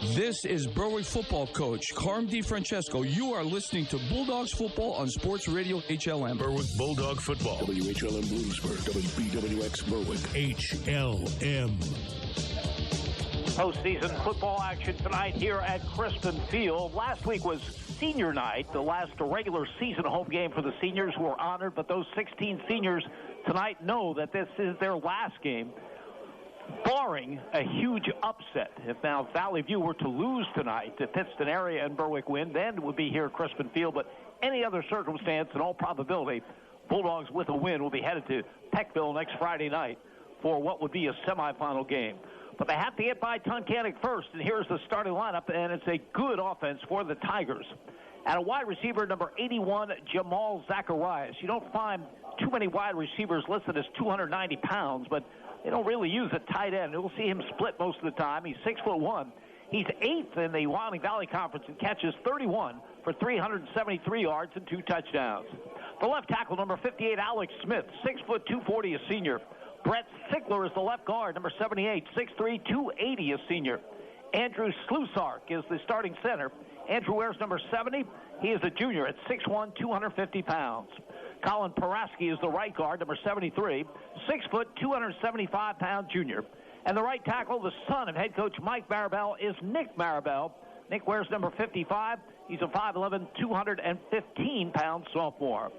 This is Berwick football coach Carm DiFrancesco. You are listening to Bulldogs football on Sports Radio HLM. Berwick Bulldog football. WHLM Bloomsburg, WBWX Berwick. HLM. Postseason football action tonight here at Crispin Field. Last week was senior night, the last regular season home game for the seniors who were honored, but those 16 seniors tonight know that this is their last game, barring a huge upset. If now Valley View were to lose tonight, the Pittston area and Berwick win, then it would be here at Crispin Field. But any other circumstance, in all probability, Bulldogs with a win will be headed to Peckville next Friday night for what would be a semifinal game. But they have to get by Tunkhannock first, and here's the starting lineup, and it's a good offense for the Tigers. At a wide receiver, number 81, Jamal Zacharias. You don't find too many wide receivers listed as 290 pounds, but they don't really use a tight end. You'll see him split most of the time. He's 6'1". He's 8th in the Wyoming Valley Conference and catches 31 for 373 yards and 2 touchdowns. The left tackle, number 58, Alex Smith, 6', 240, a senior. Brett Sigler is the left guard, number 78, 6'3", 280, a senior. Andrew Slusark is the starting center. Andrew wears number 70. He is a junior at 6'1", 250 pounds. Colin Paraski is the right guard, number 73, 6', 275-pound junior. And the right tackle, the son of head coach Mike Maribel, is Nick Maribel. Nick wears number 55. He's a 5'11", 215-pound sophomore.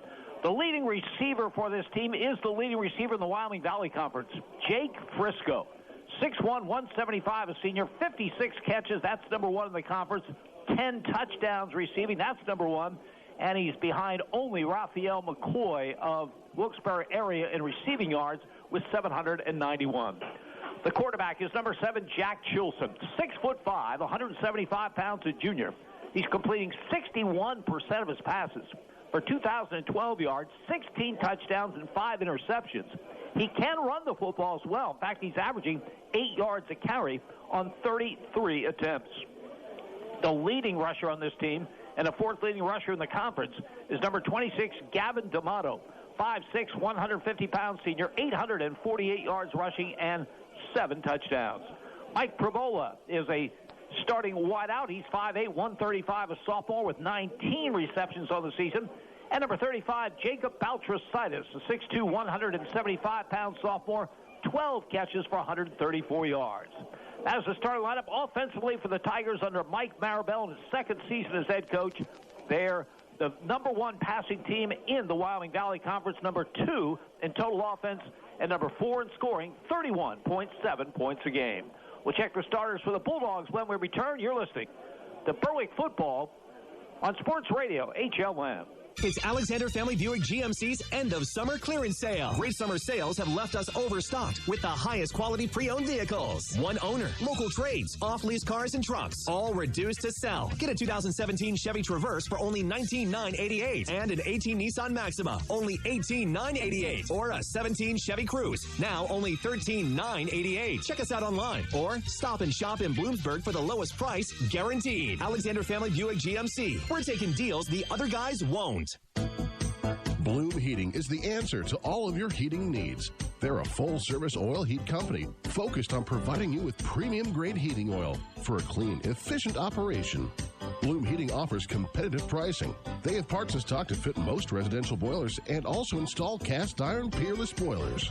The leading receiver for this team is the leading receiver in the Wyoming Valley Conference, Jake Frisco. 6'1", 175, a senior, 56 catches. That's number 1 in the conference. 10 touchdowns receiving. That's number 1. And he's behind only Raphael McCoy of Wilkes-Barre area in receiving yards with 791. The quarterback is number 7, Jack Chilson, 6'5", 175 pounds, a junior. He's completing 61% of his passes for 2,012 yards, 16 touchdowns, and 5 interceptions. He can run the football as well. In fact, he's averaging 8 yards a carry on 33 attempts. The leading rusher on this team and the 4th leading rusher in the conference is number 26, Gavin D'Amato, 5'6", 150-pound senior, 848 yards rushing and 7 touchdowns. Mike Pravola is a starting wideout. He's 5'8", 135, a sophomore with 19 receptions on the season. And number 35, Jacob Baltrasitis, a 6'2", 175-pound sophomore, 12 catches for 134 yards. That is the starting lineup offensively for the Tigers under Mike Maribel in his 2nd season as head coach. They're the number 1 passing team in the Wyoming Valley Conference, number 2 in total offense, and number 4 in scoring, 31.7 points a game. We'll check the starters for the Bulldogs when we return. You're listening to Berwick football on Sports Radio HLM. It's Alexander Family Buick GMC's end of summer clearance sale. Great summer sales have left us overstocked with the highest quality pre-owned vehicles. One owner, local trades, off-lease cars and trucks, all reduced to sell. Get a 2017 Chevy Traverse for only $19,988 and an 18 Nissan Maxima, only $18,988, or a 17 Chevy Cruze, now only $13,988. Check us out online or stop and shop in Bloomsburg for the lowest price guaranteed. Alexander Family Buick GMC. We're taking deals the other guys won't. Bloom Heating is the answer to all of your heating needs. They're a full-service oil heat company focused on providing you with premium-grade heating oil for a clean, efficient operation. Bloom Heating offers competitive pricing. They have parts in stock to fit most residential boilers and also install cast-iron peerless boilers.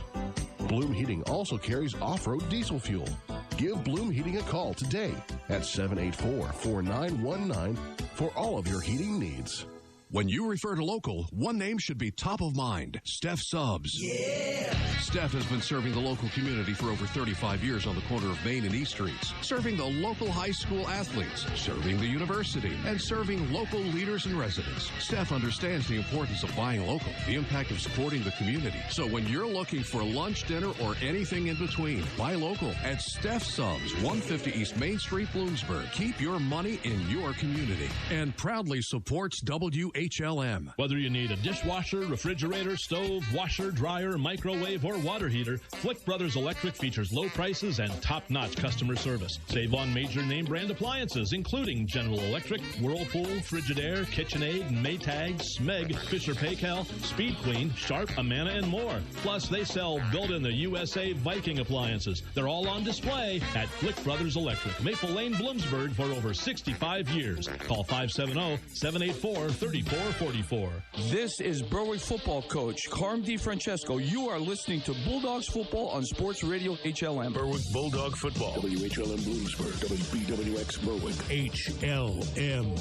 Bloom Heating also carries off-road diesel fuel. Give Bloom Heating a call today at 784-4919 for all of your heating needs. When you refer to local, one name should be top of mind: Steph Subs. Yeah! Steph has been serving the local community for over 35 years on the corner of Main and East Streets, serving the local high school athletes, serving the university, and serving local leaders and residents. Steph understands the importance of buying local, the impact of supporting the community. So when you're looking for lunch, dinner, or anything in between, buy local at Steph Subs, 150 East Main Street, Bloomsburg. Keep your money in your community. And proudly supports WHLM. HLM. Whether you need a dishwasher, refrigerator, stove, washer, dryer, microwave, or water heater, Flick Brothers Electric features low prices and top-notch customer service. Save on major name brand appliances, including General Electric, Whirlpool, Frigidaire, KitchenAid, Maytag, Smeg, Fisher-Paykel, Speed Queen, Sharp, Amana, and more. Plus, they sell built-in-the-USA Viking appliances. They're all on display at Flick Brothers Electric, Maple Lane, Bloomsburg, for over 65 years. Call 570-784-3444. This is Berwick football coach Carm DiFrancesco. You are listening to Bulldogs football on Sports Radio HLM. Berwick Bulldog football. WHLM Bloomsburg. WBWX Berwick. HLM.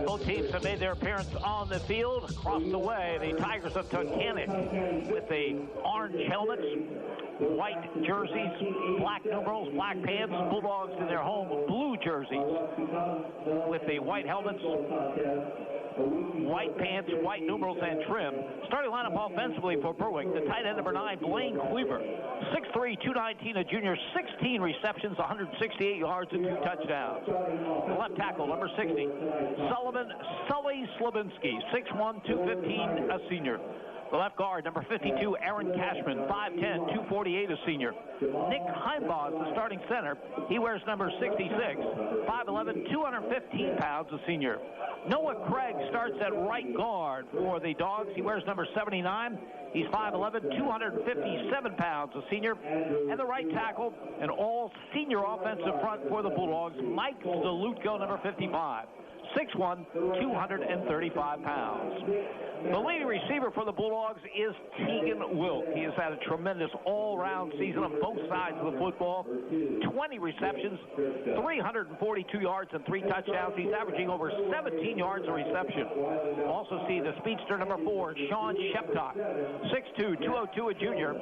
Both teams have made their appearance on the field. Across the way, the Tigers of Tunkhannock with the orange helmets, white jerseys, black numerals, black pants. Bulldogs in their home blue jerseys with the white helmets, white pants, white numerals, and trim. Starting lineup offensively for Berwick, the tight end number 9, Blaine Cleaver. 6'3", 219, a junior, 16 receptions, 168 yards, and 2 touchdowns. The left tackle, number 60, Sully Slabinski, 6'1", 215, a senior. The left guard, number 52, Aaron Cashman, 5'10", 248, a senior. Nick Heimbaugh is the starting center. He wears number 66, 5'11", 215 pounds, a senior. Noah Craig starts at right guard for the Dogs. He wears number 79. He's 5'11", 257 pounds, a senior. And the right tackle, an all-senior offensive front for the Bulldogs, Mike Zalutko, number 55. 6'1", 235 pounds. The leading receiver for the Bulldogs is Tegan Wilk. He has had a tremendous all-round season on both sides of the football. 20 receptions, 342 yards, and 3 touchdowns. He's averaging over 17 yards a reception. Also see the speedster number 4, Sean Sheptock. 6'2", 202, a junior.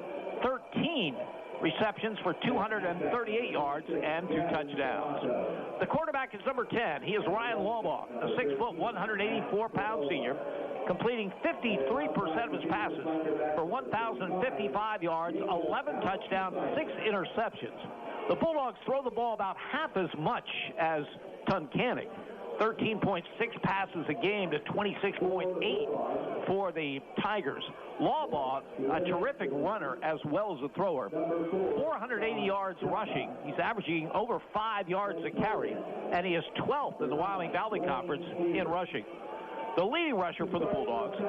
13 receptions for 238 yards and 2 touchdowns. The quarterback is number 10. He is Ryan Lawbaugh, a 6', 184-pound senior, completing 53% of his passes for 1,055 yards, 11 touchdowns, 6 interceptions. The Bulldogs throw the ball about half as much as Tunkhannock. 13.6 passes a game to 26.8 for the Tigers. Lawbaugh, a terrific runner as well as a thrower. 480 yards rushing. He's averaging over 5 yards a carry, and he is 12th in the Wyoming Valley Conference in rushing. The leading rusher for the Bulldogs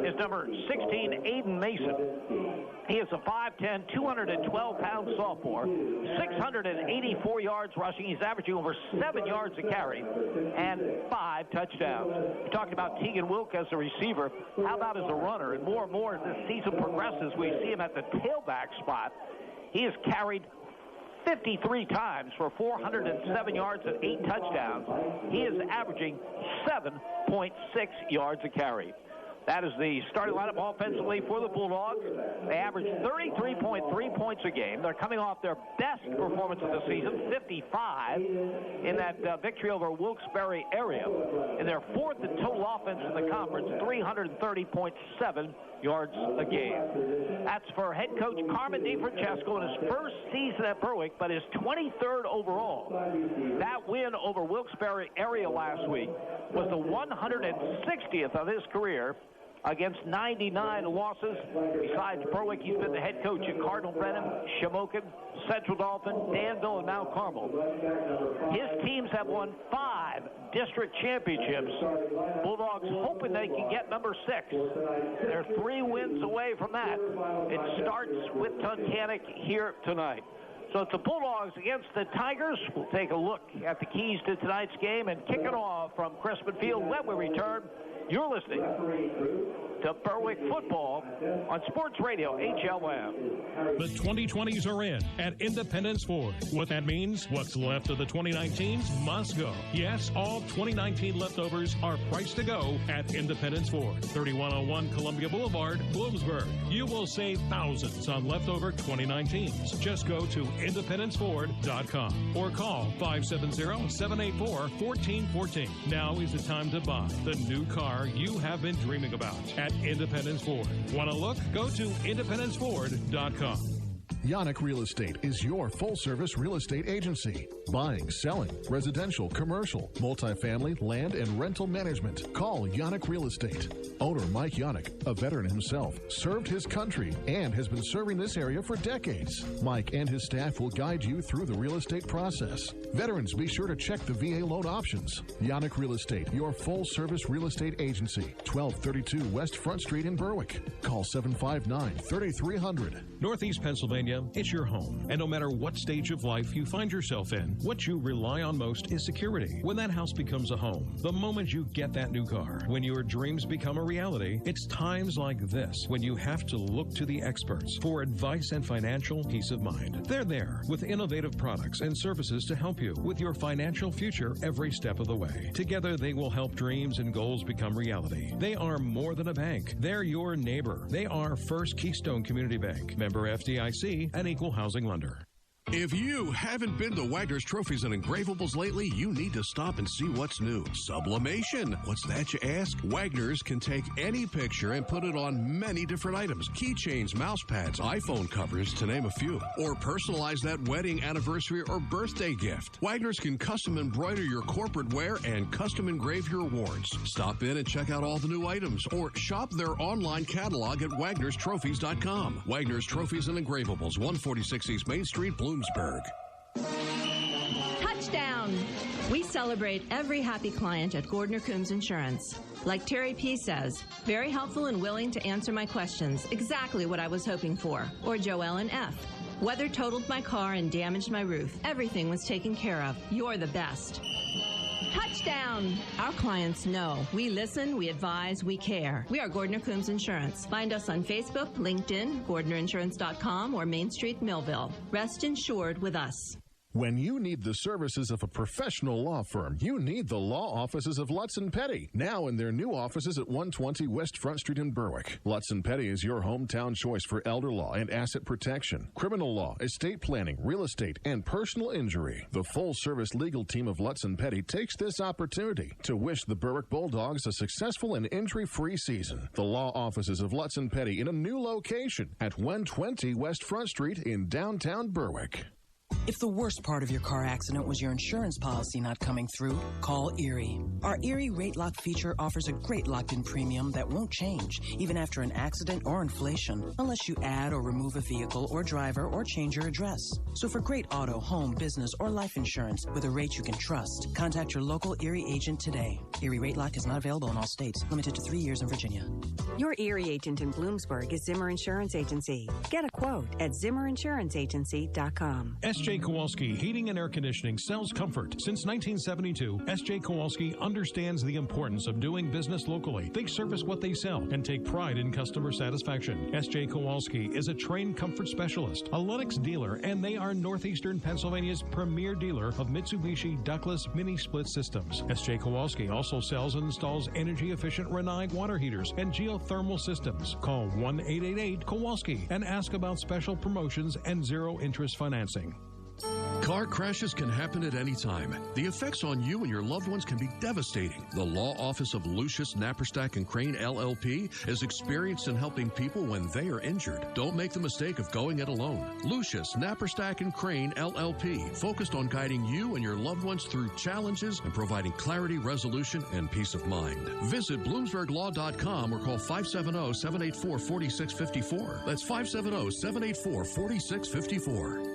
is number 16, Aiden Mason. He is a 5'10", 212-pound sophomore, 684 yards rushing. He's averaging over 7 yards a carry and 5 touchdowns. We talked about Tegan Wilk as a receiver. How about as a runner? And more as this season progresses, we see him at the tailback spot. He has carried 53 times for 407 yards and 8 touchdowns. He is averaging 7.6 yards a carry. That is the starting lineup offensively for the Bulldogs. They average 33.3 points a game. They're coming off their best performance of the season, 55, in that victory over Wilkes-Barre area. And they're 4th in total offense in the conference, 330.7 yards a game. That's for head coach Carmen DiFrancesco in his first season at Berwick, but his 23rd overall. That win over Wilkes-Barre area last week was the 160th of his career, against 99 losses. Besides Berwick, he's been the head coach at Cardinal Brennan, Shamokin, Central Dauphin, Danville, and Mount Carmel. His teams have won 5 district championships. Bulldogs hoping they can get number 6. They're 3 wins away from that. It starts with Tunkhannock here tonight. So it's the Bulldogs against the Tigers. We'll take a look at the keys to tonight's game and kick it off from Crispin Field when we return. You're listening to Berwick football on Sports Radio HLM. The 2020s are in at Independence Ford. What that means, what's left of the 2019s must go. Yes, all 2019 leftovers are priced to go at Independence Ford. 3101 Columbia Boulevard, Bloomsburg. You will save thousands on leftover 2019s. Just go to independenceford.com or call 570-784-1414. Now is the time to buy the new car you have been dreaming about at Independence Ford. Want to look? Go to independenceford.com. Yannick Real Estate is your full-service real estate agency. Buying, selling, residential, commercial, multifamily, land, and rental management. Call Yannick Real Estate. Owner Mike Yannick, a veteran himself, served his country and has been serving this area for decades. Mike and his staff will guide you through the real estate process. Veterans, be sure to check the VA loan options. Yannick Real Estate, your full-service real estate agency. 1232 West Front Street in Berwick. Call 759-3300. Northeast Pennsylvania, it's your home. And no matter what stage of life you find yourself in, what you rely on most is security. When that house becomes a home, the moment you get that new car, when your dreams become a reality, it's times like this when you have to look to the experts for advice and financial peace of mind. They're there with innovative products and services to help you with your financial future every step of the way. Together, they will help dreams and goals become reality. They are more than a bank. They're your neighbor. They are First Keystone Community Bank, member FDIC, and equal housing lender. If you haven't been to Wagner's Trophies and Engravables lately, you need to stop and see what's new. Sublimation. What's that, you ask? Wagner's can take any picture and put it on many different items. Keychains, mouse pads, iPhone covers, to name a few. Or personalize that wedding, anniversary, or birthday gift. Wagner's can custom embroider your corporate wear and custom engrave your awards. Stop in and check out all the new items. Or shop their online catalog at wagnerstrophies.com. Wagner's Trophies and Engravables, 146 East Main Street, Bloomsburg. Touchdown! We celebrate every happy client at Gordner Coombs Insurance. Like Terry P. says, very helpful and willing to answer my questions. Exactly what I was hoping for. Or Joellen F. Weather totaled my car and damaged my roof. Everything was taken care of. You're the best. Touchdown! Our clients know. We listen, we advise, we care. We are Gordner Coombs Insurance. Find us on Facebook, LinkedIn, GordnerInsurance.com, or Main Street, Millville. Rest insured with us. When you need the services of a professional law firm, you need the law offices of Lutz & Petty, now in their new offices at 120 West Front Street in Berwick. Lutz & Petty is your hometown choice for elder law and asset protection, criminal law, estate planning, real estate, and personal injury. The full-service legal team of Lutz & Petty takes this opportunity to wish the Berwick Bulldogs a successful and injury-free season. The law offices of Lutz & Petty in a new location at 120 West Front Street in downtown Berwick. If the worst part of your car accident was your insurance policy not coming through, call Erie. Our Erie Rate Lock feature offers a great locked-in premium that won't change, even after an accident or inflation, unless you add or remove a vehicle or driver or change your address. So for great auto, home, business, or life insurance with a rate you can trust, contact your local Erie agent today. Erie Rate Lock is not available in all states, limited to 3 years in Virginia. Your Erie agent in Bloomsburg is Zimmer Insurance Agency. Get a quote at zimmerinsuranceagency.com. S.J. Kowalski Heating and Air Conditioning sells comfort. Since 1972, S.J. Kowalski understands the importance of doing business locally. They service what they sell and take pride in customer satisfaction. S.J. Kowalski is a trained comfort specialist, a Lennox dealer, and they are Northeastern Pennsylvania's premier dealer of Mitsubishi ductless mini-split systems. S.J. Kowalski also sells and installs energy-efficient Renai water heaters and geothermal systems. Call 1-888-KOWALSKI and ask about special promotions and zero-interest financing. Car crashes can happen at any time. The effects on you and your loved ones can be devastating. The law office of Lucius, Napperstack & Crane, LLP is experienced in helping people when they are injured. Don't make the mistake of going it alone. Lucius, Napperstack & Crane, LLP, focused on guiding you and your loved ones through challenges and providing clarity, resolution, and peace of mind. Visit BloomsburgLaw.com or call 570-784-4654. That's 570-784-4654.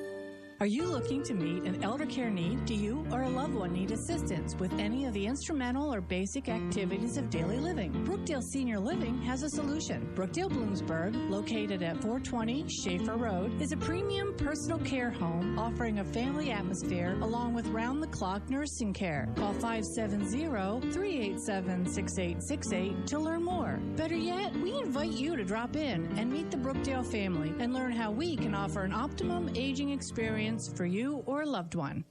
Are you looking to meet an elder care need? Do you or a loved one need assistance with any of the instrumental or basic activities of daily living? Brookdale Senior Living has a solution. Brookdale Bloomsburg, located at 420 Schaefer Road, is a premium personal care home offering a family atmosphere along with round-the-clock nursing care. Call 570-387-6868 to learn more. Better yet, we invite you to drop in and meet the Brookdale family and learn how we can offer an optimum aging experience for you or a loved one.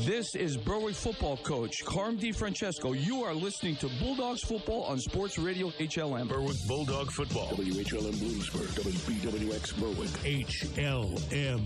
This is Berwick football coach Carm DiFrancesco. You are listening to Bulldogs football on Sports Radio HLM. Berwick Bulldog football. WHLM Bloomsburg. WBWX Berwick. HLM.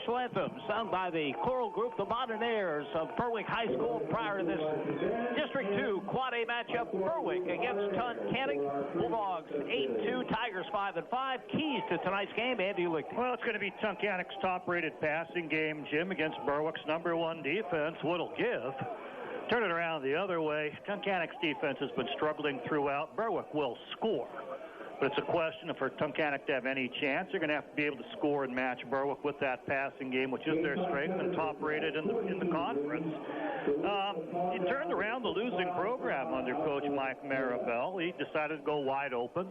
national anthem sung by the choral group, the Modernaires of Berwick High School, prior to this District 2 Quad A matchup. Berwick against Tunkhannock. Bulldogs 8-2, Tigers 5-5. Keys to tonight's game, Andy Lichty. Well, it's going to be Tunkhannock's top-rated passing game, Jim, against Berwick's #1 defense. What'll give? Turn it around the other way. Tunkhannock's defense has been struggling throughout. Berwick will score. But it's a question of for Tunkhannock to have any chance, they're going to have to be able to score and match Berwick with that passing game, which is their strength and top-rated in the conference. He turned around the losing program under Coach Mike Maribel. He decided to go wide open,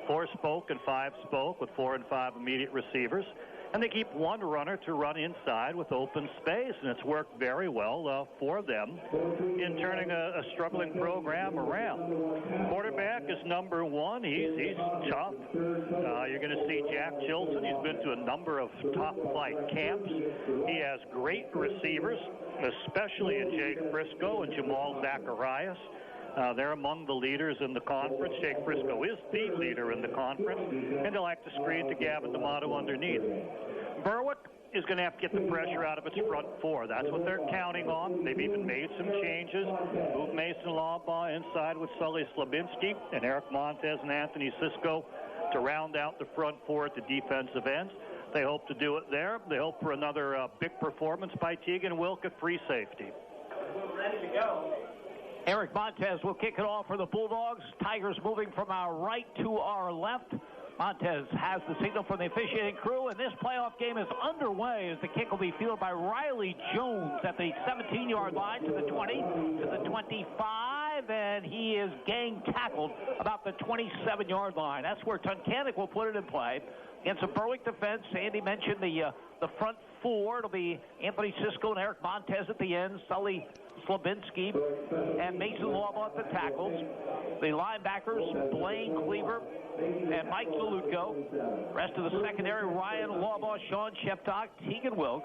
4 spoke and 5 spoke with 4 and 5 immediate receivers. And they keep one runner to run inside with open space, and it's worked very well for them in turning a struggling program around. Quarterback is #1. He's tough. You're going to see Jack Chilson. He's been to a number of top-flight camps. He has great receivers, especially in Jake Frisco and Jamal Zacharias. They're among the leaders in the conference. Jake Frisco is the leader in the conference, and they like to screen to Gavin D'Amato underneath. Berwick is going to have to get the pressure out of its front 4. That's what they're counting on. They've even made some changes. Moved Mason Lawbaugh inside with Sully Slabinski and Eric Montez and Anthony Sisko to round out the front 4 at the defensive ends. They hope to do it there. They hope for another big performance by Tegan Wilk at free safety. Ready to go. Eric Montez will kick it off for the Bulldogs. Tigers moving from our right to our left. Montez has the signal from the officiating crew, and this playoff game is underway as the kick will be fielded by Riley Jones at the 17-yard line to the 20, to the 25, and he is gang tackled about the 27-yard line. That's where Tunkhannock will put it in play. Against a Berwick defense, Andy mentioned the front 4. It'll be Anthony Sisko and Eric Montez at the end, Sully Slabinski and Mason Lawbaugh at the tackles. The linebackers, Blaine Cleaver and Mike Zalutko. Rest of the secondary, Ryan Lawbaugh, Sean Sheptock, Tegan Wilk,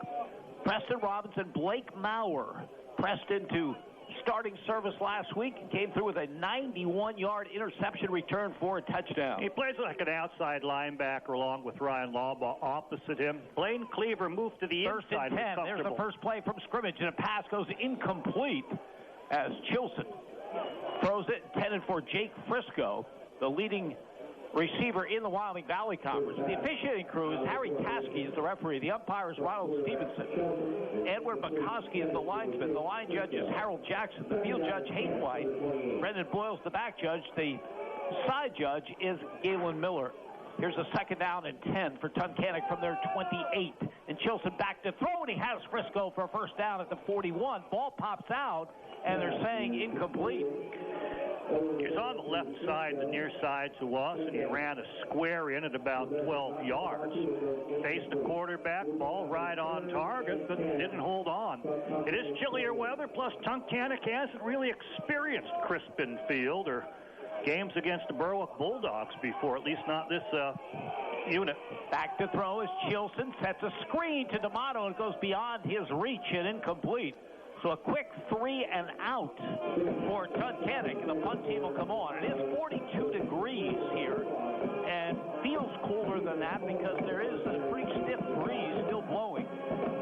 Preston Robinson, Blake Maurer pressed into starting service last week and came through with a 91-yard interception return for a touchdown. He plays like an outside linebacker along with Ryan Lawbaugh opposite him. Blaine Cleaver moved to the inside. 1st and 10. There's the first play from scrimmage, and a pass goes incomplete as Chilson throws it, intended for Jake Frisco, the leading receiver in the Wyoming Valley Conference. The officiating crew is Harry Taskey is the referee. The umpire is Ronald Stevenson. Edward McCoskey is the linesman. The line judge is Harold Jackson. The field judge, Hayden White. Brendan Boyle's the back judge. The side judge is Galen Miller. Here's a 2nd down and 10 for Tunkhannock from their 28. And Chilson back to throw, and he has Frisco for a 1st down at the 41. Ball pops out, and they're saying incomplete. He's on the left side, the near side to us, and he ran a square in at about 12 yards. Faced the quarterback, ball right on target, but didn't hold on. It is chillier weather, plus Tunkhannock hasn't really experienced Crispin Field or games against the Berwick Bulldogs before, at least not this unit. Back to throw as Chilson sets a screen to D'Amato, and it goes beyond his reach and incomplete. So a quick 3 and out for Tunkhannock, and the punt team will come on. It is 42 degrees here, and feels cooler than that because there is a pretty stiff breeze still blowing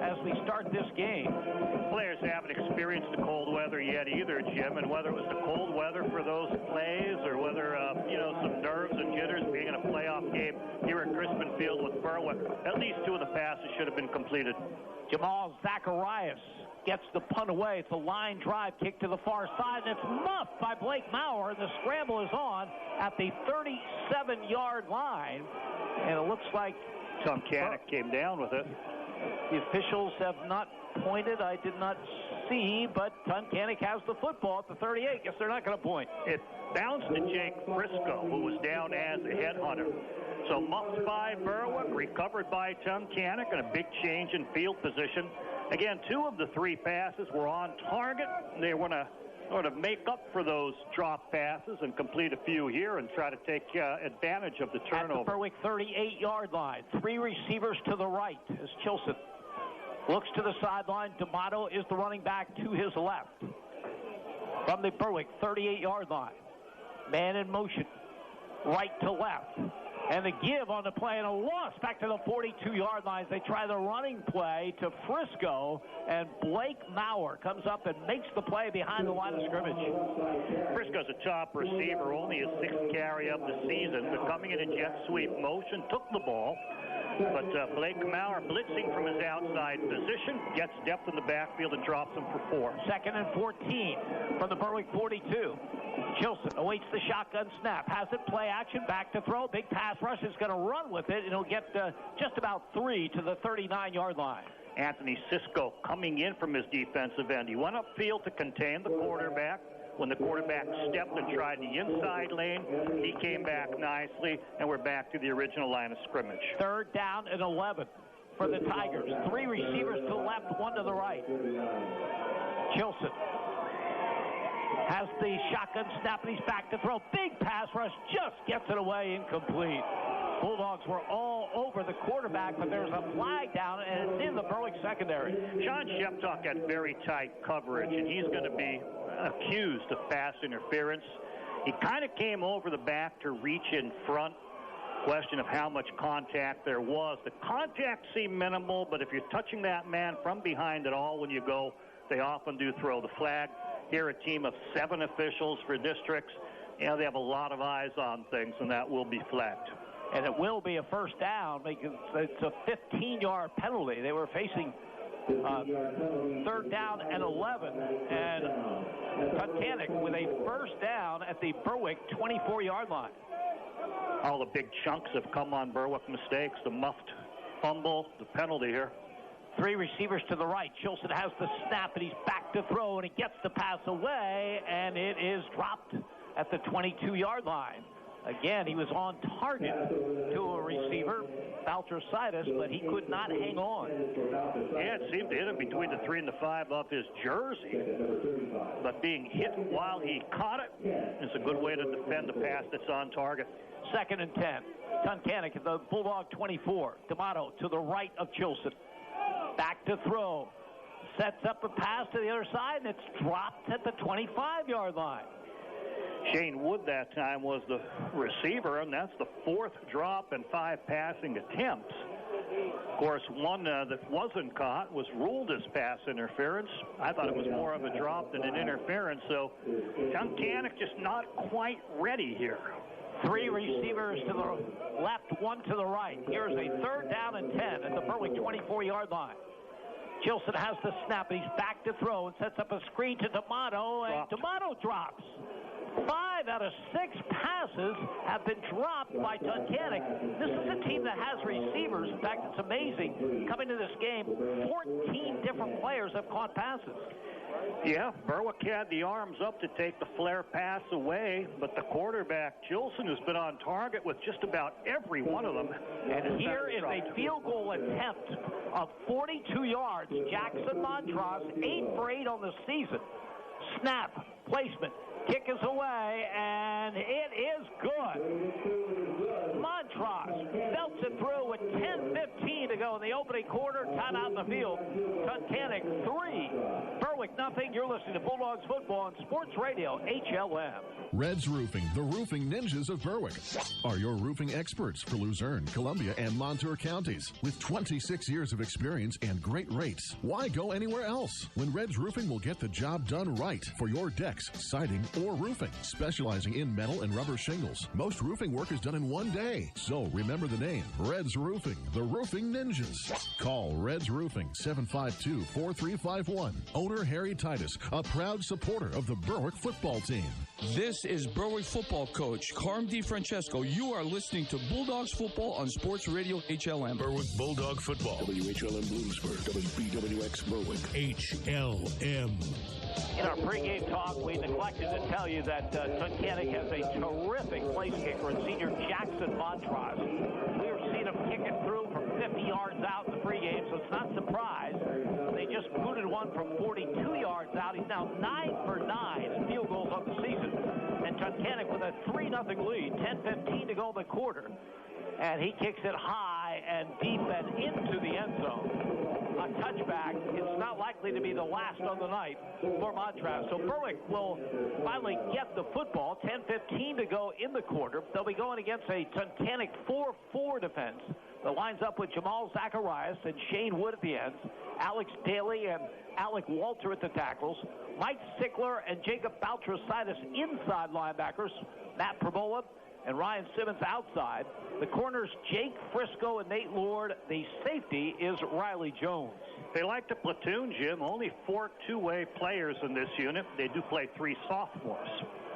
as we start this game. Players haven't experienced the cold weather yet either, Jim, and whether it was the cold weather for those plays or whether, some nerves and jitters being in a playoff game here at Crispin Field with Berwick, at least 2 of the passes should have been completed. Jamal Zacharias gets the punt away. It's a line drive kick to the far side, and it's muffed by Blake Maurer, and the scramble is on at the 37-yard line, and it looks like Tunkhannock came down with it. The officials have not pointed. I did not see, but Tunkhannock has the football at the 38. Guess they're not going to point. It bounced to Jake Frisco, who was down as a headhunter. So muffed by Berwick, recovered by Tunkhannock, and a big change in field position. Again, 2 of the 3 passes were on target. They want to sort of make up for those drop passes and complete a few here and try to take advantage of the turnover. At the Berwick 38-yard line, 3 receivers to the right as Chilson looks to the sideline. D'Amato is the running back to his left. From the Berwick 38-yard line, man in motion, right to left. And the give on the play and a loss back to the 42-yard line. They try the running play to Frisco, and Blake Maurer comes up and makes the play behind the line of scrimmage. Frisco's a top receiver, only his 6th carry of the season, but coming in a jet sweep motion, took the ball. But Blake Maurer blitzing from his outside position, gets depth in the backfield and drops him for 4. 2nd and 14 from the Berwick 42. Chilson awaits the shotgun snap, has it play action, back to throw, big pass rush, is going to run with it, and he'll get just about 3 to the 39-yard line. Anthony Sisko coming in from his defensive end. He went upfield to contain the quarterback. When the quarterback stepped and tried the inside lane, he came back nicely, and we're back to the original line of scrimmage. 3rd down and 11 for the Tigers. 3 receivers to the left, 1 to the right. Chilson has the shotgun snap, and he's back to throw. Big pass rush, just gets it away, incomplete. Bulldogs were all over the quarterback, but there's a flag down, and it's in the Berwick secondary. Sean Sheptock had very tight coverage, and he's going to be accused of pass interference. He kind of came over the back to reach in front. Question of how much contact there was. The contact seemed minimal, but if you're touching that man from behind at all when you go, they often do throw the flag. Here, a team of 7 officials for districts. You know, they have a lot of eyes on things, and that will be flagged. And it will be a first down because it's a 15-yard penalty. They were facing 3rd down and 11. And Tunkhannock with a first down at the Berwick 24-yard line. All the big chunks have come on Berwick mistakes. The muffed fumble, the penalty here. 3 receivers to the right. Chilson has the snap, and he's back to throw, and he gets the pass away, and it is dropped at the 22-yard line. Again, he was on target to a receiver, Baltrositis, but he could not hang on. Yeah, it seemed to hit him between the 3 and the 5 of his jersey. But being hit while he caught it is a good way to defend the pass that's on target. 2nd and 10. Tunkhannock at the Bulldog 24. D'Amato to the right of Chilson. Back to throw. Sets up a pass to the other side, and it's dropped at the 25-yard line. Shane Wood that time was the receiver, and that's the 4th drop and 5 passing attempts. Of course, one that wasn't caught was ruled as pass interference. I thought it was more of a drop than an interference, so Tunkhannock just not quite ready here. 3 receivers to the left, 1 to the right. Here's a 3rd down and 10 at the Berwick 24-yard line. Chilson has the snap, and he's back to throw and sets up a screen to D'Amato, and D'Amato drops. 5 out of 6 passes have been dropped by Tunkhannock. This is a team that has receivers. In fact, it's amazing. Coming to this game, 14 different players have caught passes. Yeah, Berwick had the arms up to take the flare pass away, but the quarterback, Chilson, has been on target with just about every one of them. And here is a field goal attempt of 42 yards. Jackson Montross, 8 for 8 on the season. Snap, placement, kick is away, and it is good. Montross belts it through with 10:15 to go in the opening quarter. Timeout in the field. Tunkhannock 3, Berwick nothing. You're listening to Bulldogs football on Sports Radio HLM. Reds Roofing, the roofing ninjas of Berwick, are your roofing experts for Luzerne, Columbia, and Montour counties. With 26 years of experience and great rates, why go anywhere else when Reds Roofing will get the job done right for your decks, siding, or roofing, specializing in metal and rubber shingles. Most roofing work is done in one day, so remember the name, Reds Roofing, the roofing ninjas. Call Reds Roofing, 752-4351. Owner Harry Titus, a proud supporter of the Berwick football team. This is Berwick football coach Carm DiFrancesco. You are listening to Bulldogs football on Sports Radio HLM. Berwick Bulldog football. WHLM Bloomsburg. WBWX Berwick. HLM. In our pregame talk, we neglected to tell you that Tunkhannock has a terrific place kicker in senior Jackson Montross. We were seeing him kick it through from 50 yards out in the pregame, so it's not a surprise. They just booted one from 42 yards out. He's now 9 for 9 in field goals on the season. And Tunkhannock with a 3-0 lead, 10:15 to go in the quarter. And he kicks it high and deep and into the end zone. a touchback. It's not likely to be the last on the night for Montrose. So Berwick will finally get the football. 10:15 to go in the quarter. They'll be going against a Tunkhannock 4-4 defense that lines up with Jamal Zacharias and Shane Wood at the ends, Alex Daly and Alec Walter at the tackles, Mike Sickler and Jacob Baltrositis inside linebackers, Matt Promola and Ryan Simmons outside. The corners, Jake Frisco and Nate Lord. The safety is Riley Jones. They like to platoon, Jim. Only 4 two-way players in this unit. They do play 3 sophomores.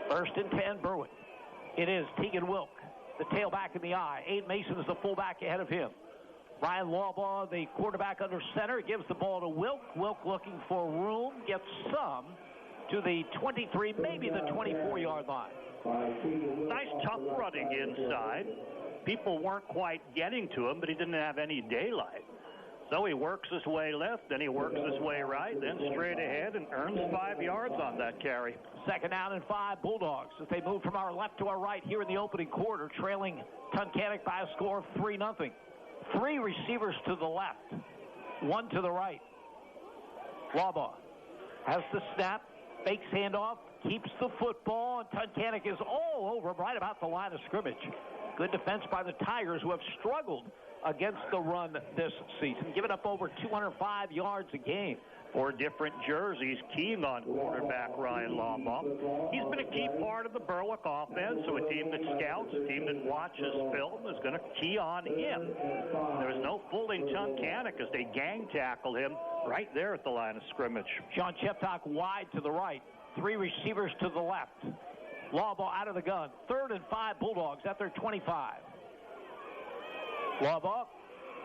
1st and 10, Berwick. It is Tegan Wilk, the tailback in the eye. Abe Mason is the fullback ahead of him. Ryan Lawbaugh, the quarterback under center, gives the ball to Wilk. Wilk looking for room, gets some to the 23, maybe the 24-yard line. Nice tough running inside. People weren't quite getting to him, but he didn't have any daylight. So he works his way left, then he works his way right, then straight ahead and earns 5 yards on that carry. 2nd down and 5, Bulldogs, as they move from our left to our right here in the opening quarter, trailing Tunkhannock by a score of 3-0. 3 receivers to the left, 1 to the right. Lawbaugh has the snap, fakes handoff, keeps the football, and Tunkhannock is all over him right about the line of scrimmage. Good defense by the Tigers, who have struggled against the run this season, giving up over 205 yards a game. 4 different jerseys keying on quarterback Ryan Lawbaugh. He's been a key part of the Berwick offense, so a team that scouts, a team that watches film is going to key on him. There's no fooling Tunkhannock as they gang tackle him right there at the line of scrimmage. Sean Cheptok wide to the right, 3 receivers to the left. Lawbaugh out of the gun. 3rd and 5, Bulldogs at their 25. Lawbaugh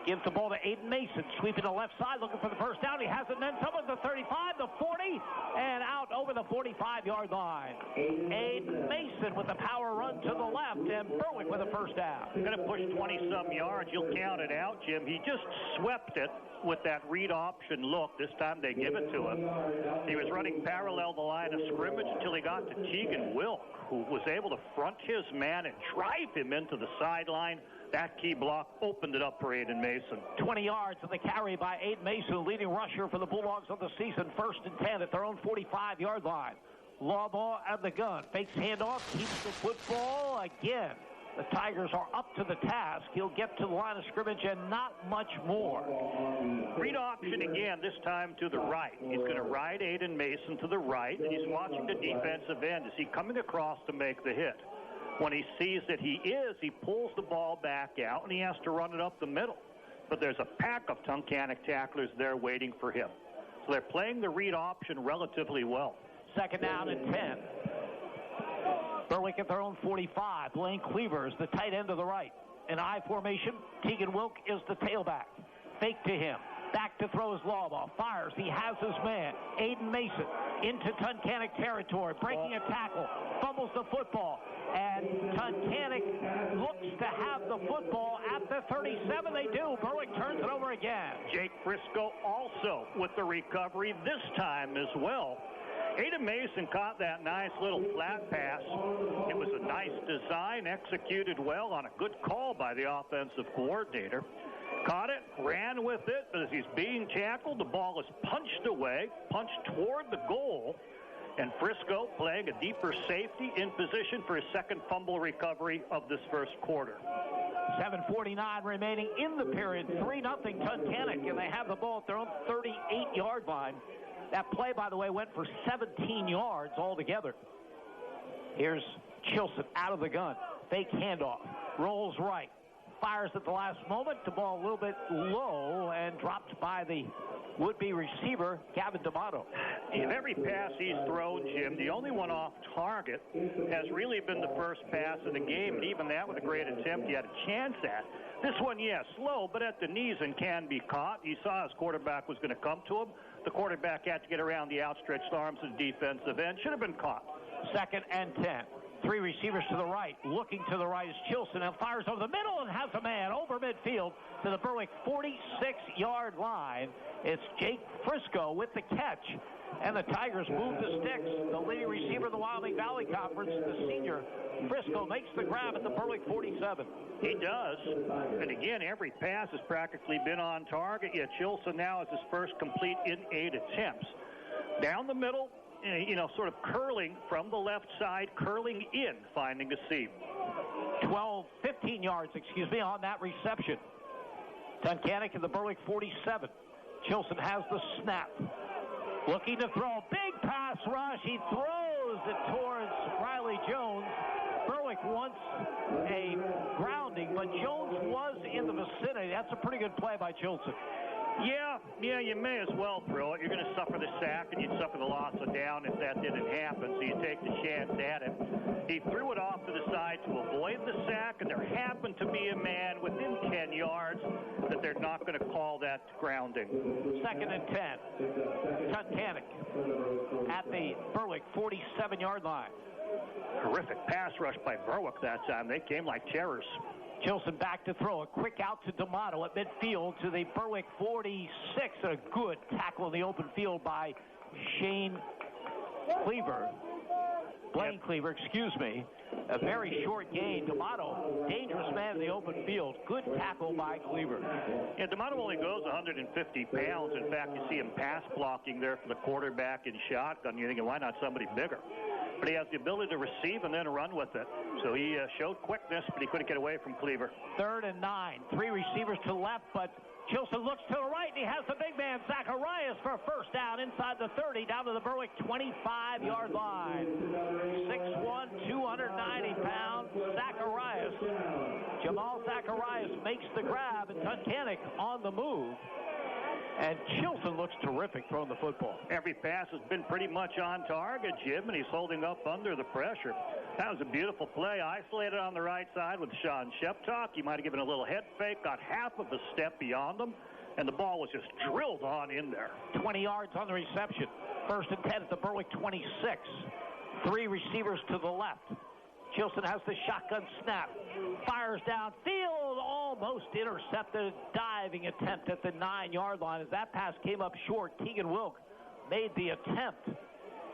gives the ball to Aiden Mason, sweeping the left side, looking for the first down. He has it, and then someone the 35, the 40, and out over the 45-yard line. Aiden Mason with the power run to the left, and Berwick with a first down. Going to push 20-some yards. You'll count it out, Jim. He just swept it with that read option look. This time they give it to him. He was running parallel the line of scrimmage until he got to Tegan Wilk, who was able to front his man and drive him into the sideline. That key block opened it up for Aiden Mason. 20 yards of the carry by Aiden Mason, leading rusher for the Bulldogs of the season. 1st and 10 at their own 45-yard line. Lawbaugh at the gun. Fakes handoff, keeps the football again. The Tigers are up to the task. He'll get to the line of scrimmage and not much more. Read option again, this time to the right. He's going to ride Aiden Mason to the right, and he's watching the defensive end. Is he coming across to make the hit? When he sees that he is, he pulls the ball back out, and he has to run it up the middle. But there's a pack of Tunkhannock tacklers there waiting for him. So they're playing the read option relatively well. 2nd down and 10. Berwick at their own 45. Blaine Cleaver is the tight end to the right. In I formation, Tegan Wilk is the tailback. Fake to him. Back to throw his Lawbaugh. Fires. He has his man. Aiden Mason into Tunkhannock territory. Breaking a tackle. Fumbles the football. And Tunkhannock looks to have the football at the 37. They do. Berwick turns it over again. Jake Frisco also with the recovery this time as well. Aiden Mason caught that nice little flat pass. It was a nice design, executed well on a good call by the offensive coordinator. Caught it, ran with it, but as he's being tackled, the ball is punched away, punched toward the goal, and Frisco playing a deeper safety in position for his 2nd fumble recovery of this 1st quarter. 7:49 remaining in the period. 3-0 Tunkhannock, and they have the ball at their own 38-yard line. That play, by the way, went for 17 yards altogether. Here's Chilson out of the gun. Fake handoff. Rolls right. Fires at the last moment. The ball a little bit low and dropped by the would-be receiver, Gavin D'Amato. In every pass he's thrown, Jim, the only one off target has really been the first pass of the game, and even that with a great attempt he had a chance at. This one, yes, slow, but at the knees and can be caught. He saw his quarterback was going to come to him. The quarterback had to get around the outstretched arms of the defensive end. Should have been caught. 2nd and 10. Three receivers to the right. Looking to the right is Chilson, and fires over the middle and has a man over midfield to the Berwick 46-yard line. It's Jake Frisco with the catch. And the Tigers move the sticks. The leading receiver of the Wyoming Valley Conference, the senior, Frisco, makes the grab at the Berwick 47. He does. And again, every pass has practically been on target, yet Chilson now has his first complete in 8 attempts. Down the middle, sort of curling from the left side, curling in, finding a seam. 15 yards, on that reception. Tunkhannock in the Berwick 47. Chilson has the snap. Looking to throw. Big pass rush. He throws it towards Riley Jones. Berwick wants a grounding, but Jones was in the vicinity. That's a pretty good play by Chilson. Yeah, you may as well throw it. You're going to suffer the sack, and you'd suffer the loss of down if that didn't happen, so you take the chance at it. He threw it off to the side to avoid the sack, and there happened to be a man within 10 yards that they're not going to call that grounding. 2nd and 10. Tunkhannock at the Berwick 47-yard line. Terrific pass rush by Berwick that time. They came like terrors. Chilson back to throw. A quick out to D'Amato at midfield to the Berwick 46. A good tackle in the open field by Blaine Cleaver, A very short gain. D'Amato, dangerous man in the open field. Good tackle by Cleaver. Yeah, D'Amato only goes 150 pounds. In fact, you see him pass blocking there for the quarterback in shotgun. You're thinking, why not somebody bigger? But he has the ability to receive and then run with it. So he showed quickness, but he couldn't get away from Cleaver. 3rd and 9. Three receivers to the left, but Chilson looks to the right, and he has the big man, Zacharias, for a first down inside the 30, down to the Berwick 25-yard line. 6'1", 290 pounds, Zacharias. Jamal Zacharias makes the grab, and Tunkhannock on the move. And Chilson looks terrific throwing the football. Every pass has been pretty much on target, Jim, and he's holding up under the pressure. That was a beautiful play. Isolated on the right side with Sean Sheptock. He might have given a little head fake, got half of a step beyond him, and the ball was just drilled on in there. 20 yards on the reception. 1st and 10 at the Berwick 26. Three receivers to the left. Chilson has the shotgun snap. Fires downfield, almost intercepted. Diving attempt at the 9-yard line. As that pass came up short, Keegan Wilk made the attempt.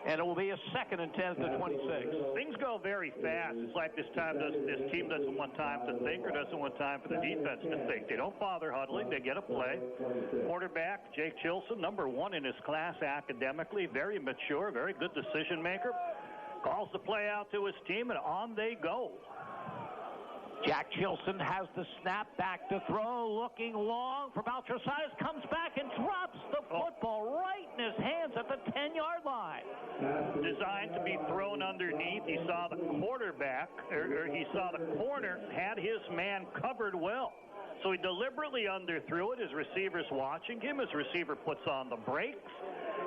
And it will be a 2nd and 10 at the 26. Things go very fast. It's like this team doesn't want time to think or doesn't want time for the defense to think. They don't bother huddling. They get a play. Quarterback, Jake Chilson, number 1 in his class academically. Very mature, very good decision maker. Calls the play out to his team, and on they go. Jack Chilson has the snap, back to throw, looking long for Baltrositis, comes back and drops the football right in his hands at the 10-yard line. Designed to be thrown underneath. He saw the quarterback, or he saw the corner, had his man covered well. So he deliberately underthrew it. His receiver's watching him. His receiver puts on the brakes,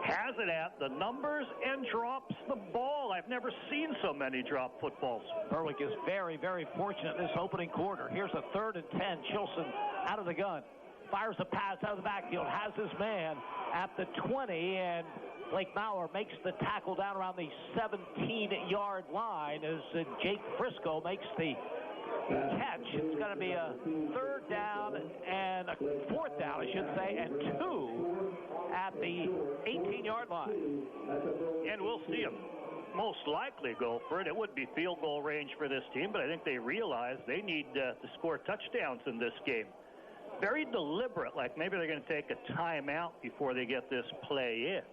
has it at the numbers, and drops the ball. I've never seen so many drop footballs. Berwick is very, very fortunate in this opening quarter. Here's a 3rd and 10. Chilson out of the gun. Fires a pass out of the backfield. Has his man at the 20, and Blake Maurer makes the tackle down around the 17-yard line as Jake Frisco makes the catch. It's going to be a 3rd down and a 4th down, I should say, and 2 at the 18-yard line. And we'll see him most likely go for it. It would be field goal range for this team, but I think they realize they need to score touchdowns in this game. Very deliberate, like maybe they're going to take a timeout before they get this play in.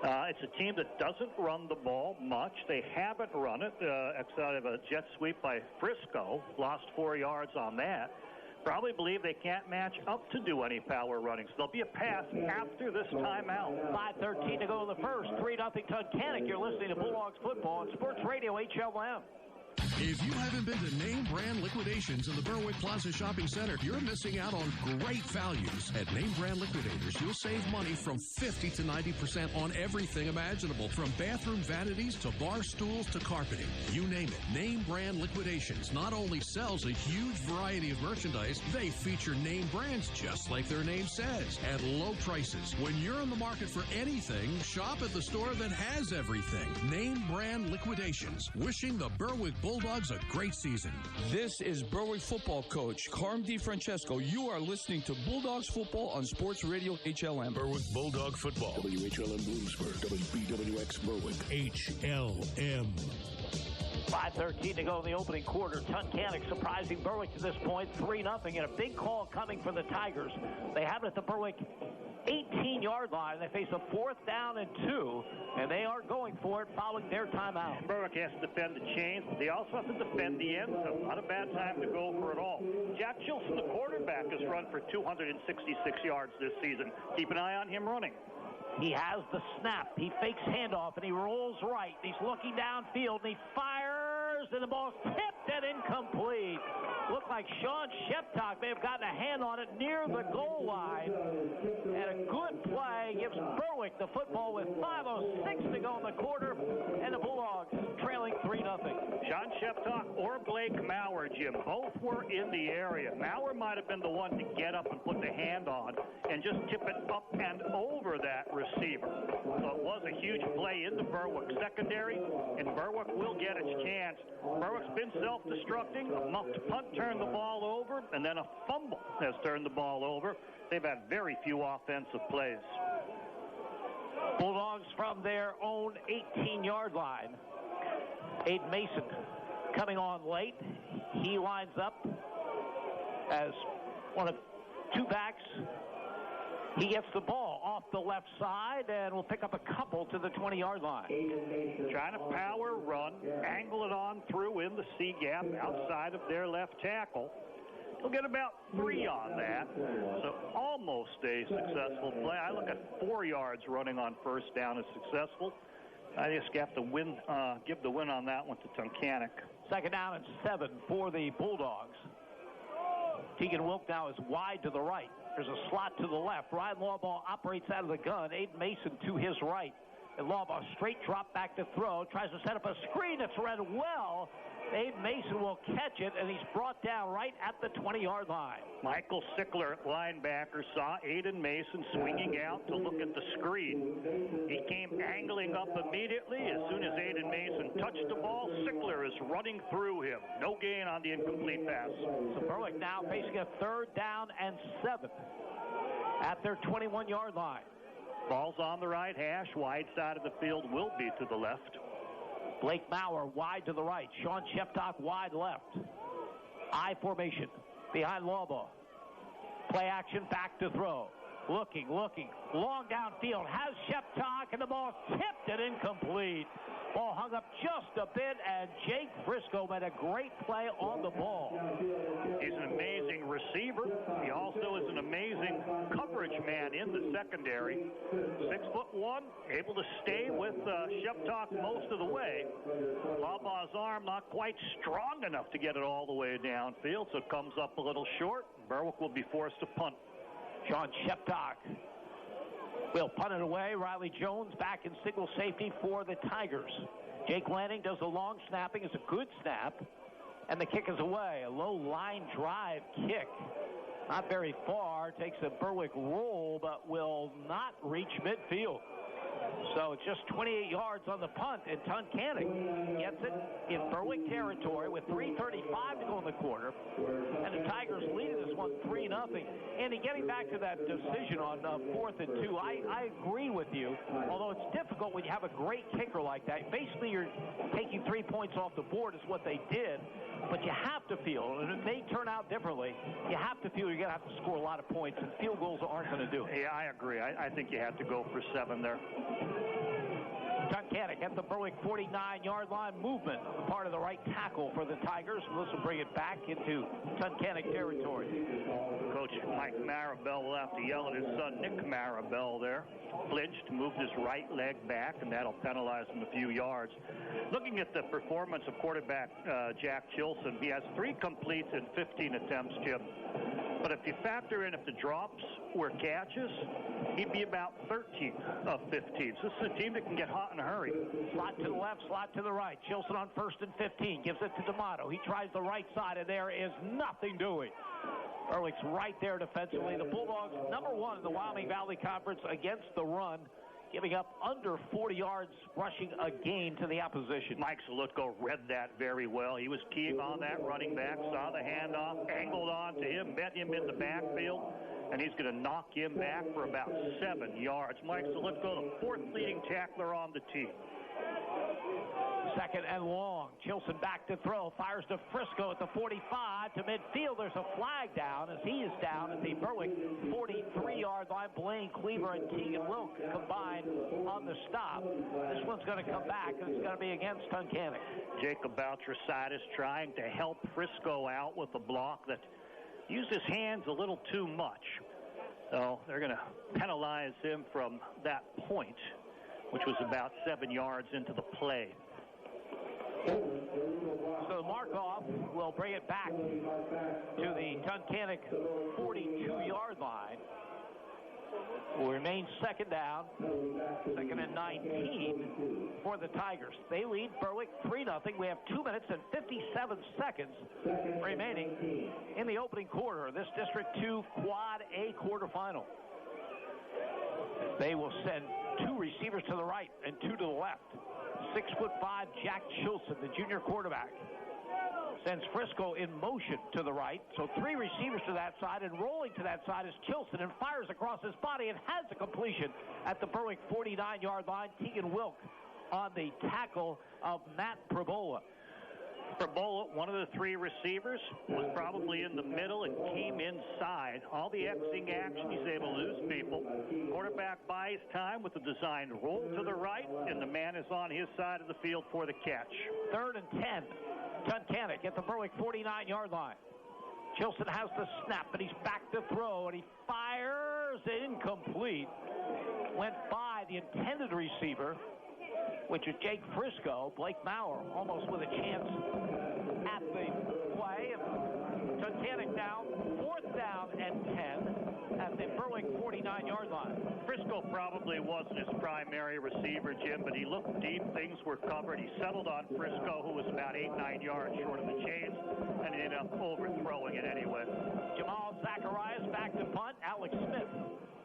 It's a team that doesn't run the ball much. They haven't run it, outside of a jet sweep by Frisco. Lost 4 yards on that. Probably believe they can't match up to do any power running. So there'll be a pass after this timeout. 5:13 to go in the first. 3-0 Tunkhannock. You're listening to Bulldogs football on Sports Radio HLM. If you haven't been to Name Brand Liquidations in the Berwick Plaza Shopping Center, you're missing out on great values. At Name Brand Liquidators, you'll save money from 50 to 90% on everything imaginable, from bathroom vanities to bar stools to carpeting. You name it. Name Brand Liquidations not only sells a huge variety of merchandise, they feature name brands just like their name says, at low prices. When you're in the market for anything, shop at the store that has everything. Name Brand Liquidations. Wishing the Berwick Bulldogs a great season. This is Berwick football coach Carm DiFrancesco. You are listening to Bulldogs football on Sports Radio HLM. Berwick Bulldog football. WHLM Bloomsburg. WBWX Berwick. HLM. 5:13 to go in the opening quarter. Tunkhannock surprising Berwick to this point, 3-0, and a big call coming from the Tigers. They have it at the Berwick 18-yard line. They face a 4th down and 2, and they are going for it following their timeout. Berwick has to defend the chains, but they also have to defend the end zone. Not a bad time to go for it all. Jack Chilson, the quarterback, has run for 266 yards this season. Keep an eye on him running. He has the snap. He fakes handoff, and he rolls right. He's looking downfield, and he fires, and the ball's tipped and incomplete. Looked like Sean Sheptock may have gotten a hand on it near the goal line. And a good play gives Berwick the football with 5:06 to go in the quarter, and the Bulldogs trailing 3-0. Sean Sheptock or Blake Maurer, Jim, both were in the area. Maurer might have been the one to get up and put the hand on and just tip it up and over that receiver. So it was a huge play in the Berwick secondary, and Berwick will get its chance. Berwick's been self-destructing. A muffed punt turned the ball over, and then a fumble has turned the ball over. They've had very few offensive plays. Bulldogs from their own 18-yard line. Aiden Mason coming on late. He lines up as one of two backs. He gets the ball off the left side and will pick up a couple to the 20-yard line. Trying to power run, angle it on through in the C gap outside of their left tackle. He'll get about 3 on that, so almost a successful play. I look at 4 yards running on first down as successful. I just have to win, give the win on that one to Tunkhannock. 2nd down and 7 for the Bulldogs. Tegan Wilk now is wide to the right. There's a slot to the left. Ryan Lawbaugh operates out of the gun. Aiden Mason to his right. And Lawbaugh straight drop back to throw. Tries to set up a screen that's read well. Aiden Mason will catch it, and he's brought down right at the 20-yard line. Michael Sickler, linebacker, saw Aiden Mason swinging out to look at the screen. He came angling up immediately. As soon as Aiden Mason touched the ball, Sickler is running through him. No gain on the incomplete pass. So Berwick now facing a 3rd down and 7 at their 21-yard line. Ball's on the right hash. Wide side of the field will be to the left. Blake Maurer wide to the right. Sean Sheptock wide left. I formation behind Lawbaugh. Play action, back to throw. Looking. Long downfield. Has Sheptock, and the ball tipped and incomplete. Ball hung up just a bit, and Jake Briscoe made a great play on the ball. He's an amazing receiver. He also is an amazing coverage man in the secondary. 6'1", able to stay with Sheptock most of the way. Lawbaugh's arm not quite strong enough to get it all the way downfield, so it comes up a little short. Berwick will be forced to punt. Sean Sheptock will punt it away. Riley Jones back in single safety for the Tigers. Jake Lanning does the long snapping. It's a good snap. And the kick is away. A low line drive kick. Not very far. Takes a Berwick roll, but will not reach midfield. So just 28 yards on the punt, and Tunkhannock gets it in Berwick territory with 3:35 to go in the quarter. And the Tigers leading this one 3-0. Andy, getting back to that decision on 4th and 2, I agree with you, although it's difficult when you have a great kicker like that. Basically, you're taking 3 points off the board is what they did, but you have to feel, and it may turn out differently, you have to feel you're going to have to score a lot of points, and field goals aren't going to do it. Yeah, I agree. I think you have to go for 7 there. Tunkhannock at the Berwick 49-yard line. Movement, part of the right tackle for the Tigers. This will bring it back into Tunkhannock territory. Coach Mike Maribel will have to yell at his son Nick Maribel there. Flinched, moved his right leg back, and that'll penalize him a few yards. Looking at the performance of quarterback Jack Chilson, he has 3 completes in 15 attempts, Jim. But if you factor in if the drops were catches, he'd be about 13 of 15. So this is a team that can get hot in a hurry. Slot to the left, slot to the right. Chilson on 1st and 15. Gives it to D'Amato. He tries the right side, and there is nothing doing. Berwick's right there defensively. The Bulldogs, number 1 in the Wyoming Valley Conference against the run, giving up under 40 yards rushing a gain to the opposition. Mike Salutko read that very well. He was keying on that running back, saw the handoff, angled on to him, met him in the backfield, and he's going to knock him back for about 7 yards. Mike Salutko, the 4th leading tackler on the team. 2nd and long. Chilson back to throw. Fires to Frisco at the 45 to midfield. There's a flag down as he is down at the Berwick 43-yard line. Blaine Cleaver and Tegan Wilk combined on the stop. This one's going to come back, and it's going to be against Tunkhannock. Jacob Baltrisidis trying to help Frisco out with a block that used his hands a little too much. So they're going to penalize him from that point, which was about 7 yards into the play. So Markov will bring it back to the Tunkhannock 42-yard line. Will remain 2nd down, 2nd and 19 for the Tigers. They lead Berwick 3-0. We have 2 minutes and 57 seconds remaining in the opening quarter of this District 2 Quad A quarterfinal. They will send 2 receivers to the right and 2 to the left. 6'5" Jack Chilson, the junior quarterback, sends Frisco in motion to the right. So 3 receivers to that side, and rolling to that side is Chilson, and fires across his body and has a completion at the Berwick 49-yard line. Tegan Wilk on the tackle of Matt Prabola. Prabola, one of the 3 receivers, was probably in the middle and came inside. All the Xing action, he's able to lose people. Quarterback buys time with the designed roll to the right, and the man is on his side of the field for the catch. 3rd and 10. Tunkhannock at the Berwick 49-yard line. Chilson has the snap, and he's back to throw, and he fires incomplete. Went by the intended receiver, which is Jake Frisco. Blake Maurer almost with a chance at the play. Tunkhannock down, 4th down and 10 at the Berwick 49-yard line. Frisco probably wasn't his primary receiver, Jim, but he looked deep. Things were covered. He settled on Frisco, who was about 8-9 yards short of the chains, and ended up overthrowing it anyway. Jamal Zacharias back to punt. Alex Smith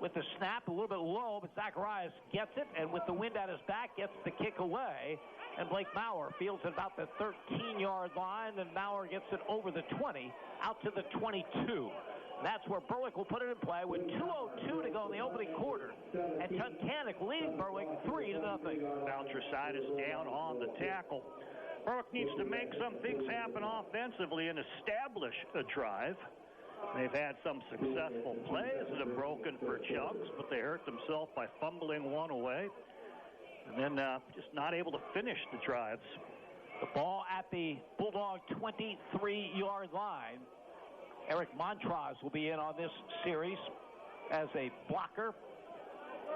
with the snap, a little bit low, but Zacharias gets it, and with the wind at his back, gets the kick away. And Blake Maurer fields it about the 13-yard line, and Maurer gets it over the 20, out to the 22. That's where Berwick will put it in play with 2:02 to go in the opening quarter. And Tunkhannock leading Berwick 3-0. Baltrisidis down on the tackle. Berwick needs to make some things happen offensively and establish a drive. They've had some successful plays that have broken for chunks, but they hurt themselves by fumbling one away. And then just not able to finish the drives. The ball at the Bulldog 23-yard line. Eric Montrose will be in on this series as a blocker.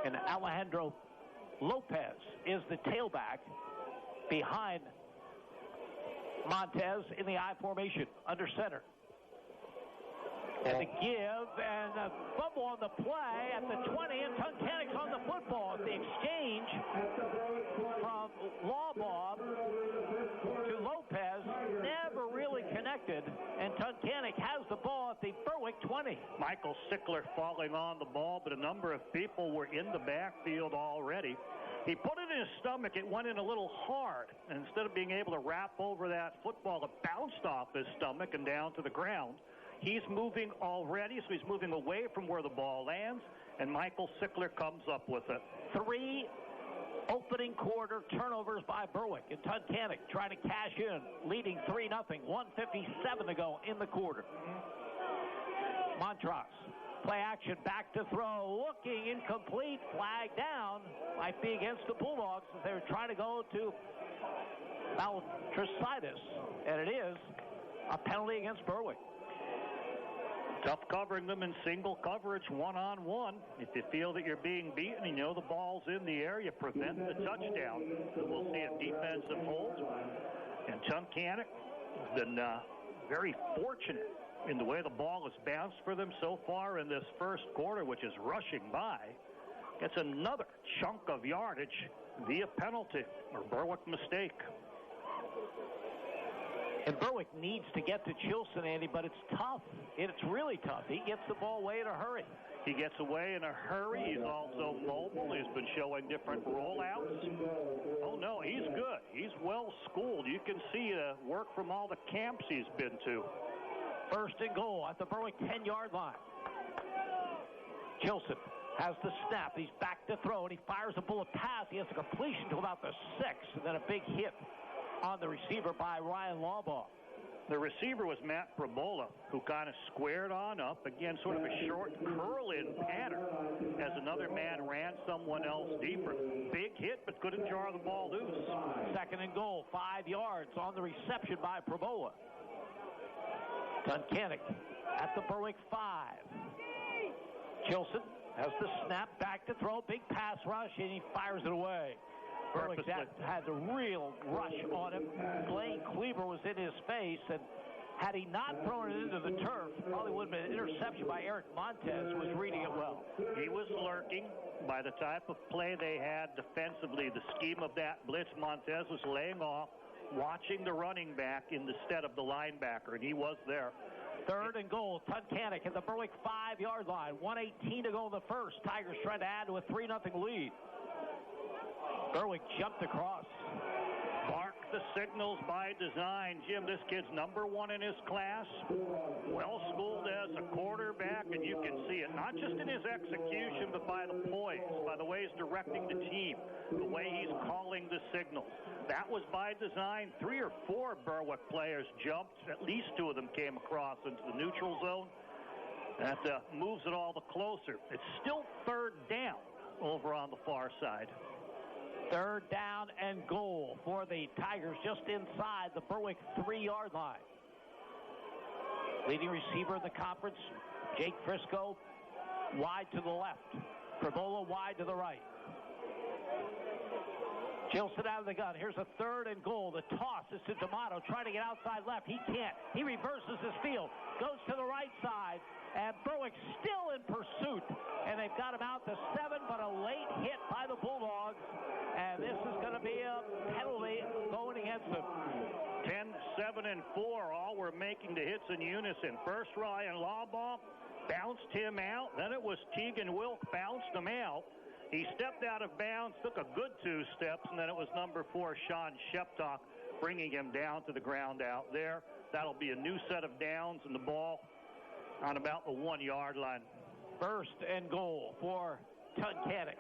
And Alejandro Lopez is the tailback behind Montez in the I formation under center. And the give and a fumble on the play at the 20, and Tunkhannock's on the football. The exchange from Lawbaugh to Lopez never really connected, and Tunkhannock has the ball at the Berwick 20. Michael Sickler falling on the ball, but a number of people were in the backfield already. He put it in his stomach. It went in a little hard, and instead of being able to wrap over that football, it bounced off his stomach and down to the ground. He's moving already, so he's moving away from where the ball lands, and Michael Sickler comes up with it. 3 opening quarter turnovers by Berwick, and Tunkhannock trying to cash in, leading 3-0, 1:57 to go in the quarter. Montrose Play action, back to throw, looking incomplete, flag down. Might be against the Bulldogs as they're trying to go to Baltricidis, and it is a penalty against Berwick. Tough covering them in single coverage, one-on-one. If you feel that you're being beaten and you know the ball's in the air, you prevent the touchdown. So we'll see a defensive hold. And Tunkhannock has been very fortunate in the way the ball has bounced for them so far in this first quarter, which is rushing by. Gets another chunk of yardage via penalty or Berwick mistake. And Berwick needs to get to Chilson, Andy, but it's tough. It's really tough. He gets the ball away in a hurry. He gets away in a hurry. He's also mobile. He's been showing different rollouts. Oh, no, he's good. He's well schooled. You can see the work from all the camps he's been to. First and goal at the Berwick 10-yard line. Chilson has the snap. He's back to throw, and he fires a bullet pass. He has a completion to about the 6, and then a big hit on the receiver by Ryan Lawbaugh. The receiver was Matt Prabola, who kind of squared on up. Again, sort of a short curl-in pattern as another man ran someone else deeper. Big hit, but couldn't jar the ball loose. Second and goal, 5 yards on the reception by Prabola. Tunkhannock at the Berwick 5. Chilson has the snap, back to throw, big pass rush, and he fires it away. Berwick had a real rush on him. Blaine Cleaver was in his face, and had he not thrown it into the turf, probably would have been an interception by Eric Montez, who was reading it well. He was lurking by the type of play they had defensively. The scheme of that blitz, Montez was laying off, watching the running back instead of the linebacker, and he was there. Third and goal, Tunkhannock at the Berwick 5-yard line. 1:18 to go in the first. Tigers trying to add to a 3-0 lead. Berwick jumped across. Bark the signals by design. Jim, this kid's number 1 in his class. Well schooled as a quarterback, and you can see it, not just in his execution, but by the poise, by the way he's directing the team, the way he's calling the signals. That was by design. 3 or 4 Berwick players jumped. At least 2 of them came across into the neutral zone. That moves it all the closer. It's still third down over on the far side. Third down and goal for the Tigers just inside the Berwick 3-yard line. Leading receiver in the conference, Jake Frisco, wide to the left. Prabola wide to the right. Chilson out of the gun. Here's a third and goal. The toss is to D'Amato, trying to get outside left. He can't. He reverses his field, goes to the right side, and Berwick still in pursuit. And they've got him out to 7, but a late hit by the Bulldogs. And this is going to be a penalty going against them. 10, 7, and 4. All were making the hits in unison. First, Ryan Lawbaugh bounced him out. Then it was Tegan Wilk bounced him out. He stepped out of bounds, took a good 2 steps, and then it was number 4, Sean Sheptock, bringing him down to the ground out there. That'll be a new set of downs, and the ball on about the 1-yard line. First and goal for Tunkhannock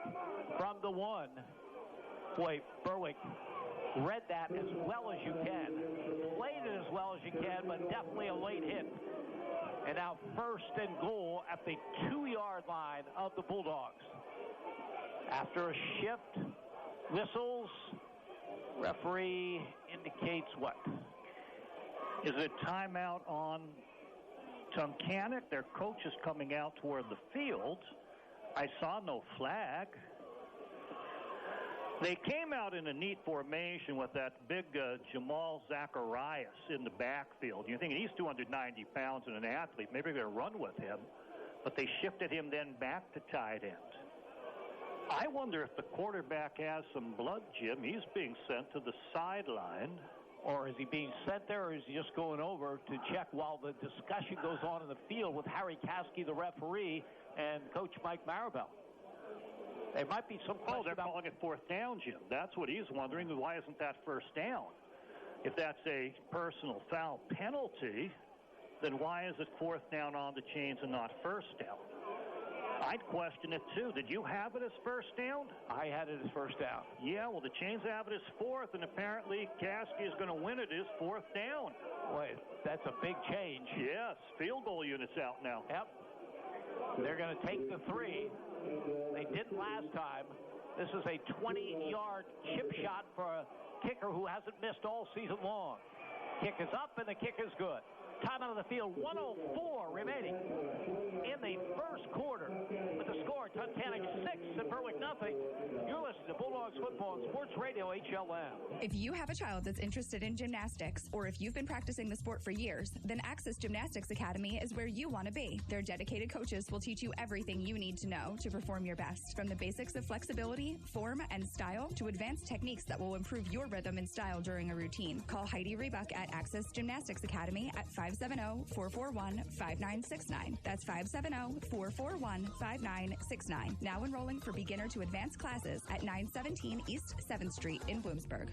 from the 1. Boy, Berwick read that as well as you can. Played it as well as you can, but definitely a late hit. And now first and goal at the 2-yard line of the Bulldogs. After a shift, whistles, referee indicates what? Is it timeout on Tunkhannock? Their coach is coming out toward the field. I saw no flag. They came out in a neat formation with that big Jamal Zacharias in the backfield. You're thinking he's 290 pounds and an athlete. Maybe they're going to run with him. But they shifted him then back to tight end. I wonder if the quarterback has some blood, Jim. He's being sent to the sideline. Or is he being sent there, or is he just going over to check while the discussion goes on in the field with Harry Caskey, the referee, and Coach Mike Maribel? There might be some question they're calling it 4th down, Jim. That's what he's wondering. Why isn't that 1st down? If that's a personal foul penalty, then why is it 4th down on the chains and not 1st down? I'd question it, too. Did you have it as 1st down? I had it as 1st down. Yeah, well, the Chains have it as 4th, and apparently Caskey is going to win it as 4th down. Boy, that's a big change. Yes, field goal unit's out now. Yep. They're going to take the three. They didn't last time. This is a 20-yard chip shot for a kicker who hasn't missed all season long. Kick is up, and the kick is good. Time out of the field, 1:04 remaining in the first quarter. With the score, Tunkhannock 6 and Berwick nothing. You're listening to Bulldogs Football on Sports Radio HLM. If you have a child that's interested in gymnastics, or if you've been practicing the sport for years, then Access Gymnastics Academy is where you want to be. Their dedicated coaches will teach you everything you need to know to perform your best, from the basics of flexibility, form, and style to advanced techniques that will improve your rhythm and style during a routine. Call Heidi Rebuck at Access Gymnastics Academy at 570-441-5969. That's 570-441-5969. Now enrolling for beginner to advanced classes at 917 East 7th Street in Bloomsburg.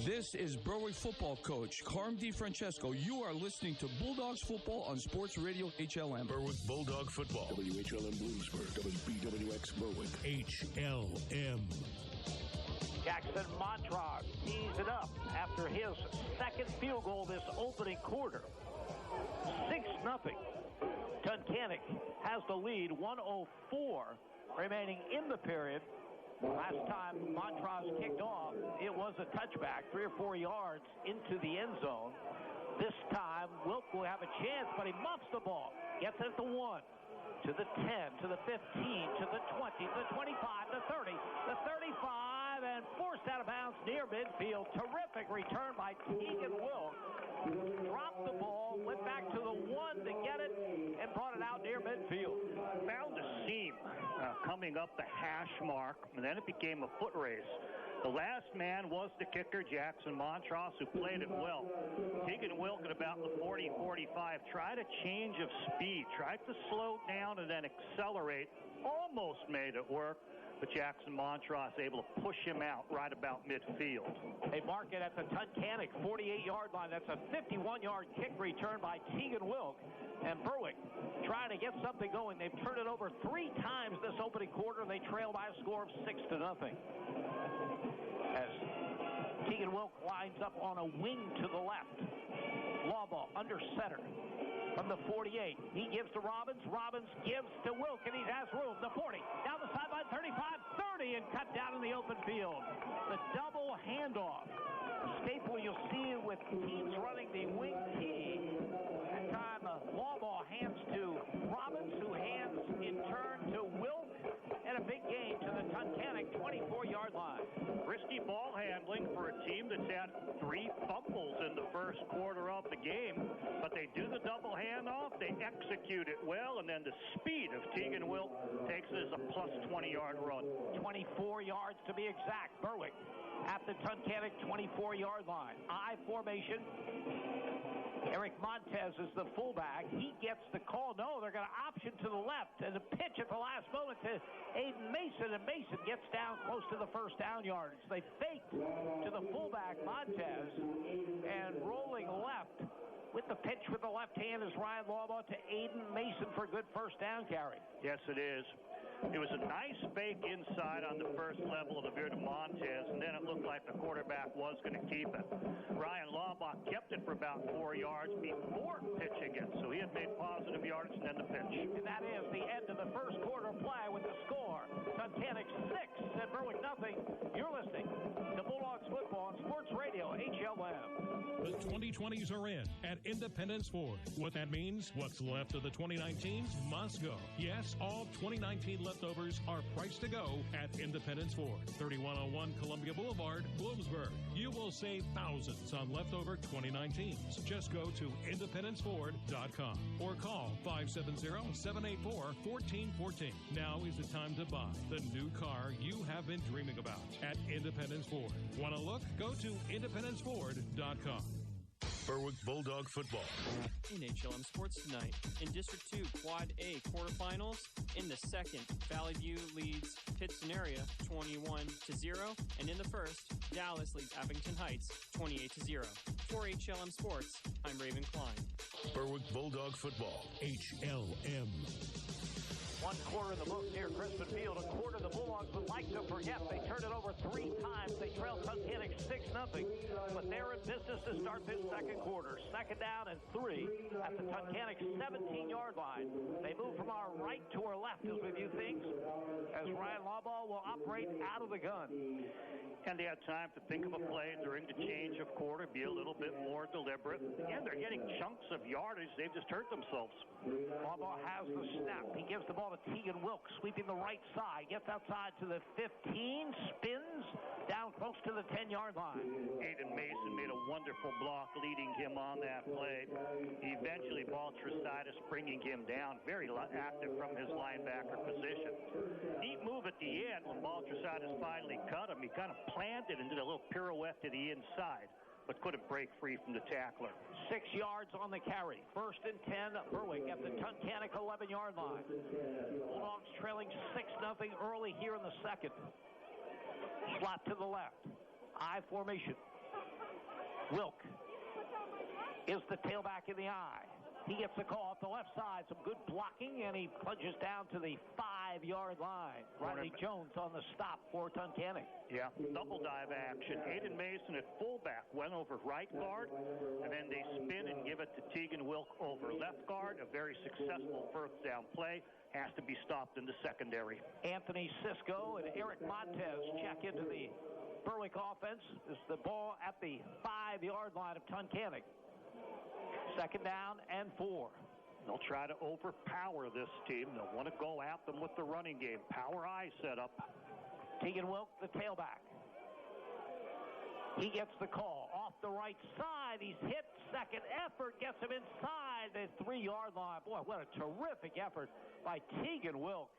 This is Berwick football coach Carm DiFrancesco. You are listening to Bulldogs Football on Sports Radio HLM. Berwick Bulldog Football. WHLM Bloomsburg. WBWX Berwick. HLM. Jackson Montrose tees it up after his second field goal this opening quarter. 6-0. Tunkhannock has the lead, 1:04 remaining in the period. Last time Montrose kicked off, it was a touchback, 3 or 4 yards into the end zone. This time, Wilk will have a chance, but he muffs the ball. Gets it at the 1, to the 10, to the 15, to the 20, to the 25, the 30, the 35, and forced out of bounds near midfield. Terrific return by Tegan Wilk. Dropped the ball, went back to the 1 to get it, and brought it out near midfield. Found a seam coming up the hash mark, and then it became a foot race. The last man was the kicker, Jackson Montrose, who played it well. Tegan Wilk at about the 40-45 tried a change of speed, tried to slow down and then accelerate. Almost made it work, but Jackson Montrose able to push him out right about midfield. They mark it at the Tunkhannock 48-yard line. That's a 51-yard kick return by Tegan Wilk. And Berwick trying to get something going. They've turned it over 3 times this opening quarter. They trail by a score of 6-0. As Tegan Wilk lines up on a wing to the left. Law ball under center. From the 48, he gives to Robbins. Robbins gives to Wilk, and he has room. The 40, down the sideline, 35, 30, and cut down in the open field. The double handoff. A staple you'll see with teams running the wing T. That time, law ball hands to Robbins, who hands in turn to Wilk, and a big gain to the Tunkhannock 24-yard line. Risky ball handling for a team that's had 3 fumbles in the first quarter of the game, but they do the double handoff, they execute it well, and then the speed of Tegan Wilk takes it as a plus 20-yard run. 24 yards to be exact. Berwick at the Tunkhannock 24-yard line. I formation. Eric Montez is the fullback. He gets the call. No, they're going to option to the left. And the pitch at the last moment to Aiden Mason. And Mason gets down close to the first down yardage. They faked to the fullback, Montez. And rolling left with the pitch with the left hand is Ryan Lawbaugh to Aiden Mason for a good first down carry. Yes, it is. It was a nice fake inside on the first level of the veer to Montez, and then it looked like the quarterback was going to keep it. Ryan Lawbach kept it for about 4 yards before pitching it, so he had made positive yardage and then the pitch. And that is the end of the first quarter play with the score. Tunkhannock 6 and Berwick nothing. You're listening to Bulldogs Football on Sports Radio HLM. The 2020s are in at Independence Ford. What that means, what's left of the 2019s must go. Yes, all 2019 leftovers are priced to go at Independence Ford, 3101 Columbia Boulevard, Bloomsburg. You will save thousands on leftover 2019s. Just go to independenceford.com or call 570-784-1414. Now is the time to buy the new car you have been dreaming about at Independence Ford. Want to look? Go to independenceford.com. Berwick Bulldog Football. In HLM Sports tonight, in District 2 Quad A quarterfinals, in the second, Valley View leads Pittston area 21-0, and in the first, Dallas leads Abington Heights 28-0. For HLM Sports, I'm Raven Klein. Berwick Bulldog Football, HLM. 1 quarter in the books here at Crispin Field. A quarter the Bulldogs would like to forget. They turned it over three times. They trail Tunkhannock 6-0, but they're in business to start this second quarter. Second down and 3 at the Tunkhannock 17-yard line. They move from our right to our left as we view things, as Ryan Lawball will operate out of the gun. And they had time to think of a play during the change of quarter, be a little bit more deliberate. And they're getting chunks of yardage. They've just hurt themselves. Lawball has the snap. He gives the ball to Tegan Wilkes, sweeping the right side. Gets outside to the 15, spins down close to the 10-yard line. Aiden Mason made a wonderful block leading him on that play. Eventually, Baltrisidis bringing him down. Very active from his linebacker position. Neat move at the end when Baltrisidis finally cut him. He kind of planted and did a little pirouette to the inside, but couldn't break free from the tackler. 6 yards on the carry. First and 10, Berwick at the Tunkhannock 11-yard line. Bulldogs trailing 6-0 early here in the second. Slot to the left. I formation. Wilk is the tailback in the I. He gets the call off the left side. Some good blocking, and he plunges down to the 5-yard line. Riley Jones on the stop for Tunkhannock. Yeah, double dive action. Aiden Mason at fullback went over right guard, and then they spin and give it to Tegan Wilk over left guard. A very successful first down play. Has to be stopped in the secondary. Anthony Sisko and Eric Montez check into the Berwick offense. This is the ball at the 5-yard line of Tunkhannock. Second down and 4. They'll try to overpower this team. They'll want to go at them with the running game. Power I set up. Tegan Wilk, the tailback. He gets the call off the right side. He's hit. Second effort gets him inside the 3-yard line. Boy, what a terrific effort by Tegan Wilk.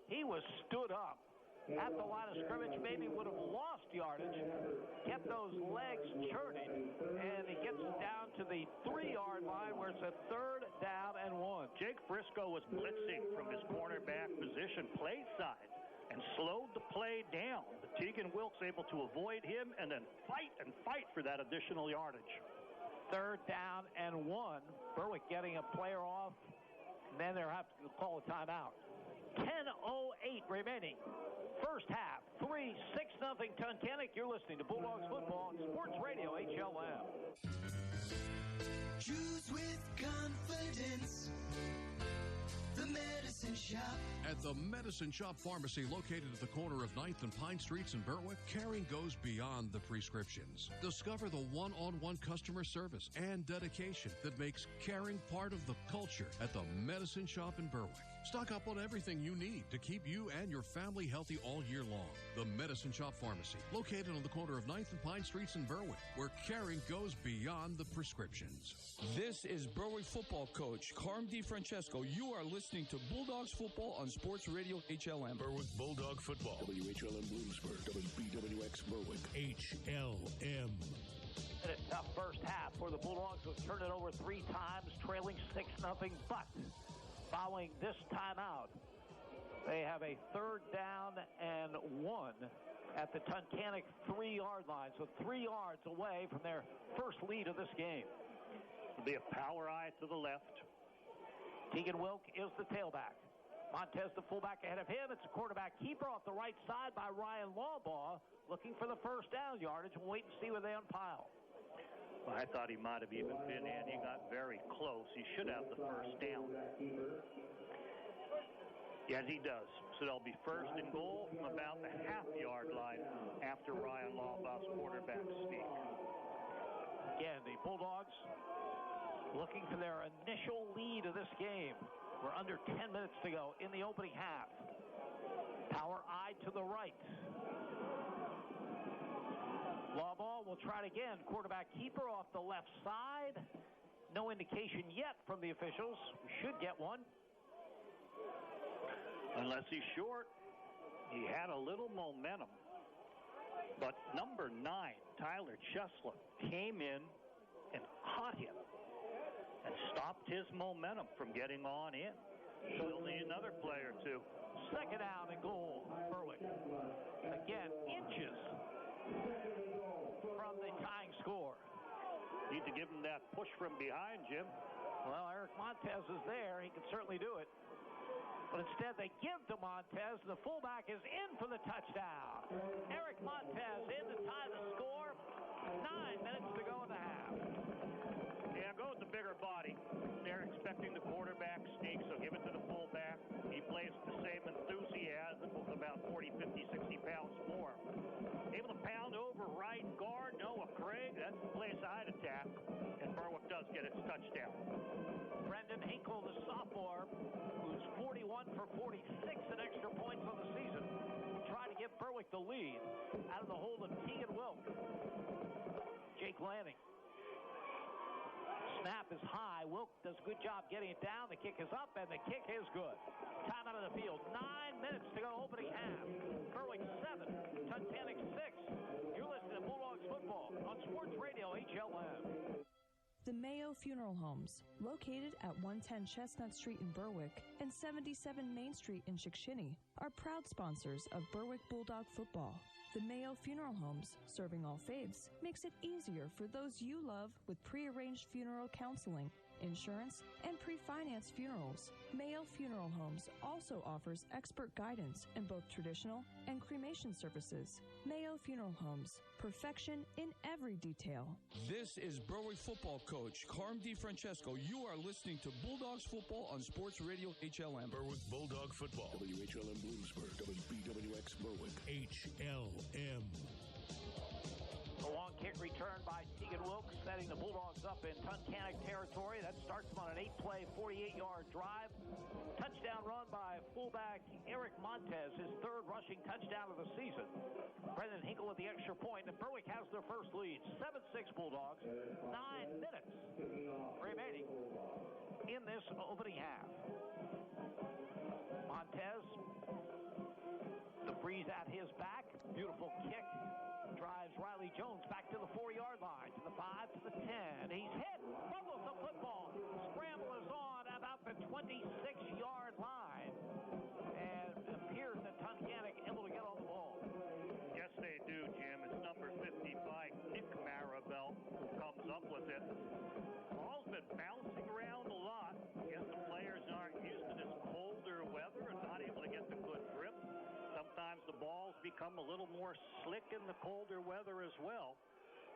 He was stood up at the line of scrimmage, maybe would have lost yardage, kept those legs churning, and he gets down to the 3-yard line where it's a third down and 1. Jake Briscoe was blitzing from his cornerback position, play side, and slowed the play down. But Tegan Wilkes able to avoid him and then fight for that additional yardage. Third down and 1. Berwick getting a player off, and then they'll have to call a timeout. 10:08 remaining. First half, 6-0 Tunkhannock. You're listening to Bulldogs football on Sports Radio HLM. Choose with confidence. The Medicine Shop. At the Medicine Shop Pharmacy, located at the corner of 9th and Pine Streets in Berwick, caring goes beyond the prescriptions. Discover the one-on-one customer service and dedication that makes caring part of the culture at the Medicine Shop in Berwick. Stock up on everything you need to keep you and your family healthy all year long. The Medicine Shop Pharmacy, located on the corner of 9th and Pine Streets in Berwick, where caring goes beyond the prescriptions. This is Berwick football coach Carm DiFrancesco. You are listening to Bulldogs football on Sports Radio HLM. Berwick Bulldog football. WHLM Bloomsburg. WBWX Berwick. HLM. In a tough first half for the Bulldogs, who have turned it over 3 times, trailing 6-0. But following this timeout, they have a third down and 1 at the Tunkhannock 3-yard line. So 3 yards away from their first lead of this game. It'll be a power eye to the left. Tegan Wilk is the tailback. Montez, the fullback, ahead of him. It's a quarterback keeper off the right side by Ryan Lawbaugh, looking for the first down yardage. We'll wait and see where they unpile. Well, I thought he might have even been in. He got very close. He should have the first down. Yes, he does. So they'll be first and goal from about the half-yard line after Ryan Lawbaugh's quarterback sneak. Again, the Bulldogs looking for their initial lead of this game. We're under 10 minutes to go in the opening half. Power I to the right. Lawball will try it again. Quarterback keeper off the left side. No indication yet from the officials. We should get one. Unless he's short. He had a little momentum. But number 9, Tyler Cheslin, came in and caught him and stopped his momentum from getting on in. We'll need another play or two. Second down and goal, Berwick. Again, inches from the tying score. Need to give him that push from behind, Jim. Well, Eric Montez is there. He can certainly do it. But instead, they give to Montez. The fullback is in for the touchdown. Eric Montez does get its touchdown. Brendan Hinkle, the sophomore, who's 41 for 46 in extra points on the season, trying to give Berwick the lead out of the hold of Keegan Wilk. Jake Lanning. Snap is high. Wilk does a good job getting it down. The kick is up, and the kick is good. Time out of the field. 9 minutes to go, opening half. Berwick 7, Tunkhannock 6. You're listening to Bulldogs football on Sports Radio HLM. The Mayo Funeral Homes, located at 110 Chestnut Street in Berwick and 77 Main Street in Chickashinny, are proud sponsors of Berwick Bulldog football. The Mayo Funeral Homes, serving all faiths, makes it easier for those you love with pre-arranged funeral counseling, insurance, and pre-financed funerals. Mayo Funeral Homes also offers expert guidance in both traditional and cremation services. Mayo Funeral Homes, perfection in every detail. This is Berwick football coach Carm DiFrancesco. You are listening to Bulldogs football on Sports Radio HLM. Berwick Bulldog football. WHLM Bloomsburg. WBWX Berwick. HLM. A long kick return by Keegan Wilkes, setting the Bulldogs up in Tunkhannock territory. That starts them on an 8-play, 48-yard drive. Touchdown run by fullback Eric Montez, his third rushing touchdown of the season. Brendan Hinkle with the extra point, and Berwick has their first lead. 7-6 Bulldogs. 9 minutes remaining in this opening half. Montez, the freeze at his back. Beautiful kick. Drives Riley Jones back to the 4-yard line, to the 5, to the 10. He's hit, fumbles the football. Scramble is on about the 26-yard line. And it appears that Tunkhannock able to get on the ball. Yes, they do, Jim. It's number 55, Nick Maribel, who comes up with it. Ball's been bouncing around a lot. Guess the players aren't used to this colder weather and not able to get the good grip. Sometimes the balls become a little more slick in the colder weather as well.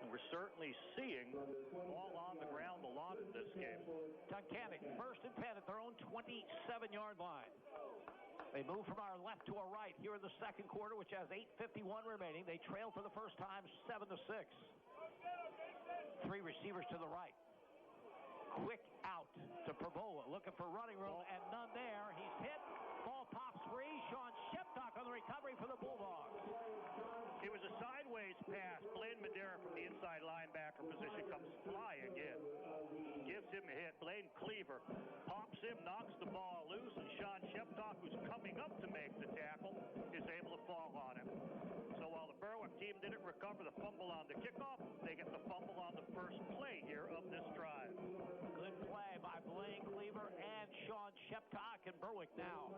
And we're certainly seeing ball on the ground a lot in this game. Tunkhannock, 1st and 10 at their own 27-yard line. They move from our left to our right here in the second quarter, which has 8:51 remaining. They trail for the first time 7-6. 3 receivers to the right. Quick out to Perbola, looking for running room, and none there. He's hit. Ball pops free. Sean Sheptock on the recovery for the Bulldogs. It was a sideways pass. Blaine Madera from the inside linebacker position comes flying in. Gives him a hit. Blaine Cleaver pops him, knocks the ball loose, and Sean Sheptock, who's coming up to make the tackle, is able to fall on him. So while the Berwick team didn't recover the fumble on the kickoff, they get the fumble on the first play here of this drive. Good play by Blaine Cleaver and Sean Sheptock, and Berwick now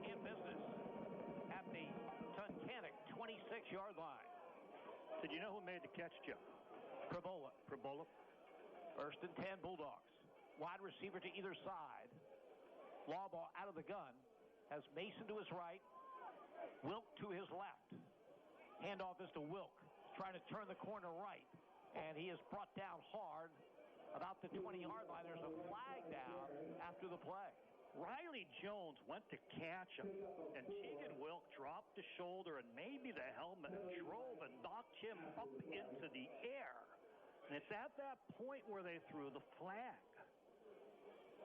in business at the Tunkhannock 26-yard line. Did you know who made the catch, Jim? Perbola. 1st and 10 Bulldogs. Wide receiver to either side. Law ball out of the gun. Has Mason to his right. Wilk to his left. Handoff is to Wilk. Trying to turn the corner right. And he is brought down hard about the 20-yard line. There's a flag down after the play. Riley Jones went to catch him, and Keegan Wilk dropped the shoulder and maybe the helmet and drove and knocked him up into the air. And it's at that point where they threw the flag.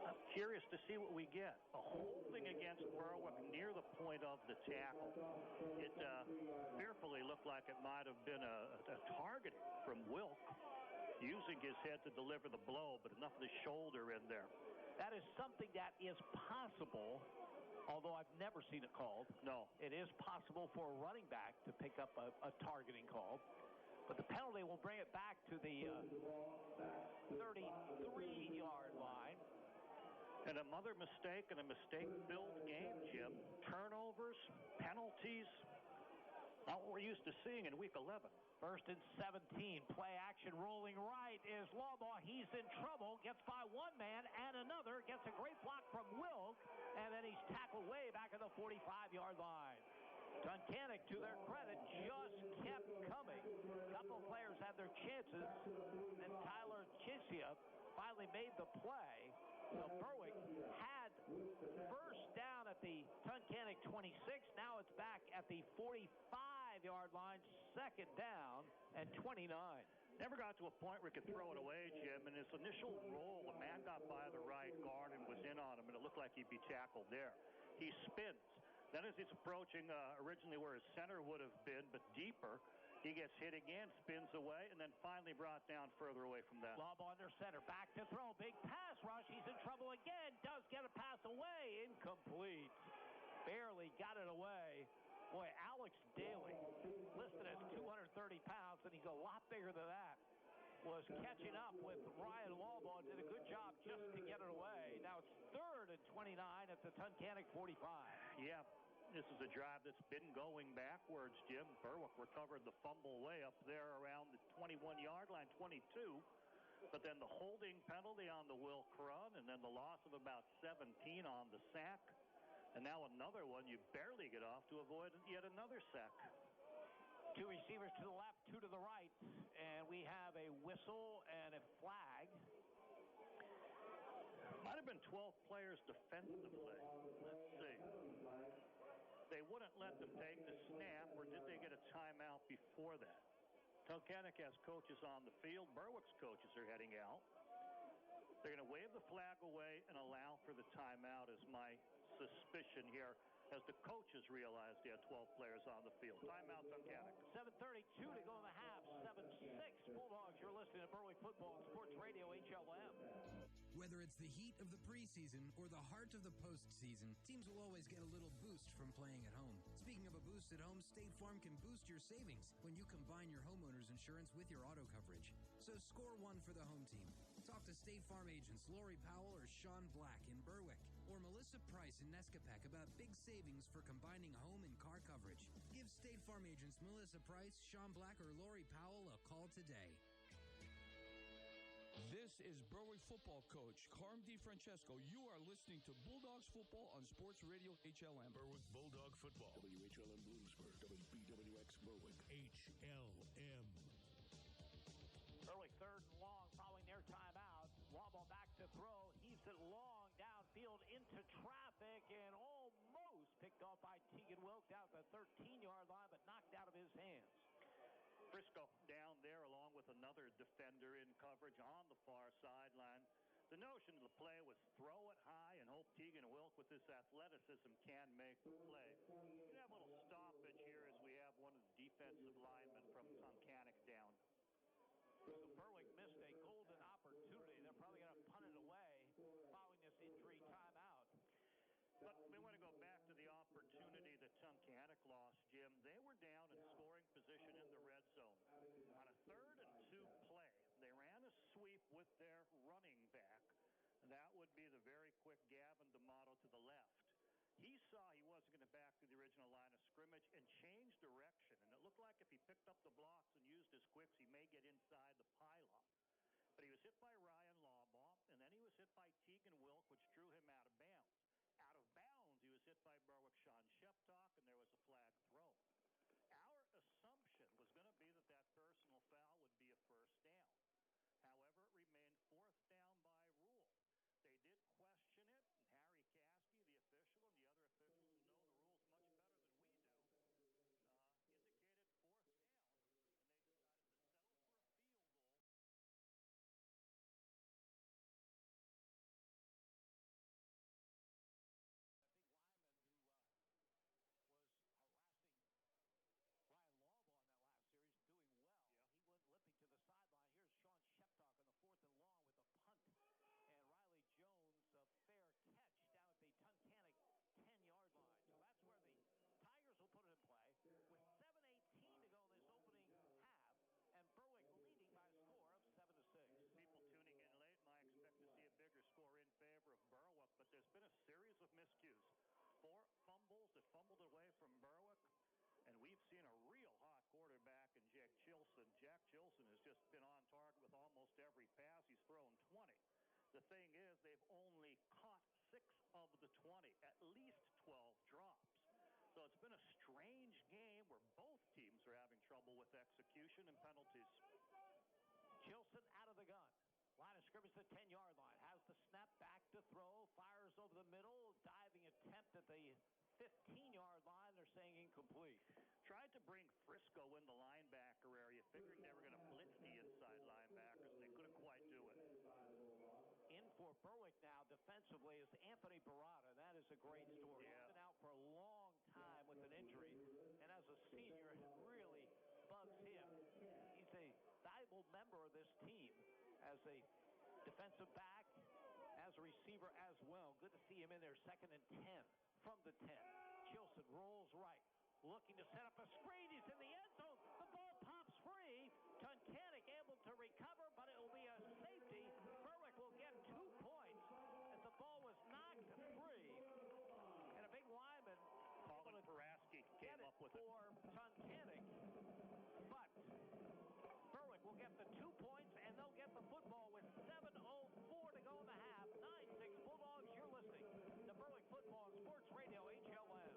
I'm curious to see what we get. A holding against Berwick near the point of the tackle. It fearfully looked like it might have been a targeting from Wilk, using his head to deliver the blow, but enough of the shoulder in there. That is something that is possible, although I've never seen it called. No. It is possible for a running back to pick up a targeting call. But the penalty will bring it back to the 33-yard line. And another mistake and a mistake-filled game, Jim. Turnovers, penalties, not what we're used to seeing in Week 11. 1st and 17. Play action rolling right is Lawbaugh. He's in trouble. Gets by one man and another. Gets a great block from Wilk. And then he's tackled way back at the 45-yard line. Tunkhannock, to their credit, just kept coming. A couple of players had their chances. Then Tyler Chisia finally made the play. So Berwick had first down at the Tunkhannock 26. Now it's back at the 45-yard line. 2nd down and 29. Never got to a point where he could throw it away, Jim. In his initial roll, a man got by the right guard and was in on him, and it looked like he'd be tackled there. He spins. Then as he's approaching originally where his center would have been, but deeper, he gets hit again, spins away, and then finally brought down further away from that. Lob under center, back to throw, big pass rush. He's in trouble again, does get a pass away, incomplete. Barely got it away. Boy, Alex Daly, listed as 230 pounds, and he's a lot bigger than that, was catching up with Ryan Lawbaugh, did a good job just to get it away. Now it's 3rd and 29 at the Tunkhannock 45. Yeah, this is a drive that's been going backwards, Jim. Berwick recovered the fumble way up there around the 21-yard line, 22. But then the holding penalty on the Wilk run, and then the loss of about 17 on the sack. And now another one. You barely get off to avoid yet another sack. 2 receivers to the left, 2 to the right, and we have a whistle and a flag. Might have been 12 players defensively. Let's see. They wouldn't let them take the snap, or did they get a timeout before that? Tunkhannock has coaches on the field. Berwick's coaches are heading out. They're going to wave the flag away and allow for the timeout, is my suspicion here, as the coaches realized they had 12 players on the field. Timeout, Tunkhannock. 7:32 to go in the half. 7-6 Bulldogs. You're listening to Berwick Football and Sports Radio HLM. Whether it's the heat of the preseason or the heart of the postseason, teams will always get a little boost from playing at home. Speaking of a boost at home, State Farm can boost your savings when you combine your homeowner's insurance with your auto coverage. So score one for the home team. Talk to State Farm agents Lori Powell or Sean Black in Berwick, or Melissa Price in Nescapec about big savings for combining home and car coverage. Give State Farm agents Melissa Price, Sean Black, or Lori Powell a call today. This is Berwick football coach Carm DiFrancesco. You are listening to Bulldogs football on Sports Radio HLM. Berwick Bulldog football. WHLM Bloomsburg. WBWX Berwick. HLM. Berwick 3rd and long following their timeout. Lawbaugh back to throw. Heaves it long downfield into traffic and almost picked off by Tegan Wilk down at the 13-yard line, but knocked out of his hands. Frisco down there along with another defender in coverage on the far sideline. The notion of the play was throw it high and hope Tegan Wilk with his athleticism can make the play. We have a little stoppage here as we have one of the defensive linemen from Tunkhannock down. So Berwick missed a golden opportunity. They're probably going to punt it away following this injury timeout. But we want to go back to the opportunity that Tunkhannock lost, Jim. They were down in scoring position in the red zone. On a 3rd and 2 play, they ran a sweep with their running back. And that would be the very quick Gavin D'Amato to the left. He saw he wasn't going to back to the original line of scrimmage and change direction. And it looked like if he picked up the blocks and used his quicks, he may get inside the pylon. But he was hit by Ryan Lawbaugh, and then he was hit by Tegan Wilk, which drew him out of bounds. Out of bounds, he was hit by Berwick Sean Sheptock, and there was a flag thrown. Our assumption was going to be that that personal foul would be a first down. However, it remained 4th down by rule. They did question it, and Harry Caskey, the official, and the other officials who know the rules much better than we do, indicated 4th down, and they decided to settle for a field goal. A big lineman who was harassing Ryan Lawbaugh in that last series, doing well. Yeah. He went limping to the sideline. Here's Sean Sheptock on the 4th and long with a punt. And Riley Jones, a fair catch down at the Tunkhannock 10-yard line. So that's where the Tigers will put it in play with 7:18 to go in this opening half. And Berwick leading by a score of 7-6. People tuning in late might expect to see a bigger score in favor of Berwick, but there's been a series of miscues. 4 fumbles that fumbled away from Berwick. And we've seen a real hot quarterback in Jack Chilson. Jack Chilson has just been on target with almost every pass. He's thrown 20. The thing is, they've only caught 6 of the 20, at least 12 drops. So it's been a strange game where both teams are having trouble with execution and penalties. Chilson out of the gun. Line of scrimmage to the 10-yard line. Has the snap back to throw. Fires over the middle. Diving attempt at the 15-yard line. They're saying incomplete. Tried to bring Frisco in the linebacker area, figuring they were going to blitz the inside for Berwick now defensively is Anthony Barada. That is a great story. Yeah. He's been out for a long time with an injury, and as a senior, it really bugs him. He's a valuable member of this team as a defensive back, as a receiver as well. Good to see him in there, 2nd and 10 from the 10. Chilson rolls right, looking to set up a screen. He's in the end zone. The ball pops free. Tunkhannock able to recover, but it will be a safety. Berwick will get 2 points as the ball was knocked free. And a big lineman Colin Paraski came up with for Tunkhannock. But Berwick will get the 2 points, and they'll get the football with 7:04 to go in the half. 9-6 Bulldogs. You're listening to Berwick Football on Sports Radio HLM.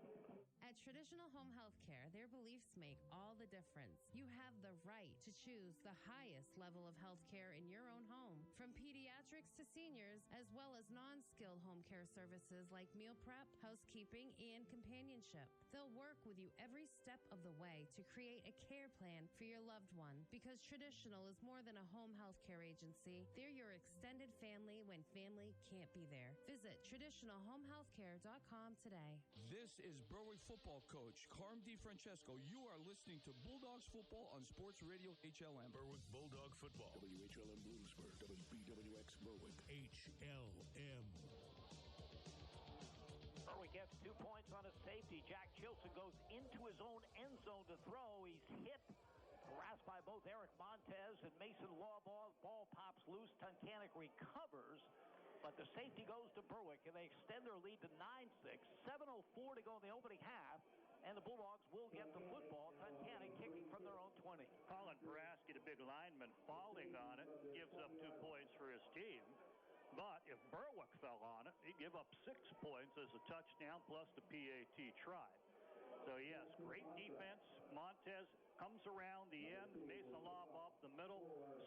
At Traditional Home Healthcare, their beliefs make all the difference. You have the right to choose the highest level of healthcare in your own home, from pediatrics to seniors, as well as non-skilled home care services like meal prep, housekeeping, and companionship. They'll work with you every step of the way to create a care plan for your loved one, because Traditional is more than a home healthcare agency. They're your extended family when family can't be there. Visit traditionalhomehealthcare.com today. This is Berwick football coach Carm DiFrancesco. You are listening to Bulldogs football on Sports Radio HLM. Berwick Bulldog football. WHLM Bloomsburg. WBWX Berwick. HLM. Berwick gets 2 points on a safety. Jack Chilson goes into his own end zone to throw. He's hit, harassed by both Eric Montez and Mason Lawball. Ball pops loose. Tunkhannock recovers, but the safety goes to Berwick, and they extend their lead to 9-6. 7:04 to go in the opening half, and the Bulldogs will get the football. Tunkhannock kicking from their own 20. Colin Paraski, the big lineman, falling on it, gives up 2 points for his team. But if Berwick fell on it, he'd give up 6 points as a touchdown plus the PAT try. So, yes, great defense. Montez comes around the end. Mason Lob up the middle.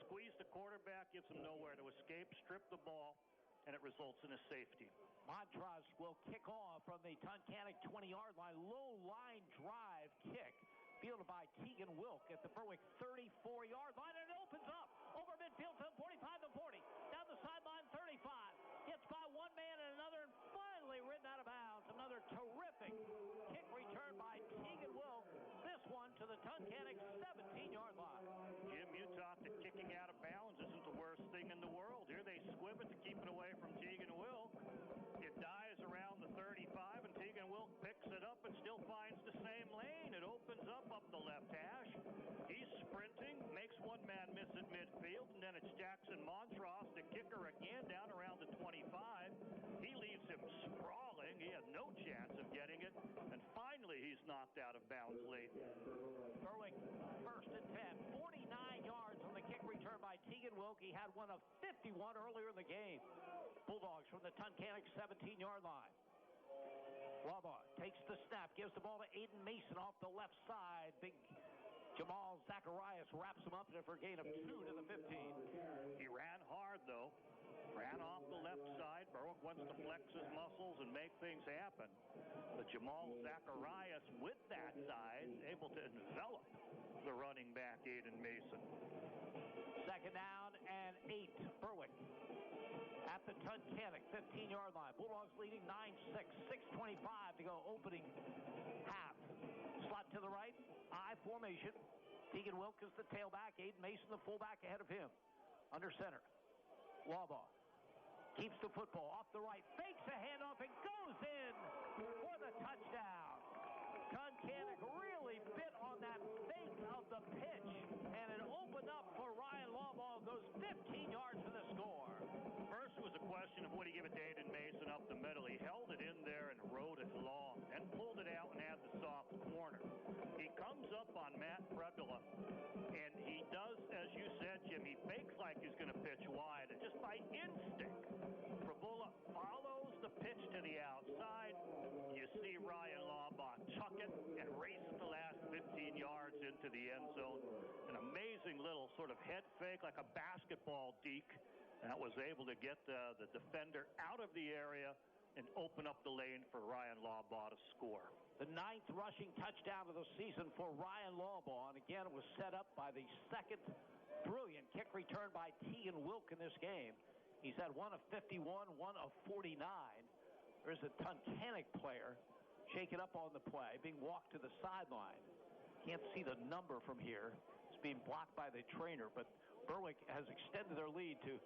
Squeeze the quarterback, gives him nowhere to escape. Strip the ball, and it results in a safety. Montrose will kick off from the Tunkhannock 20-yard line. Low line drive kick. Fielded by Tegan Wilk at the Berwick 34-yard line, and it opens up over midfield to 45 to 40. Down the sideline, 35. Gets by one man and another, and finally ridden out of bounds. Another terrific kick return by Tegan Wilk. This one to the Tunkhannock 17-yard line. Jim, you thought that kicking out of bounds isn't the worst thing in the world. Here they squib it to keep it away from Tegan Wilk. It dies around the 35, and Tegan Wilk picks it up and still finds the same lane. It opens up the left hash. He's sprinting, makes one man miss at midfield, and then it's Jackson Montross, the kicker again, down around the 25. He leaves him sprawling. He had no chance of getting it, and finally he's knocked out of bounds late. Berwick, 1st and 10, 49 yards on the kick return by Tegan Wilk. He had one of 51 earlier in the game. Bulldogs from the Tunkhannock 17-yard line. Wabaugh takes the snap, gives the ball to Aiden Mason off the left side. Big Jamal Zacharias wraps him up for a gain of 2 to the 15. He ran hard, though. Ran off the left side. Berwick wants to flex his muscles and make things happen. But Jamal Zacharias, with that size, able to envelop the running back, Aiden Mason. 2nd down and 8. Berwick at the Tunkhannock 15-yard line. Bulldogs leading 9-6. 6:25 to go opening half. Slot to the right. I formation. Tegan Wilk is the tailback. Aiden Mason the fullback ahead of him. Under center. Lawbaugh keeps the football off the right. Fakes a handoff and goes in for the touchdown. Tunkhannock really bit on that fake of the pitch, and it opened up for Ryan Lawbaugh. Goes 15 yards for the score. First was a question of would he give it to Aiden Mason up the middle. He held it in there and rode it long, and pulled it out and had the soft corner. He comes up on Matt Prebula, and he does, as you said, Jim, he fakes like he's going to pitch wide, and just by instinct, Prebula follows the pitch to the outside. You see Ryan Lawbaugh tuck it and race the last 15 yards into the end zone. An amazing little sort of head fake, like a basketball deke. That was able to get the defender out of the area and open up the lane for Ryan Lawbaugh to score. The 9th rushing touchdown of the season for Ryan Lawbaugh, and again it was set up by the 2nd brilliant kick return by Tegan Wilk in this game. He's had one of 51, one of 49. There's a Tunkhannock player shaken up on the play, being walked to the sideline. Can't see the number from here. It's being blocked by the trainer, but Berwick has extended their lead to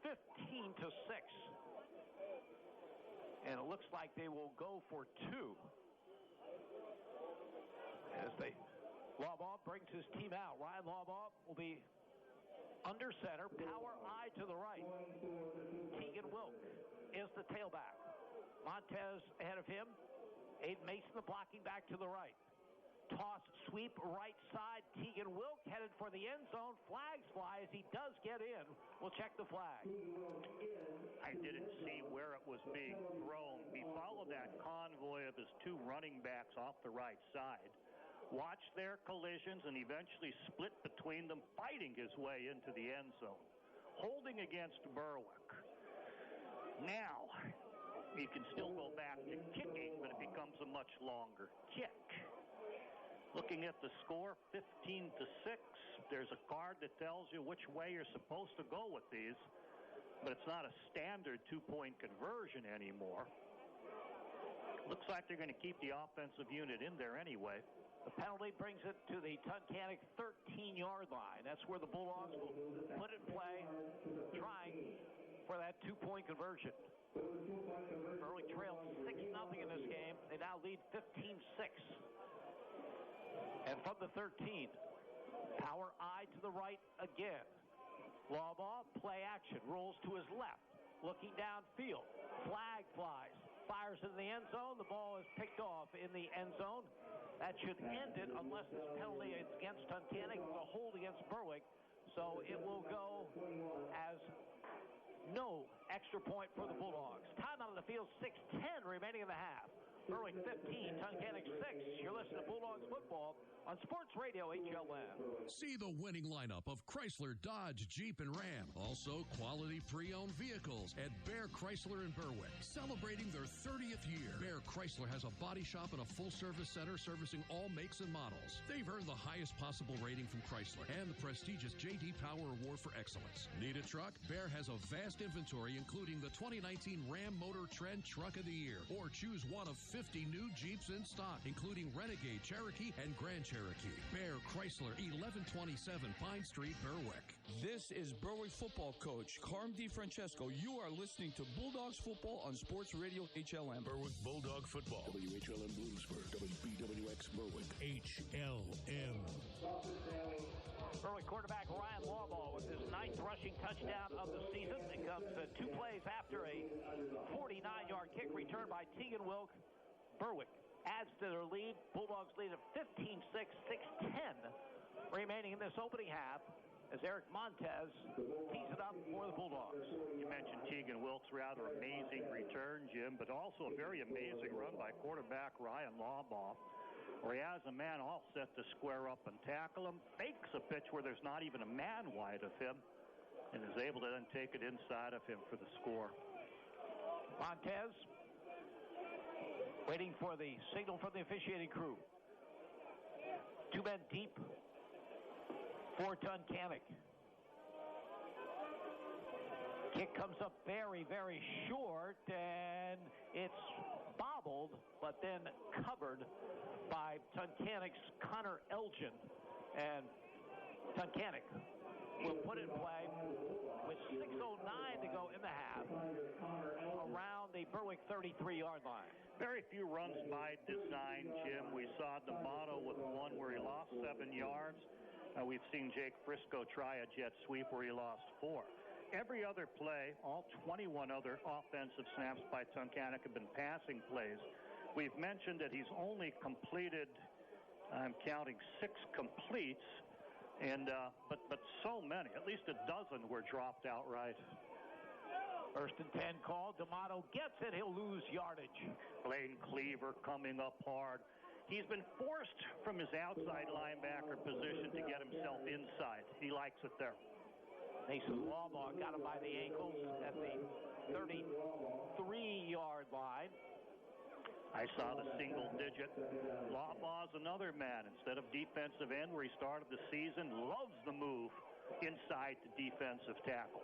15-6. And it looks like they will go for two. As Lawbaugh brings his team out. Ryan Lawbaugh will be under center, power I to the right. Tegan Wilk is the tailback. Montez ahead of him. Aiden Mason the blocking back to the right. Toss, sweep, right side. Tegan Wilk headed for the end zone. Flags fly as he does get in. We'll check the flag. I didn't see where it was being thrown. He followed that convoy of his two running backs off the right side. Watched their collisions and eventually split between them, fighting his way into the end zone. Holding against Berwick. Now, you can still go back to kicking, but it becomes a much longer kick. Looking at the score, 15-6. There's a card that tells you which way you're supposed to go with these, but it's not a standard two-point conversion anymore. Looks like they're going to keep the offensive unit in there anyway. The penalty brings it to the Tunkhannock 13-yard line. That's where the Bulldogs will put it in play, trying for that two-point conversion. Berwick trailed 6-0 in this game. They now lead 15-6. And from the 13, power I to the right again. Lawbaugh, play action, rolls to his left, looking downfield. Flag flies, fires in the end zone. The ball is picked off in the end zone. That should end it unless this penalty is against Tunkhannock. It's a hold against Berwick. So it will go as no extra point for the Bulldogs. Time out of the field, 6:10 remaining in the half. Berwick 15, Tunkhannock 6. You're listening to Bulldogs football on Sports Radio HLN. See the winning lineup of Chrysler, Dodge, Jeep, and Ram. Also, quality pre-owned vehicles at Bear Chrysler in Berwick. Celebrating their 30th year, Bear Chrysler has a body shop and a full-service center servicing all makes and models. They've earned the highest possible rating from Chrysler and the prestigious J.D. Power Award for Excellence. Need a truck? Bear has a vast inventory, including the 2019 Ram Motor Trend Truck of the Year. Or choose one of 50 new Jeeps in stock, including Renegade, Cherokee, and Grand Cherokee. Bear Chrysler, 1127 Pine Street, Berwick. This is Berwick football coach Carm DiFrancesco. You are listening to Bulldogs football on Sports Radio HLN. Berwick Bulldog football. WHLN Bloomsburg. WBWX Berwick. HLN. Berwick quarterback Ryan Lawbaugh with his 9th rushing touchdown of the season. It comes 2 plays after a 49-yard kick return by Tegan Wilk. Berwick adds to their lead. Bulldogs lead at 15-6, 6:10 remaining in this opening half as Eric Montez tees it up for the Bulldogs. You mentioned Tegan Wilk's rather amazing return, Jim, but also a very amazing run by quarterback Ryan Lawbaugh, where he has a man all set to square up and tackle him, fakes a pitch where there's not even a man wide of him, and is able to then take it inside of him for the score. Montez waiting for the signal from the officiating crew. 2 men deep for Tunkhannock. Kick comes up very, very short, and it's bobbled, but then covered by Tunkhannock's Connor Elgin. And Tunkhannock will put it in play with 6:09 to go in the half around the Berwick 33-yard line. Very few runs by design, Jim. We saw D'Amato with one where he lost 7 yards. We've seen Jake Frisco try a jet sweep where he lost 4. Every other play, all 21 other offensive snaps by Tunkhannock have been passing plays. We've mentioned that he's only completed, I'm counting 6 completes, and but so many, at least a dozen were dropped outright. 1st and 10 call. D'Amato gets it. He'll lose yardage. Blaine Cleaver coming up hard. He's been forced from his outside linebacker position to get himself inside. He likes it there. Mason Lawbaugh got him by the ankles at the 33-yard line. I saw the single digit. Lawbaugh's another man. Instead of defensive end where he started the season, loves the move inside the defensive tackle.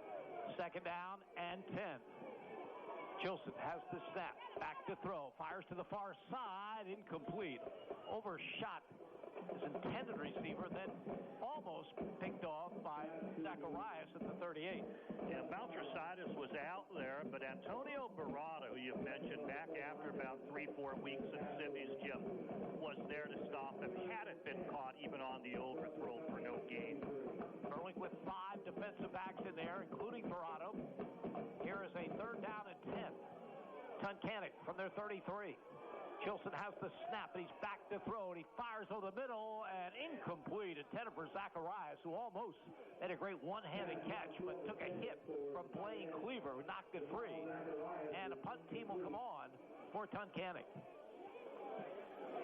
Second down and 10. Chilson has the snap. Back to throw. Fires to the far side. Incomplete. Overshot his intended receiver, then almost picked off by Zacharias at the 38. Yeah, Baltricitis was out there, but Antonio Barada, who you mentioned, back after about 3-4 weeks in Sydney's gym, was there to stop him. Had it been caught even on the overthrow for no gain. Berwick with 5 defensive backs in there, including Barada. Here is a third down and 10. Tunkhannock from their 33. Chilson has the snap, and he's back to throw, and he fires over the middle, and incomplete, intended for Zacharias, who almost had a great one-handed catch, but took a hit from Blaine Cleaver, who knocked it free. And a punt team will come on for Tunkhannock.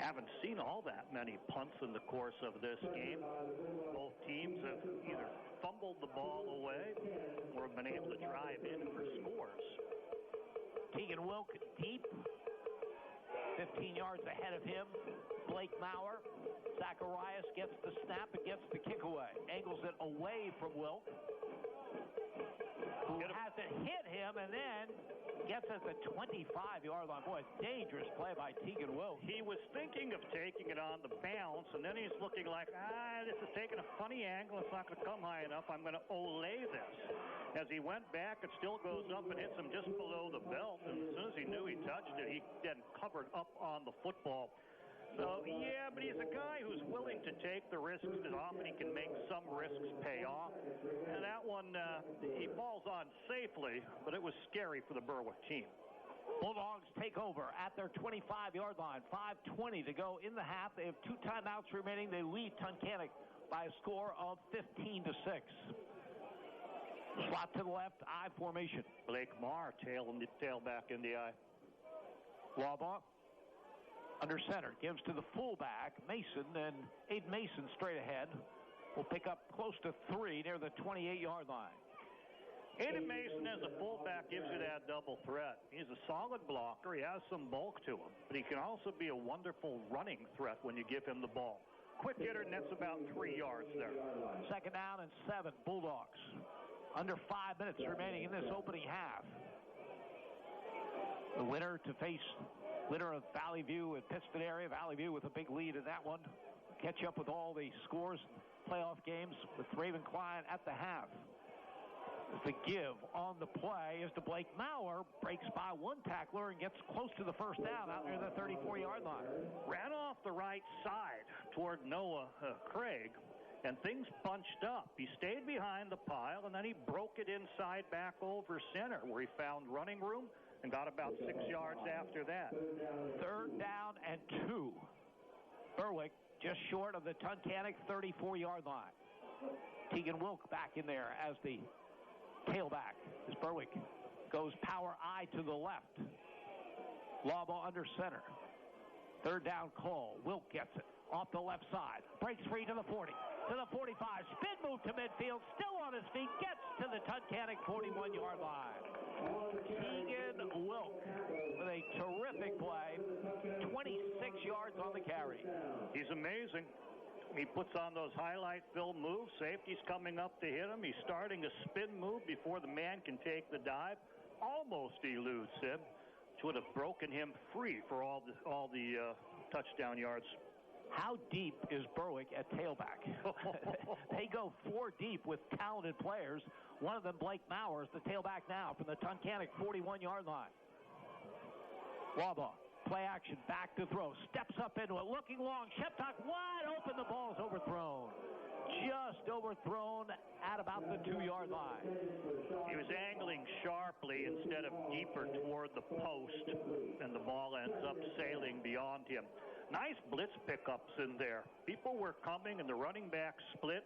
Haven't seen all that many punts in the course of this game. Both teams have either fumbled the ball away or been able to drive in for scores. Tegan Wilk deep. 15 yards ahead of him, Blake Maurer. Zacharias gets the snap and gets the kick away. Angles it away from Wilk, who has it hit him and then gets at the 25-yard line. Boy, dangerous play by Tegan Wilk. He was thinking of taking it on the bounce, and then he's looking like, this is taking a funny angle. It's not going to come high enough. I'm going to olay this. As he went back, it still goes up and hits him just below the belt. And as soon as he knew he touched it, he then covered up on the football. So, yeah, but he's a guy who's willing to take the risks, because often he can make some risks pay off. And that one, he falls on safely, but it was scary for the Berwick team. Bulldogs take over at their 25-yard line. 5:20 to go in the half. They have 2 timeouts remaining. They lead Tunkhannock by a score of 15-6. Slot to the left, I formation. Blake Marr, tail back in the eye. Lawbaugh under center, gives to the fullback, Mason, and Aiden Mason straight ahead. Will pick up close to 3 near the 28-yard line. Aiden Mason as a fullback gives you that double threat. He's a solid blocker. He has some bulk to him, but he can also be a wonderful running threat when you give him the ball. Quick hitter, and that's about 3 yards there. Second down and 7, Bulldogs. Under 5 minutes remaining in this opening half. The winner to face winner of Valley View and Pittston area. Valley View with a big lead in that one. Catch up with all the scores, playoff games with Raven Klein at the half. The give on the play is to Blake Maurer. Breaks by one tackler and gets close to the first down out near the 34-yard line. Ran off the right side toward Noah Craig, and things bunched up. He stayed behind the pile, and then he broke it inside back over center, where he found running room and got about 6 yards after that. Third down and 2. Berwick just short of the Tunkhannock 34-yard line. Tegan Wilk back in there as the tailback as Berwick goes power I to the left. Lawbaugh under center. Third down call. Wilk gets it off the left side. Breaks free to the 40. To the 45. Spin move to midfield. Still on his feet. Gets to the Tunkhannock 41-yard line. Tegan Wilk with a terrific play. 26 yards on the carry. He's amazing. He puts on those highlight film moves. Safety's coming up to hit him. He's starting a spin move before the man can take the dive. Almost eludes him, which would have broken him free for all the touchdown yards. How deep is Berwick at tailback? They go 4 deep with talented players. One of them, Blake Maurer, is the tailback now from the Tunkhannock 41-yard line. Lawbaugh, play action, back to throw. Steps up into it, looking long. Sheptock wide open. The ball is overthrown. Just overthrown at about the 2-yard line. He was angling sharply instead of deeper toward the post, and the ball ends up sailing beyond him. Nice blitz pickups in there. People were coming, and the running back split.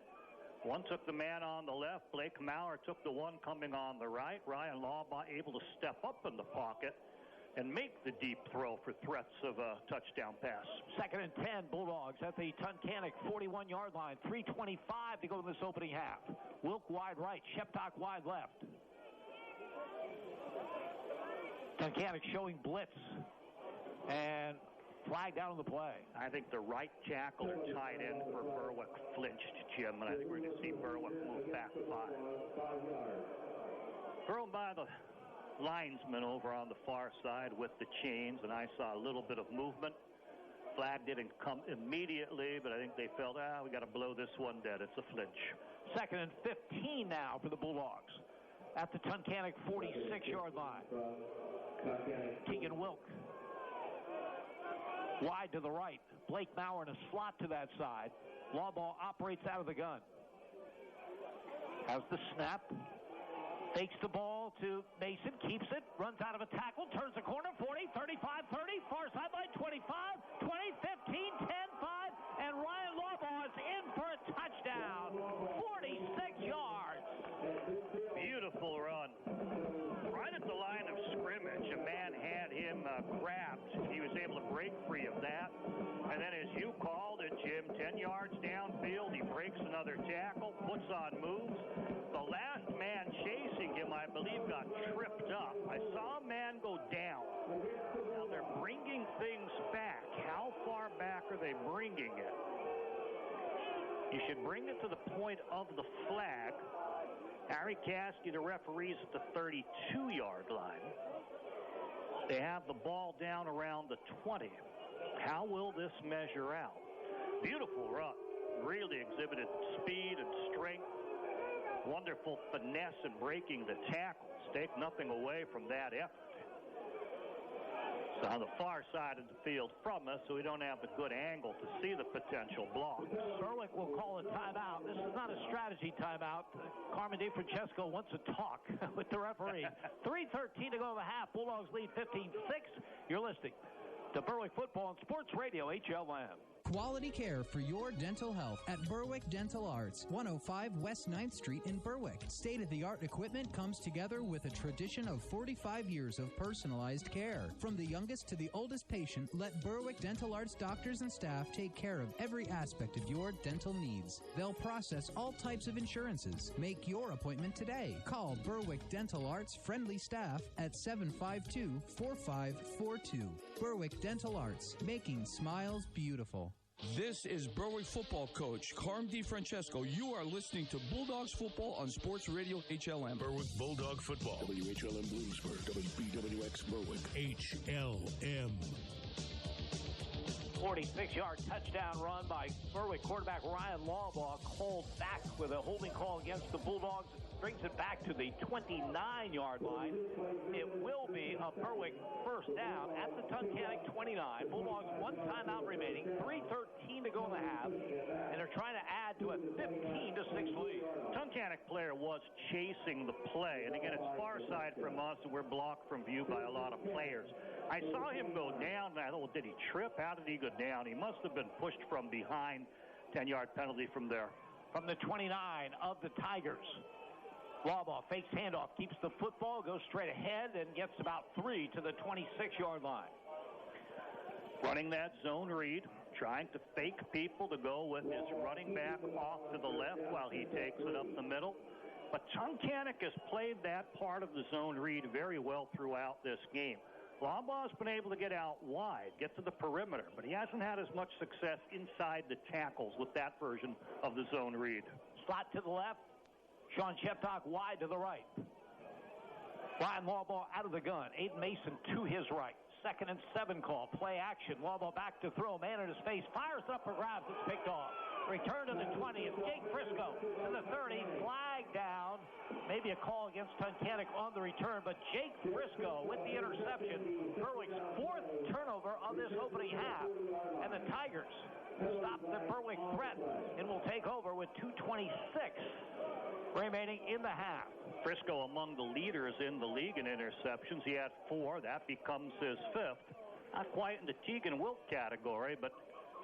One took the man on the left. Blake Maurer took the one coming on the right. Ryan Lawbaugh able to step up in the pocket and make the deep throw for threats of a touchdown pass. Second and 10, Bulldogs at the Tunkhannock 41-yard line. 3:25 to go in this opening half. Wilk wide right, Sheptock wide left. Tunkhannock showing blitz. And flag down on the play. I think the right tackle or tight end for Berwick flinched, Jim, and I think we're going to see Berwick move back 5. Thrown by the linesman over on the far side with the chains, and I saw a little bit of movement. Flag didn't come immediately, but I think they felt, we got to blow this one dead. It's a flinch. 2nd and 15 now for the Bulldogs at the Tunkhannock 46-yard line. Keegan Wilk wide to the right. Blake Maurer in a slot to that side. Law ball operates out of the gun. Has the snap. Fakes the ball to Mason, keeps it, runs out of a tackle, turns the corner, 40, 35, 30, far sideline, 25, 20, 15, 10, 5, and Ryan Lawbaugh is in for a touchdown. 46 yards. Beautiful run. Right at the line of scrimmage, a man had him grabbed. He was able to break free of that. And then as you called it, Jim, 10 yards downfield, he breaks another tackle, puts on moves. The last man chasing him, I believe, got tripped up. I saw a man go down. Now they're bringing things back. How far back are they bringing it? You should bring it to the point of the flag. Harry Caskey, the referees, at the 32-yard line. They have the ball down around the 20. How will this measure out? Beautiful run. Really exhibited speed and strength. Wonderful finesse in breaking the tackles. Take nothing away from that effort. So on the far side of the field from us, so we don't have the good angle to see the potential block. Berwick will call a timeout. This is not a strategy timeout. Carmen DeFrancesco wants to talk with the referee. 3:13 to go in the half. Bulldogs lead 15-6. You're listening to Berwick Football on Sports Radio HLM. Quality care for your dental health at Berwick Dental Arts, 105 West 9th Street in Berwick. State-of-the-art equipment comes together with a tradition of 45 years of personalized care. From the youngest to the oldest patient, let Berwick Dental Arts doctors and staff take care of every aspect of your dental needs. They'll process all types of insurances. Make your appointment today. Call Berwick Dental Arts friendly staff at 752-4542. Berwick Dental Arts, making smiles beautiful. This is Berwick football coach Carm DeFrancesco. You are listening to Bulldogs football on Sports Radio HLM. Berwick Bulldog football. WHLM Bloomsburg. WBWX Berwick. HLM. 46-yard touchdown run by Berwick quarterback Ryan Lawbaugh, called back with a holding call against the Bulldogs. Brings it back to the 29-yard line. It will be a Berwick first down at the Tunkhannock 29. Bulldogs one timeout remaining, 3:13 to go in the half, and they're trying to add to a 15-6 lead. Tunkhannock player was chasing the play, and again, it's far side from us, and we're blocked from view by a lot of players. I saw him go down, and I thought, well, did he trip? How did he go down? He must have been pushed from behind. 10-yard penalty from there. From the 29 of the Tigers. Lawbaugh fakes handoff, keeps the football, goes straight ahead, and gets about 3 to the 26-yard line. Running that zone read, trying to fake people to go with his running back off to the left while he takes it up the middle. But Tunkhannock has played that part of the zone read very well throughout this game. Lawbaugh's been able to get out wide, get to the perimeter, but he hasn't had as much success inside the tackles with that version of the zone read. Slot to the left. Sean Sheptock wide to the right. Ryan Lawbaugh out of the gun. Aiden Mason to his right. 2nd and 7 call. Play action. Lawbaugh back to throw. Man in his face. Fires up for grabs. It's picked off. Return to the 20. It's Jake Frisco to the 30. Flag down. Maybe a call against Tunkhannock on the return, but Jake Frisco with the interception. Berwick's 4th turnover of this opening half. And the Tigers stop the Berwick threat and will take over with 2:26 remaining in the half. Frisco among the leaders in the league in interceptions. He had 4. That becomes his 5th. Not quite in the Teagan Wilk category, but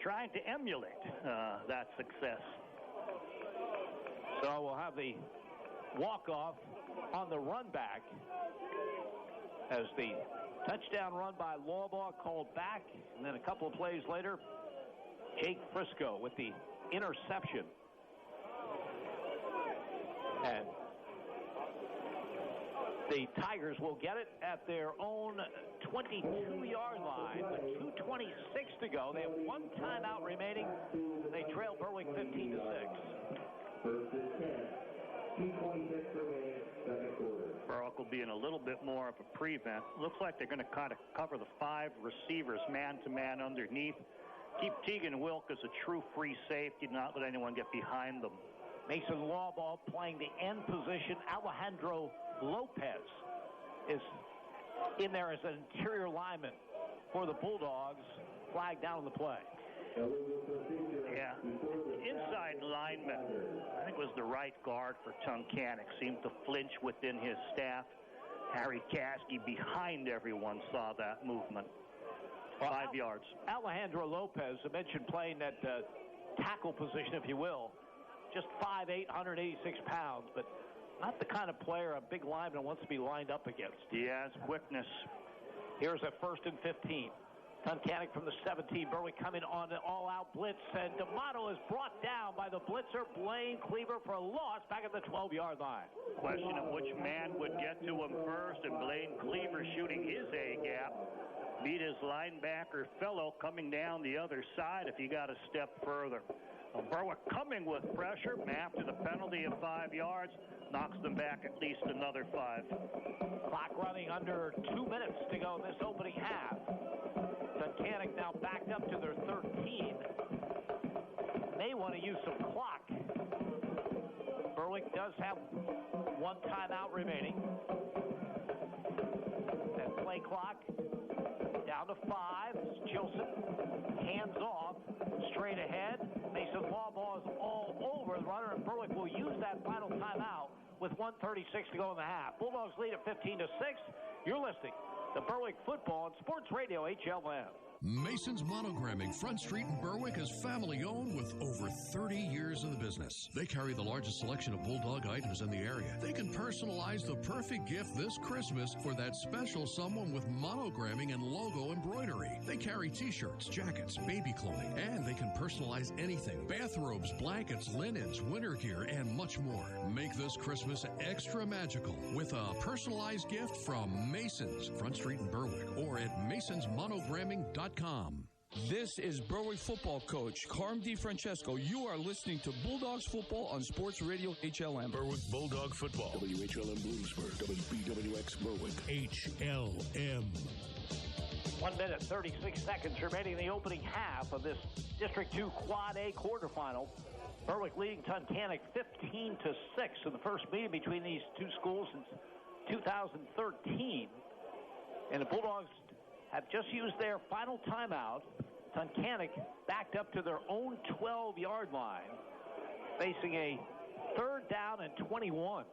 trying to emulate that success. So we'll have the walk-off on the run back as the touchdown run by Lawbaugh called back, and then a couple of plays later, Jake Frisco with the interception. And the Tigers will get it at their own 22-yard line. With 2:26 to go. They have one timeout remaining. They trail Berwick 15-6. Berwick being a little bit more of a prevent. Looks like they're going to kind of cover the 5 receivers man-to-man underneath. Keep Tegan Wilk as a true free safety, not let anyone get behind them. Mason Lawball playing the end position. Alejandro Lopez is in there as an interior lineman for the Bulldogs. Flag down on the play. Yeah. Inside lineman, I think it was the right guard for Tunkhannock, seemed to flinch within his staff. Harry Caskey behind everyone saw that movement. 5 yards. Alejandro Lopez, I mentioned playing that tackle position, if you will. Just 5'8", 186 pounds, but not the kind of player a big lineman wants to be lined up against. He has quickness. Here's a 1st and 15. Tunkhannock from the 17. Berwick coming on an all-out blitz, and D'Amato is brought down by the blitzer, Blaine Cleaver, for a loss back at the 12-yard line. Question of which man would get to him first, and Blaine Cleaver shooting his A-gap. Beat his linebacker fellow coming down the other side if he got a step further. Berwick coming with pressure, after the penalty of 5 yards, knocks them back at least another 5. Clock running under 2 minutes to go in this opening half. Tunkhannock now backed up to their 13. May want to use some clock. Berwick does have 1 timeout remaining. That play clock down to 5. Chilson hands off, straight ahead. Mason Lawball is all over the runner, and Berwick will use that final timeout with 1:36 to go in the half. Bulldogs lead at 15-6. You're listening to Berwick Football on Sports Radio HLM. Mason's Monogramming, Front Street in Berwick, is family-owned with over 30 years in the business. They carry the largest selection of Bulldog items in the area. They can personalize the perfect gift this Christmas for that special someone with monogramming and logo embroidery. They carry T-shirts, jackets, baby clothing, and they can personalize anything. Bathrobes, blankets, linens, winter gear, and much more. Make this Christmas extra magical with a personalized gift from Mason's, Front Street in Berwick, or at masonsmonogramming.com. This is Berwick football coach Carm DiFrancesco. You are listening to Bulldogs football on Sports Radio HLM. Berwick Bulldog football. WHLM Bloomsburg. WBWX Berwick. HLM. 1 minute, 36 seconds remaining in the opening half of this District 2 Quad A quarterfinal. Berwick leading Tunkhannock 15-6 in the first meeting between these two schools since 2013. And the Bulldogs have just used their final timeout. Tunkhannock backed up to their own 12-yard line, facing a 3rd down and 21.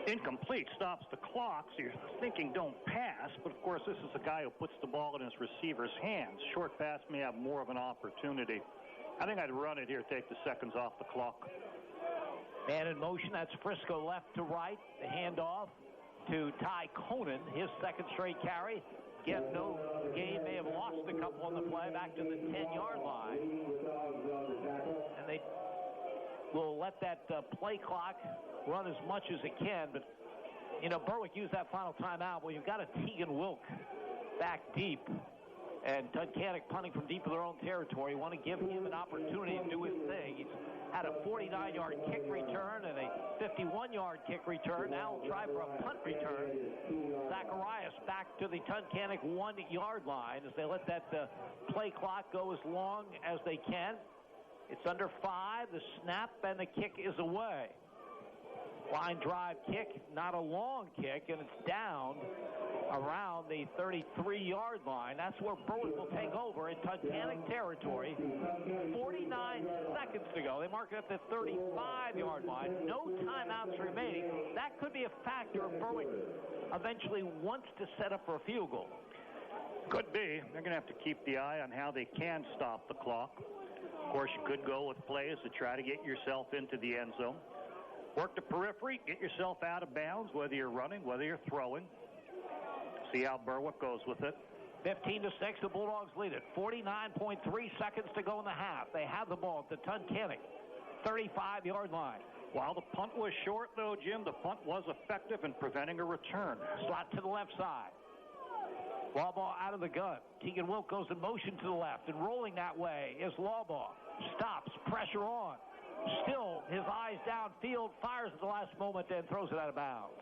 Incomplete, stops the clock, so you're thinking don't pass, but of course this is a guy who puts the ball in his receiver's hands. Short pass may have more of an opportunity. I think I'd run it here, take the seconds off the clock. Man in motion, that's Frisco left to right, the handoff to Ty Conan, his 2nd straight carry. Again, no gain, may have lost a couple on the play, back to the 10-yard line. And they will let that play clock run as much as it can. But, you know, Berwick used that final timeout. Well, you've got a Tegan Wilk back deep. And Tunkhannock punting from deep in their own territory. Want to give him an opportunity to do his thing. He's had a 49-yard kick return and a 51-yard kick return. Now he'll try for a punt return. Zacharias back to the Tunkhannock 1-yard line as they let that play clock go as long as they can. It's under 5. The snap and the kick is away. Line drive kick, not a long kick, and it's down around the 33-yard line. That's where Berwick will take over in Tunkhannock territory. 49 seconds to go. They mark it at the 35-yard line. No timeouts remaining. That could be a factor if Berwick eventually wants to set up for a field goal. Could be. They're going to have to keep the eye on how they can stop the clock. Of course, you could go with plays to try to get yourself into the end zone. Work the periphery, get yourself out of bounds, whether you're running, whether you're throwing. See how Berwick goes with it. 15-6, the Bulldogs lead it. 49.3 seconds to go in the half. They have the ball at the Tunkhannock 35-yard line. While the punt was short, though, Jim, the punt was effective in preventing a return. Slot to the left side. Lawball out of the gun. Tegan Wilk goes in motion to the left, and rolling that way is Lawball. Stops, pressure on. Still, his eyes downfield, fires at the last moment, then throws it out of bounds.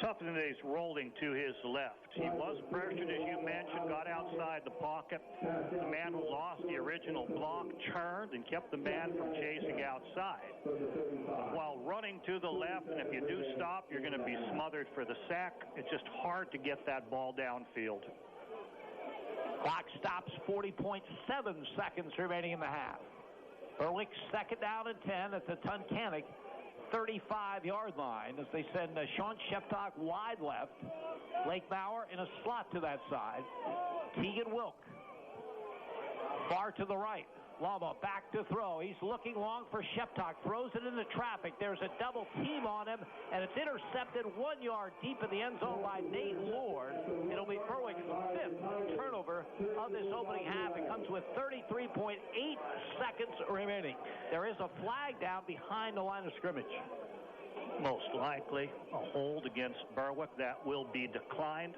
Tunkhannock is rolling to his left. He was pressured, as you mentioned, got outside the pocket. The man who lost the original block turned and kept the man from chasing outside. While running to the left, and if you do stop, you're going to be smothered for the sack. It's just hard to get that ball downfield. Clock stops, 40.7 seconds remaining in the half. Berwick second down and 10 at the Tunkhannock 35-yard line as they send Sean Sheptock wide left. Blake Bauer in a slot to that side. Tegan Wilk far to the right. Lama back to throw. He's looking long for Sheptock. Throws it into traffic. There's a double team on him, and it's intercepted 1 yard deep in the end zone by Nate Lord. It'll be Berwick's fifth turnover of this opening half. It comes with 33.8 seconds remaining. There is a flag down behind the line of scrimmage. Most likely a hold against Berwick. That will be declined.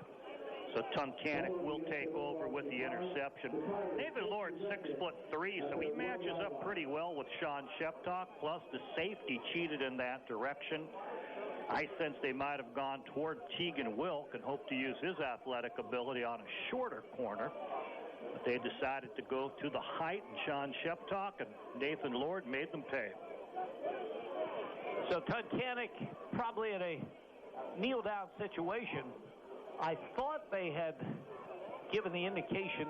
So Tunkhannock will take over with the interception. Nathan Lord, 6'3", so he matches up pretty well with Sean Sheptock, plus the safety cheated in that direction. I sense they might have gone toward Tegan Wilk and hoped to use his athletic ability on a shorter corner. But they decided to go to the height, and Sean Sheptock and Nathan Lord made them pay. So Tunkhannock probably in a kneel-down situation. I thought they had given the indication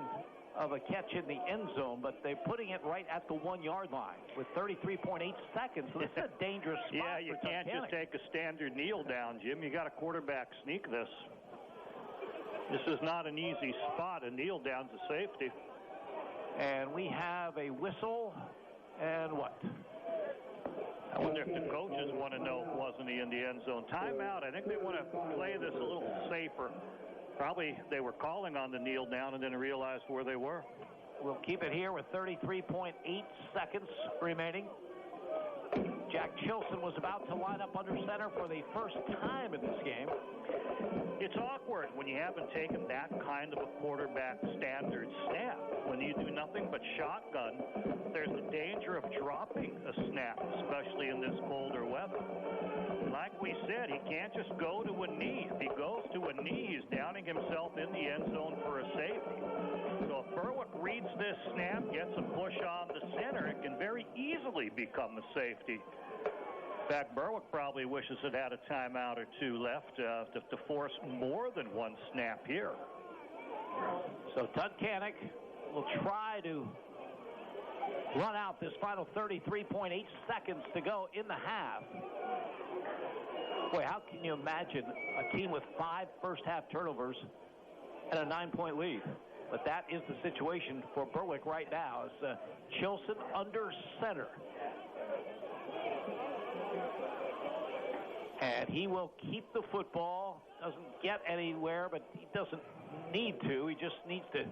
of a catch in the end zone, but they're putting it right at the 1 yard line with 33.8 seconds. So this is a dangerous spot. Yeah, you can't just take a standard kneel down, Jim. You got a quarterback sneak this. This is not an easy spot. A kneel down's a safety. And we have a whistle and what? I wonder if the coaches want to know, wasn't he in the end zone? Timeout. I think they want to play this a little safer. Probably they were calling on the kneel down and then realized where they were. We'll keep it here with 33.8 seconds remaining. Jack Chilson was about to line up under center for the first time in this game. It's awkward when you haven't taken that kind of a quarterback standard snap. When you do nothing but shotgun, there's the danger of dropping a snap, especially in this colder weather. Like we said, he can't just go to a knee. If he goes to a knee, he's downing himself in the end zone for a safety. So if Berwick reads this snap, gets a push on the center, it can very easily become a safety. In fact, Berwick probably wishes it had a timeout or two left to force more than one snap here. So Tunkhannock will try to run out this final 33.8 seconds to go in the half. Boy, how can you imagine a team with 5 first-half turnovers and a 9-point lead? But that is the situation for Berwick right now. It's Chilson under center. And he will keep the football. Doesn't get anywhere, but he doesn't need to. He just needs to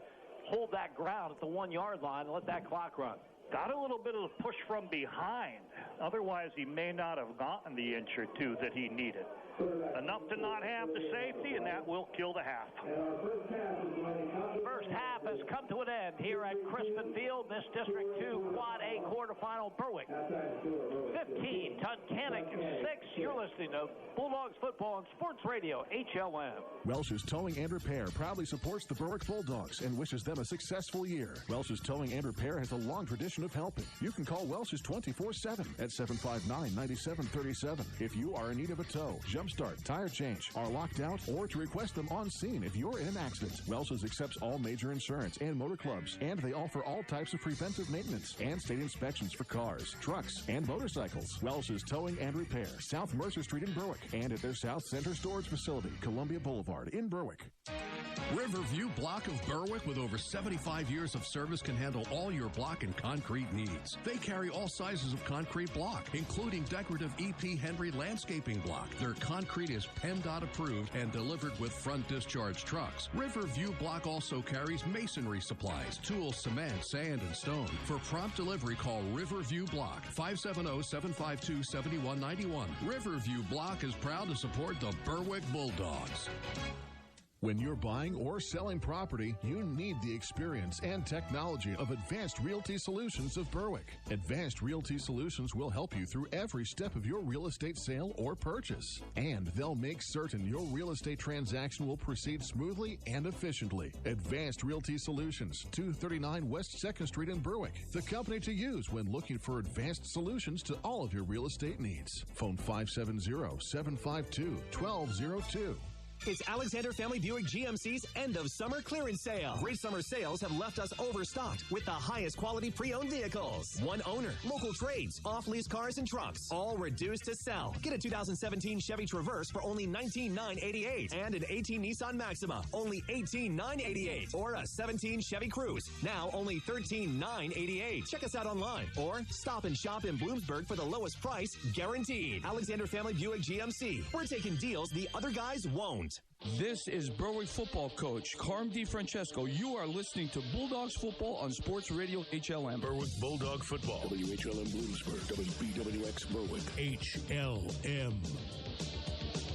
hold that ground at the 1 yard line and let that clock run. Got a little bit of a push from behind. Otherwise, he may not have gotten the inch or two that he needed. Enough to not have the safety, and that will kill the half. First half has come to an end here at Crispin Field. This District 2 Quad A quarterfinal. Berwick 15, Tunkhannock 6. You're listening to Bulldogs football on Sports Radio HLM. Welsh's Towing and Repair proudly supports the Berwick Bulldogs and wishes them a successful year. Welsh's Towing and Repair has a long tradition of helping. You can call Welsh's 24/7 at 759-9737 if you are in need of a tow, jumpstart, tire change, are locked out, or to request them on scene if you're in an accident. Welsh's accepts all major insurance and motor clubs, and they offer all types of preventive maintenance and state inspections for cars, trucks, and motorcycles. Welsh's Towing and Repair, South Mercer Street in Berwick, and at their South Center Storage Facility, Columbia Boulevard in Berwick. Riverview Block of Berwick, with over 75 years of service, can handle all your block and concrete needs. They carry all sizes of concrete block, including decorative EP Henry landscaping block. Their concrete is PennDOT approved and delivered with front discharge trucks. Riverview Block also carries masonry supplies, tools, cement, sand, and stone. For prompt delivery, call Riverview Block, 570-752-7191. Riverview Block is proud to support the Berwick Bulldogs. When you're buying or selling property, you need the experience and technology of Advanced Realty Solutions of Berwick. Advanced Realty Solutions will help you through every step of your real estate sale or purchase. And they'll make certain your real estate transaction will proceed smoothly and efficiently. Advanced Realty Solutions, 239 West 2nd Street in Berwick. The company to use when looking for advanced solutions to all of your real estate needs. Phone 570-752-1202. It's Alexander Family Buick GMC's end of summer clearance sale. Great summer sales have left us overstocked with the highest quality pre-owned vehicles. One owner, local trades, off-lease cars and trucks, all reduced to sell. Get a 2017 Chevy Traverse for only $19,988 and an 18 Nissan Maxima, only $18,988, or a 17 Chevy Cruze, now only $13,988. Check us out online or stop and shop in Bloomsburg for the lowest price guaranteed. Alexander Family Buick GMC. We're taking deals the other guys won't. This is Berwick football coach Carm DiFrancesco. You are listening to Bulldogs football on Sports Radio HLM. Berwick Bulldog football. WHLM Bloomsburg. WBWX Berwick. HLM.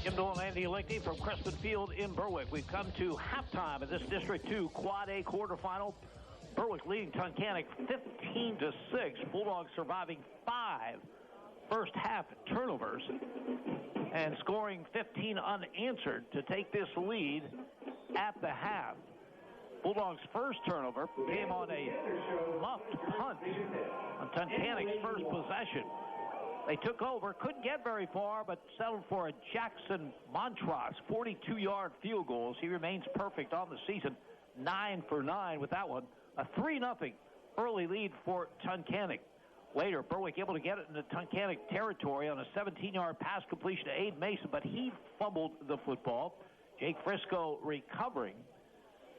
Jim Doyle and Andy Lichty from Crispin Field in Berwick. We've come to halftime of this District 2 Quad A quarterfinal. Berwick leading Tunkhannock 15-6. Bulldogs surviving 5 first half turnovers and scoring 15 unanswered to take this lead at the half. Bulldogs' first turnover came on a muffed punt on Tunkhannock's first possession. They took over, couldn't get very far, but settled for a Jackson Montross 42-yard field goal. He remains perfect on the season, 9 for 9 with that one. A 3-0 early lead for Tunkhannock. Later, Berwick able to get it into Tunkhannock territory on a 17-yard pass completion to Abe Mason, but he fumbled the football. Jake Frisco recovering,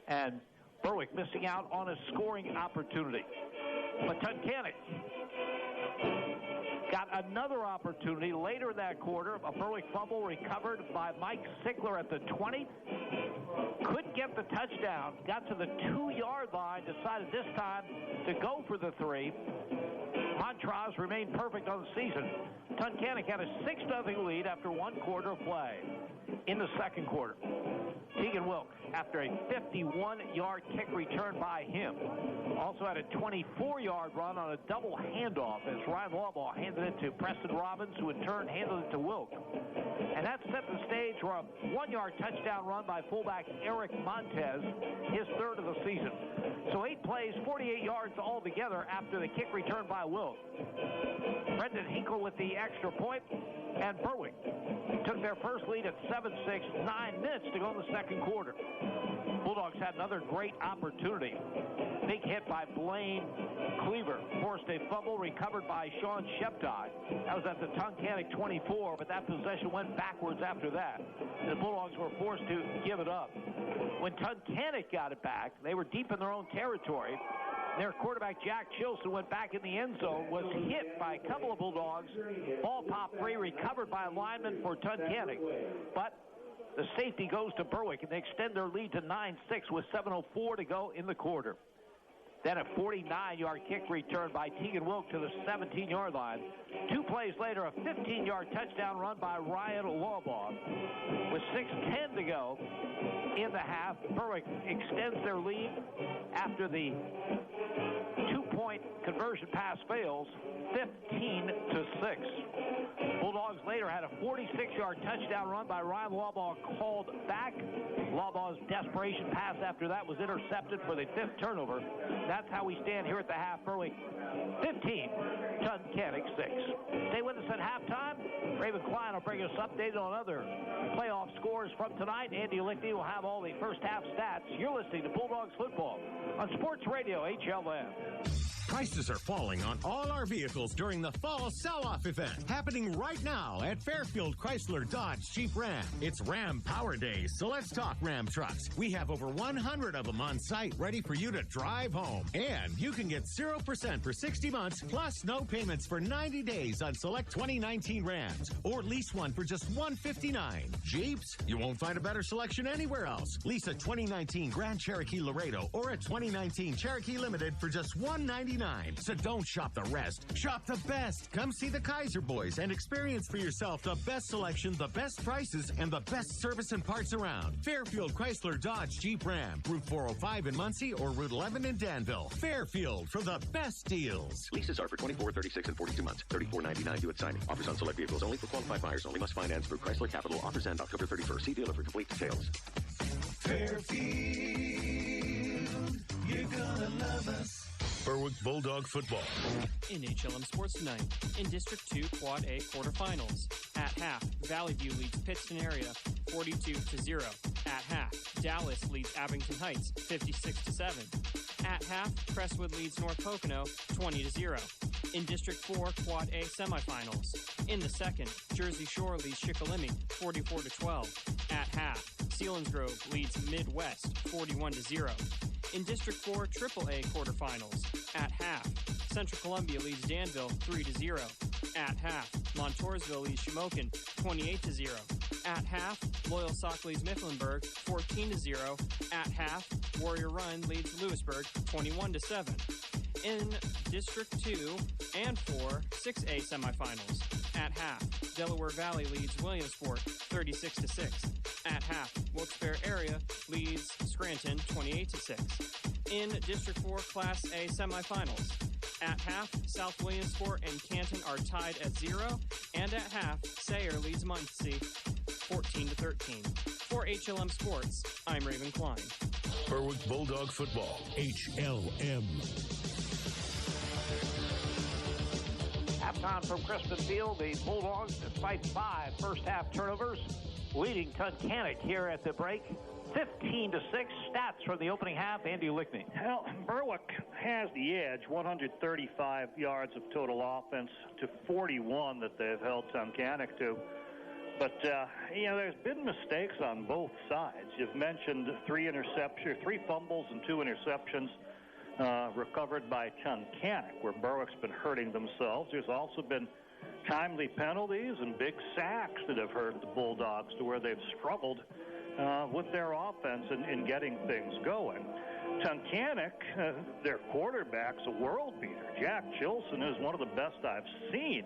and Berwick missing out on a scoring opportunity. But Tunkhannock got another opportunity later in that quarter. A Berwick fumble recovered by Mike Sickler at the 20. Couldn't get the touchdown. Got to the 2-yard line. Decided this time to go for the 3. Montross remained perfect on the season. Tunkhannock had a 6-0 lead after 1 quarter of play. In the second quarter, Tegan Wilk, after a 51-yard kick return by him, also had a 24-yard run on a double handoff as Ryan Lawbaugh handed it to Preston Robbins, who in turn handed it to Wilk. And that set the stage for a 1-yard touchdown run by fullback Eric Montez, his 3rd of the season. So 8 plays, 48 yards altogether after the kick return by Wilk. Brendan Hinkle with the extra point, and Berwick took their first lead at 7-6, 9 minutes to go in the second quarter. Bulldogs had another great opportunity. Big hit by Blaine Cleaver. Forced a fumble recovered by Sean Shepdye. That was at the Tunkhannock 24, but that possession went backwards after that. The Bulldogs were forced to give it up. When Tunkhannock got it back, they were deep in their own territory. Their quarterback, Jack Chilson, went back in the end zone, was hit by a couple of Bulldogs. Ball popped free, recovered by a lineman for Tunkhannock. But the safety goes to Berwick, and they extend their lead to 9-6 with 7:04 to go in the quarter. Then a 49-yard kick return by Tegan Wilk to the 17-yard line. 2 plays later, a 15-yard touchdown run by Ryan Lawbaugh. With 6:10 to go in the half, Berwick extends their lead after the 2-point conversion pass fails, 15-6. Bulldogs later had a 46-yard touchdown run by Ryan Lawbaugh called back. Lawbaugh's desperation pass after that was intercepted for the 5th turnover. That's how we stand here at the half. Berwick 15, Tunkhannock 6. Stay with us at halftime. Raven Klein will bring us updated on other playoff scores from tonight. Andy Lichty will have all the first half stats. You're listening to Bulldogs football on Sports Radio HLM. Prices are falling on all our vehicles during the fall sell-off event happening right now at Fairfield Chrysler Dodge Jeep Ram. It's Ram Power Days, so let's talk Ram trucks. We have over 100 of them on site ready for you to drive home. And you can get 0% for 60 months plus no payments for 90 days on select 2019 Rams. Or lease Lease one for just $159. Jeeps? You won't find a better selection anywhere else. Lease a 2019 Grand Cherokee Laredo or a 2019 Cherokee Limited for just $199. So don't shop the rest. Shop the best. Come see the Kaiser Boys and experience for yourself the best selection, the best prices, and the best service and parts around. Fairfield Chrysler Dodge Jeep Ram. Route 405 in Muncie or Route 11 in Danville. Fairfield for the best deals. Leases are for 24, 36, and 42 months. $34.99 due at signing. Offers on select vehicles only for qualified buyers only. Must finance through Chrysler Capital. Offers end October 31st. See dealer for complete details. Fairfield, you're gonna love us. Berwick Bulldog football. In HLM Sports Tonight, in District 2 Quad A quarterfinals. At half, Valley View leads Pittston area 42-0. At half, Dallas leads Abington Heights 56-7. At half, Crestwood leads North Pocono 20-0. In District 4 Quad A semifinals. In the second, Jersey Shore leads Shikellamy 44-12. At half, Selinsgrove leads Midwest 41-0. In District 4 AAA quarterfinals. At half, Central Columbia leads Danville 3-0. At half, Montoursville leads Shamokin 28-0. At half, Loyal Sock leads Mifflinburg 14-0. At half, Warrior Run leads Lewisburg 21-7. In District 2 and 4 6A semifinals. At half, Delaware Valley leads Williamsport 36-6. At half, Wilkes-Barre area leads Scranton 28-6. In District 4 Class A semifinals. At half, South Williamsport and Canton are tied at 0. And at half, Sayre leads Muncie 14-13. For HLM Sports, I'm Raven Klein. Berwick Bulldog football. HLM. Halftime from Crispin Field. The Bulldogs, despite 5 first-half turnovers, leading Tunkhannock here at the break. 15-6. Stats from the opening half. Andy Lickney. Well, Berwick has the edge. 135 yards of total offense to 41 that they've held Tunkhannock to. But, there's been mistakes on both sides. You've mentioned 3 fumbles and 2 interceptions recovered by Tunkhannock, where Berwick's been hurting themselves. There's also been timely penalties and big sacks that have hurt the Bulldogs to where they've struggled with their offense in getting things going. Tunkhannock, their quarterback's a world beater. Jack Chilson is one of the best I've seen.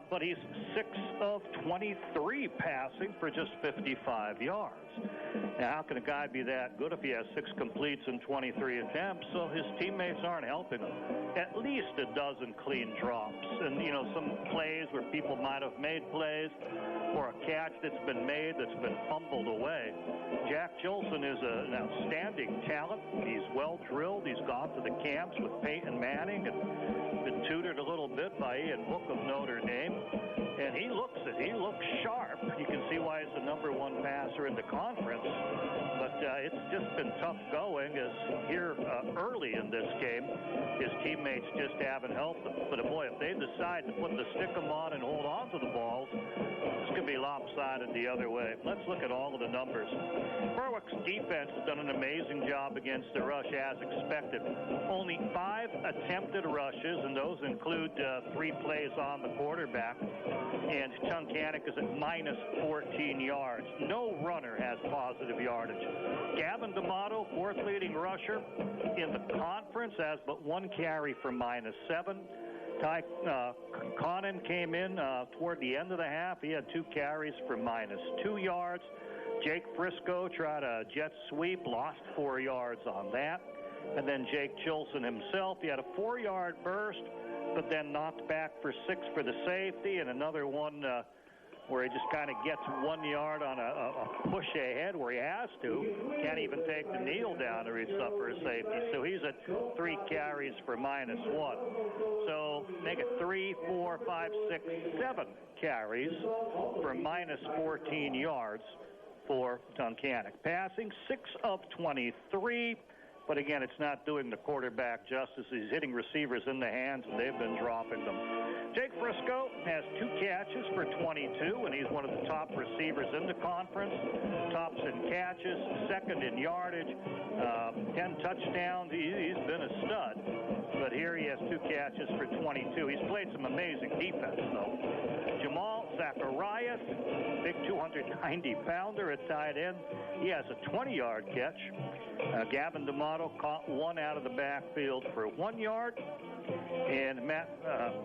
But he's 6 of 23 passing for just 55 yards. Now, how can a guy be that good if he has 6 completes and 23 attempts? So his teammates aren't helping him. At least a dozen clean drops. And, some plays where people might have made plays or a catch that's been made that's been fumbled away. Jack Chilson is an outstanding talent. He's well drilled. He's gone to the camps with Peyton Manning and been tutored a little bit by Ian Book of Notre Dame. And he looks sharp. You can see why he's the number 1 passer in the conference. But it's just been tough going as here early in this game, his teammates just haven't helped him. But boy, if they decide to put the stick 'em on and hold on to the balls, it's going to be lopsided the other way. Let's look at all of the numbers. Berwick's defense has done an amazing job against the rush as expected. Only 5 attempted rushes, and those include 3 plays on the quarterback. And Tunkhannock is at minus 14 yards. No runner has positive yardage. Gavin D'Amato, 4th leading rusher in the conference, has but 1 carry for minus 7. Ty Connon came in toward the end of the half. He had 2 carries for minus 2 yards. Jake Frisco tried a jet sweep, lost 4 yards on that. And then Jake Chilson himself, he had a 4-yard burst, but then knocked back for 6 for the safety, and another one where he just kind of gets 1 yard on a push ahead where he has to. Can't even take the kneel down to reach up for a safety. So he's at 3 carries for minus 1. So make it 3, 4, 5, 6, 7 carries for minus 14 yards for Tunkhannock. Passing 6 of 23. But again, it's not doing the quarterback justice. He's hitting receivers in the hands, and they've been dropping them. Jake Frisco has 2 catches for 22, and he's one of the top receivers in the conference. Tops in catches, 2nd in yardage, 10 touchdowns. He's been a stud. But here he has 2 catches for 22. He's played some amazing defense, though. Jamal Zacharias, big 290-pounder at tight end. He has a 20-yard catch. Gavin D'Amato caught one out of the backfield for 1 yard. And Matt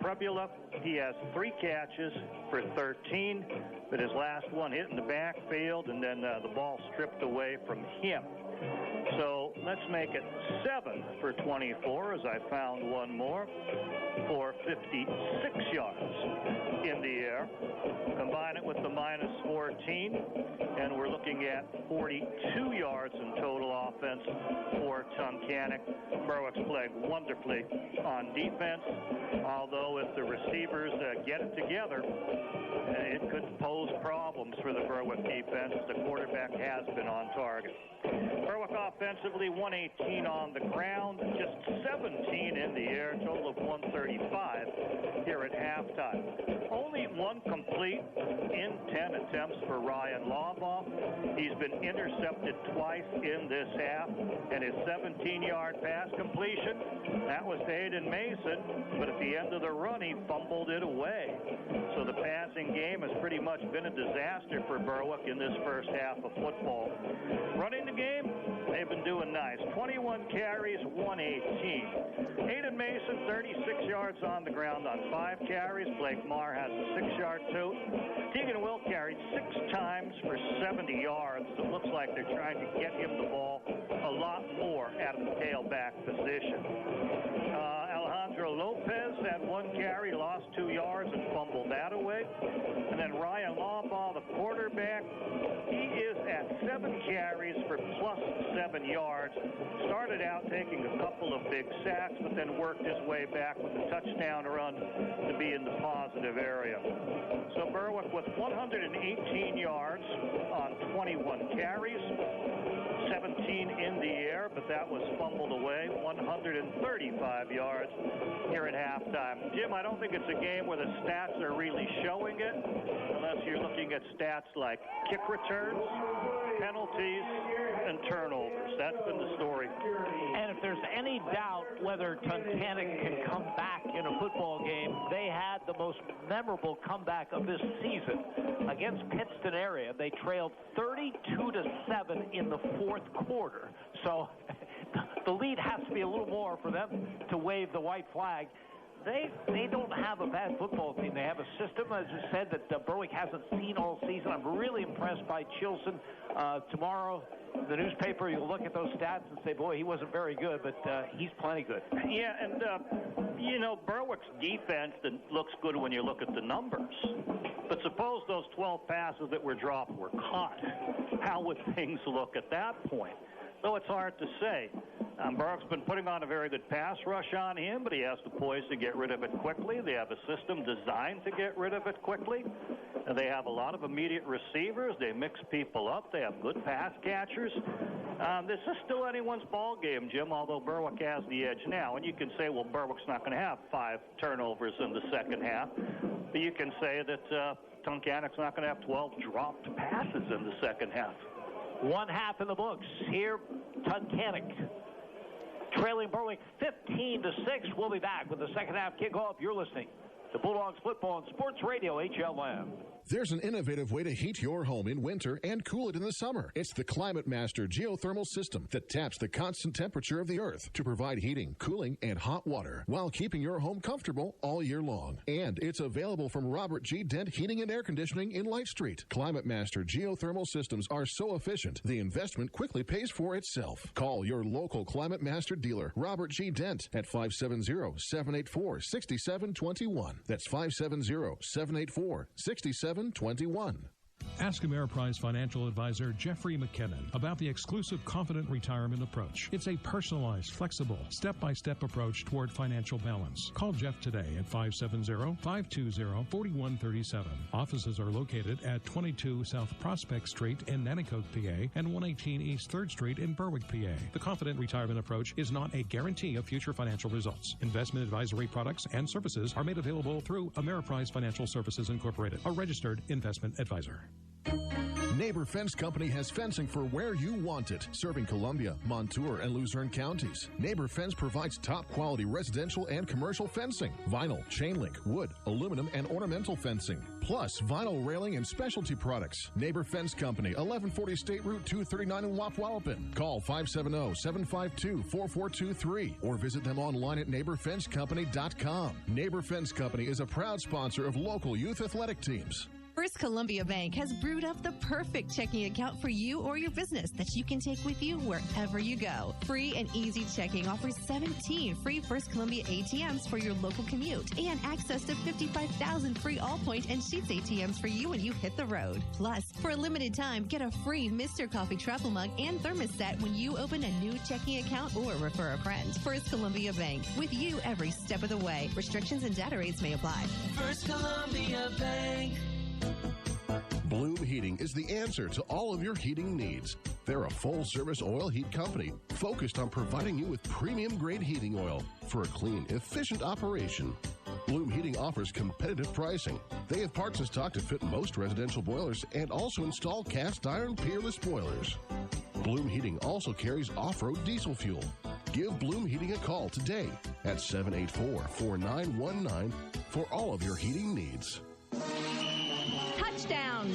Prebula, he has 3 catches for 13, but his last one hit in the backfield, and then the ball stripped away from him. So let's make it 7 for 24, as I found one more, for 56 yards in the air. Combine it with the minus 14, and we're looking at 42 yards in total offense for Tunkhannock. Berwick's played wonderfully on defense, although if the receivers get it together, it could pose problems for the Berwick defense. The quarterback has been on target. Berwick offensively, 118 on the ground, just 17 in the air, total of 135 here at halftime. Only one complete in 10 attempts for Ryan Lawbaugh. He's been intercepted twice in this half, and his 17-yard pass completion, that was to Aiden Mason, but at the end of the run, he fumbled it away. So the passing game has pretty much been a disaster for Berwick in this first half of football. Running the game, they've been doing nice. 21 carries, 118. Aiden Mason, 36 yards on the ground on 5 carries. Blake Marr has a 6-yard tote. Tegan Will carried 6 times for 70 yards. It looks like they're trying to get him the ball a lot more out of the tailback position. Alejandro Lopez had 1 carry, lost 2 yards, and fumbled that away. And then Ryan Lawbaugh, the quarterback, he is at 7 carries for plus 7 yards. Started out taking a couple of big sacks, but then worked his way back with a touchdown run to be in the positive area. So Berwick with 118 yards on 21 carries. 17 in the air, but that was fumbled away. 135 yards here at halftime. Jim, I don't think it's a game where the stats are really showing it, unless you're looking at stats like kick returns, penalties, and turnovers. That's been the story. And if there's any doubt whether Tunkhannock can come back in a football game, they had the most memorable comeback of this season against Pittston area. They trailed 32-7 in the fourth quarter. So the lead has to be a little more for them to wave the white flag. They don't have a bad football team. They have a system, as you said, that Berwick hasn't seen all season. I'm really impressed by Chilson. Tomorrow, in the newspaper, you'll look at those stats and say, boy, he wasn't very good, but he's plenty good. Yeah, and, Berwick's defense looks good when you look at the numbers. But suppose those 12 passes that were dropped were caught. How would things look at that point? So it's hard to say. Berwick's been putting on a very good pass rush on him, but he has the poise to get rid of it quickly. They have a system designed to get rid of it quickly. And they have a lot of immediate receivers. They mix people up. They have good pass catchers. This is still anyone's ball game, Jim, although Berwick has the edge now. And you can say, well, Berwick's not going to have 5 turnovers in the second half. But you can say that Tunkhannock's not going to have 12 dropped passes in the second half. One half in the books. Here, Tunkhannock trailing Berwick 15-6. We'll be back with the second half kickoff. You're listening to Bulldogs Football on Sports Radio HLM. There's an innovative way to heat your home in winter and cool it in the summer. It's the Climate Master geothermal system that taps the constant temperature of the earth to provide heating, cooling, and hot water while keeping your home comfortable all year long. And it's available from Robert G. Dent Heating and Air Conditioning in Light Street. Climate Master geothermal systems are so efficient, the investment quickly pays for itself. Call your local Climate Master dealer, Robert G. Dent, at 570-784-6721. That's 570-784-6721. Ask Ameriprise financial advisor Jeffrey McKinnon about the exclusive Confident Retirement Approach. It's a personalized, flexible, step-by-step approach toward financial balance. Call Jeff today at 570-520-4137. Offices are located at 22 South Prospect Street in Nanticoke, PA, and 118 East 3rd Street in Berwick, PA. The Confident Retirement Approach is not a guarantee of future financial results. Investment advisory products and services are made available through Ameriprise Financial Services Incorporated, a registered investment advisor. Neighbor Fence Company has fencing for where you want it, serving Columbia, Montour, and Luzerne counties. Neighbor Fence provides top-quality residential and commercial fencing, vinyl, chain link, wood, aluminum, and ornamental fencing, plus vinyl railing and specialty products. Neighbor Fence Company, 1140 State Route 239 in Wapwallopen. Call 570-752-4423 or visit them online at neighborfencecompany.com. Neighbor Fence Company is a proud sponsor of local youth athletic teams. First Columbia Bank has brewed up the perfect checking account for you or your business that you can take with you wherever you go. Free and Easy Checking offers 17 free First Columbia ATMs for your local commute and access to 55,000 free Allpoint and Sheets ATMs for you when you hit the road. Plus, for a limited time, get a free Mr. Coffee travel mug and thermos set when you open a new checking account or refer a friend. First Columbia Bank, with you every step of the way. Restrictions and data rates may apply. First Columbia Bank. Bloom Heating is the answer to all of your heating needs. They're a full-service oil heat company focused on providing you with premium-grade heating oil for a clean, efficient operation. Bloom Heating offers competitive pricing. They have parts in stock to fit most residential boilers and also install cast-iron peerless boilers. Bloom Heating also carries off-road diesel fuel. Give Bloom Heating a call today at 784-4919 for all of your heating needs. Touchdown!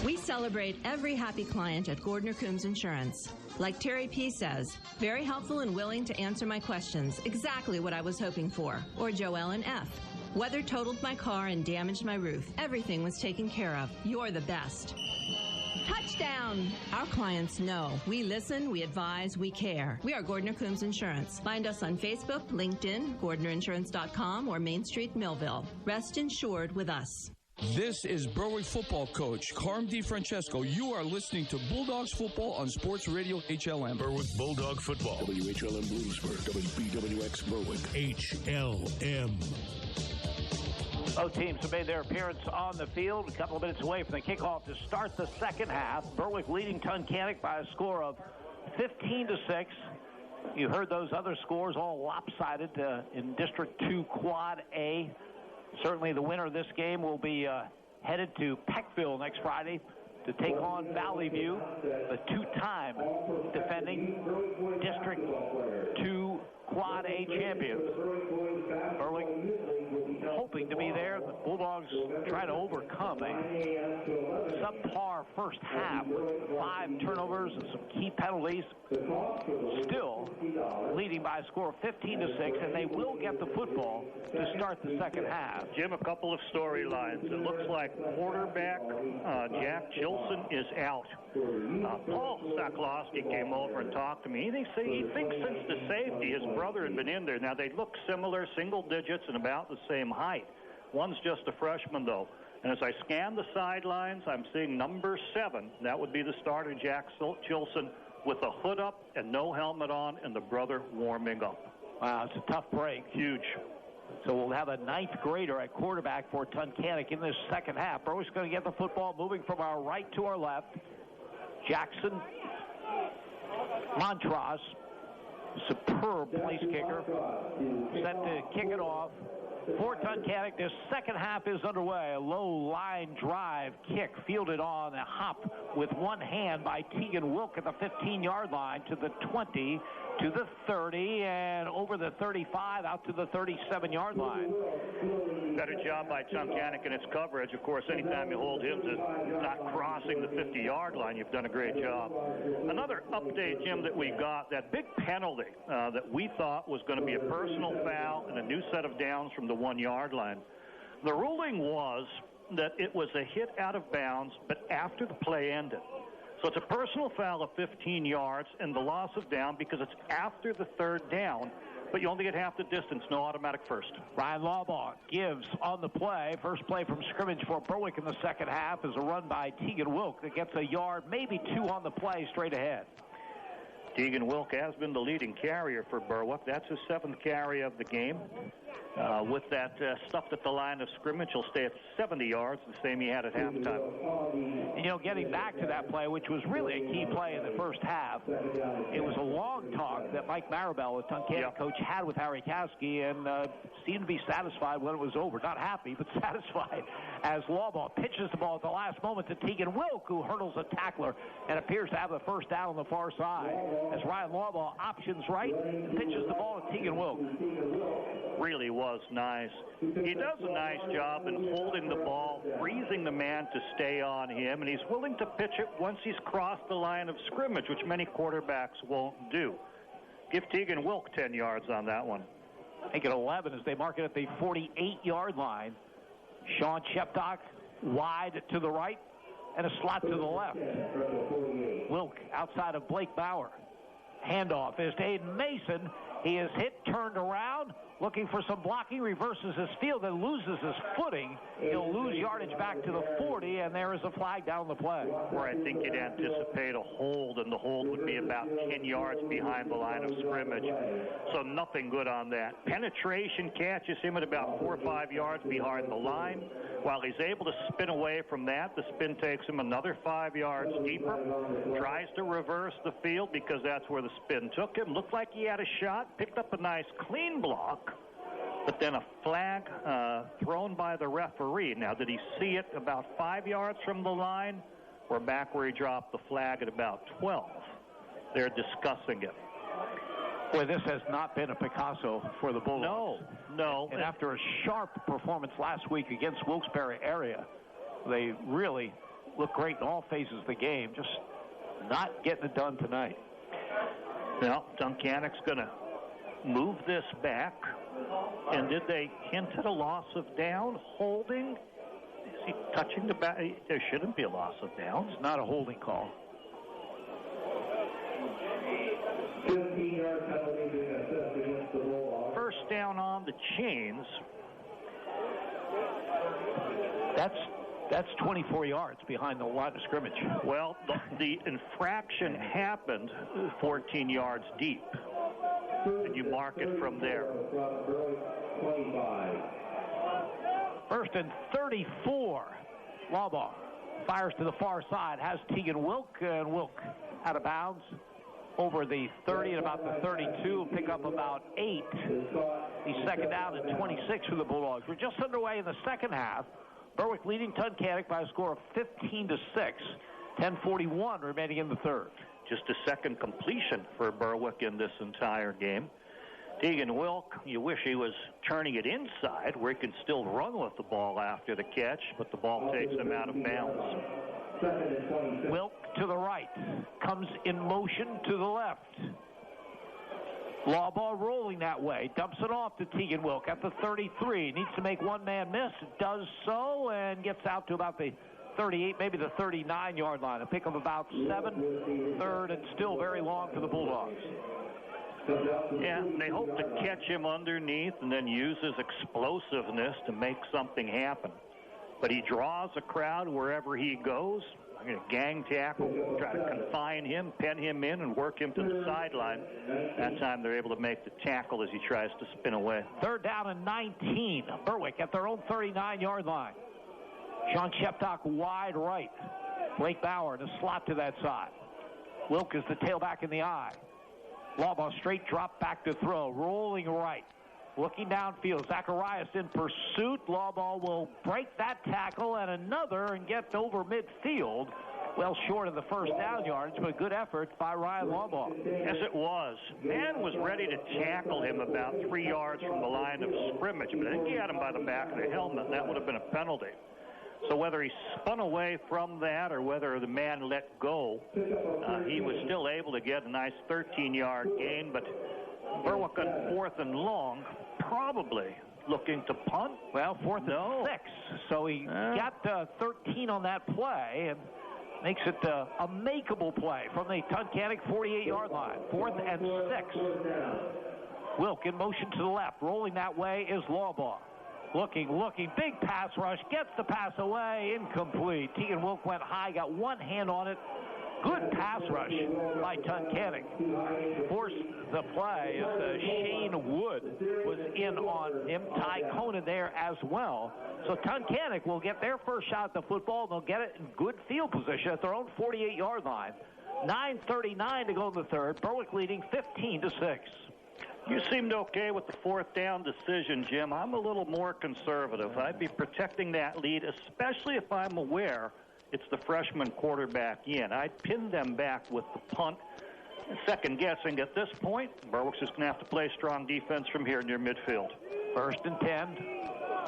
We celebrate every happy client at Gordner Coombs Insurance. Like Terry P. says, very helpful and willing to answer my questions. Exactly what I was hoping for. Or Joellen F. Weather totaled my car and damaged my roof. Everything was taken care of. You're the best. Touchdown! Our clients know. We listen, we advise, we care. We are Gordner Coombs Insurance. Find us on Facebook, LinkedIn, GordnerInsurance.com, or Main Street, Millville. Rest insured with us. This is Berwick football coach Carm DiFrancesco. You are listening to Bulldogs football on Sports Radio HLM. Berwick Bulldog football. WHLM Bloomsburg. WBWX Berwick. HLM. Both teams have made their appearance on the field. A couple of minutes away from the kickoff to start the second half. Berwick leading Tunkhannock by a score of 15-6. You heard those other scores all lopsided in District 2 Quad A. Certainly the winner of this game will be headed to Peckville next Friday to take on Valley View, the two-time defending District 2 Quad A champions. Berwick hoping to be there. The Bulldogs try to overcome a subpar first half with 5 turnovers and some key penalties. Still leading by a score of 15-6, and they will get the football to start the second half. Jim, a couple of storylines. It looks like quarterback Jack Chilson is out. Paul Saklowski came over and talked to me. He thinks since the safety, his brother had been in there. Now, they look similar, single digits, and about the same height. One's just a freshman, though. And as I scan the sidelines, I'm seeing number 7. That would be the starter, Jack Chilson, with a hood up and no helmet on, and the brother warming up. Wow, it's a tough break. Huge. So we'll have a 9th grader at quarterback for Tunkhannock in this second half. Berwick's going to get the football moving from our right to our left. Jackson Montross, superb place kicker, set to kick it off for Tunkhannock. This second half is underway. A low line drive kick fielded on a hop with one hand by Tegan Wilk at the 15-yard line to the 20, to the 30, and over the 35 out to the 37-yard line. Better job by Tunkhannock in its coverage. Of course, anytime you hold him to not crossing the 50-yard line, you've done a great job. Another update, Jim, that we got, that big penalty that we thought was going to be a personal foul and a new set of downs from the 1-yard line. The ruling was that it was a hit out of bounds, but after the play ended. So it's a personal foul of 15 yards and the loss of down because it's after the 3rd down, but you only get half the distance, no automatic first. Ryan Lawbaugh gives on the play. First play from scrimmage for Berwick in the second half is a run by Tegan Wilk that gets a yard, maybe 2 on the play straight ahead. Tegan Wilk has been the leading carrier for Berwick. That's his 7th carry of the game. With that stuffed at the line of scrimmage, he'll stay at 70 yards, the same he had at halftime. And, getting back to that play, which was really a key play in the first half, it was a long talk that Mike Maribel, the Tunkhannock coach, had with Harry Caskey, and seemed to be satisfied when it was over. Not happy, but satisfied, as Lawball pitches the ball at the last moment to Tegan Wilk, who hurdles a tackler and appears to have the first down on the far side. As Ryan Lawball options right and pitches the ball to Tegan Wilk. Really was nice. He does a nice job in holding the ball, freezing the man to stay on him, and he's willing to pitch it once he's crossed the line of scrimmage, which many quarterbacks won't do. Give Tegan Wilk 10 yards on that one. Make it 11 as they mark it at the 48-yard line. Sean Sheptock wide to the right and a slot to the left. Wilk outside of Blake Bauer. Handoff is to Aiden Mason. He is hit, turned around, looking for some blocking, reverses his field, and loses his footing. He'll lose yardage back to the 40, and there is a flag down the play. Where I think you'd anticipate a hold, and the hold would be about 10 yards behind the line of scrimmage. So nothing good on that. Penetration catches him at about 4 or 5 yards behind the line. While he's able to spin away from that, the spin takes him another 5 yards deeper. Tries to reverse the field because that's where the spin took him. Looked like he had a shot, picked up a nice clean block, but then a flag thrown by the referee. Now, did he see it about 5 yards from the line or back where he dropped the flag at about 12? They're discussing it. Boy, this has not been a Picasso for the Bulldogs. No. And after a sharp performance last week against Wilkes-Barre area, they really look great in all phases of the game, just not getting it done tonight. Well, Tunkhannock's going to move this back. And did they hint at a loss of down? Holding? Is he touching the back? There shouldn't be a loss of down. It's not a holding call. 15-yard penalty being assessed against the Bulldogs. First down on the chains. That's 24 yards behind the line of scrimmage. Well, the infraction happened 14 yards deep. And you mark it from there. First and 34. Lawball fires to the far side. Has Tegan Wilk, and Wilk out of bounds over the 30 and about the 32. Pick up about 8. The second down and 26 for the Bulldogs. We're just underway in the second half. Berwick leading Tunkhannock by a score of 15-6. 10:41 remaining in the third. Just a second completion for Berwick in this entire game. Tegan Wilk, you wish he was turning it inside where he can still run with the ball after the catch, but the ball takes him out of bounds. Wilk to the right, comes in motion to the left. Lawball rolling that way, dumps it off to Tegan Wilk at the 33. Needs to make one man miss, does so, and gets out to about the 38, maybe the 39-yard line. A pick of about 7, third, and still very long for the Bulldogs. Yeah, they hope to catch him underneath and then use his explosiveness to make something happen. But he draws a crowd wherever he goes. I'm going to gang tackle, try to confine him, pen him in, and work him to the sideline. That time they're able to make the tackle as he tries to spin away. Third down and 19. Berwick at their own 39-yard line. Sean Sheptock wide right. Blake Bauer in a slot to that side. Wilk is the tailback in the eye. Lawball straight drop back to throw. Rolling right. Looking downfield. Zacharias in pursuit. Lawball will break that tackle and another and get over midfield. Well short of the first down yards, but good effort by Ryan Lawball. Yes, it was. Man was ready to tackle him about 3 yards from the line of scrimmage, but I think he had him by the back of the helmet, and that would have been a penalty. So whether he spun away from that or whether the man let go, he was still able to get a nice 13-yard gain. But Berwick on 4th and long, probably looking to punt. Well, 4th and 6. So he got 13 on that play and makes it a makeable play from the Tunkhannock 48-yard line. 4th and 6. Wilk in motion to the left. Rolling that way is Lawball. Looking, big pass rush, gets the pass away, incomplete. Tegan Wilk went high, got one hand on it, Good pass rush by Tunkhannock. Forced the play as Shane Wood was in on him. Ty Conan there as well. So Tunkhannock will get their first shot at the football. They'll get it in good field position at their own 48-yard line. 9:39 to go in the third. Berwick leading 15-6. You seemed okay with the fourth down decision, Jim. I'm a little more conservative. I'd be protecting that lead, especially if I'm aware it's the freshman quarterback in. I'd pin them back with the punt. Second guessing at this point, Berwick's just going to have to play strong defense from here near midfield. 1st and 10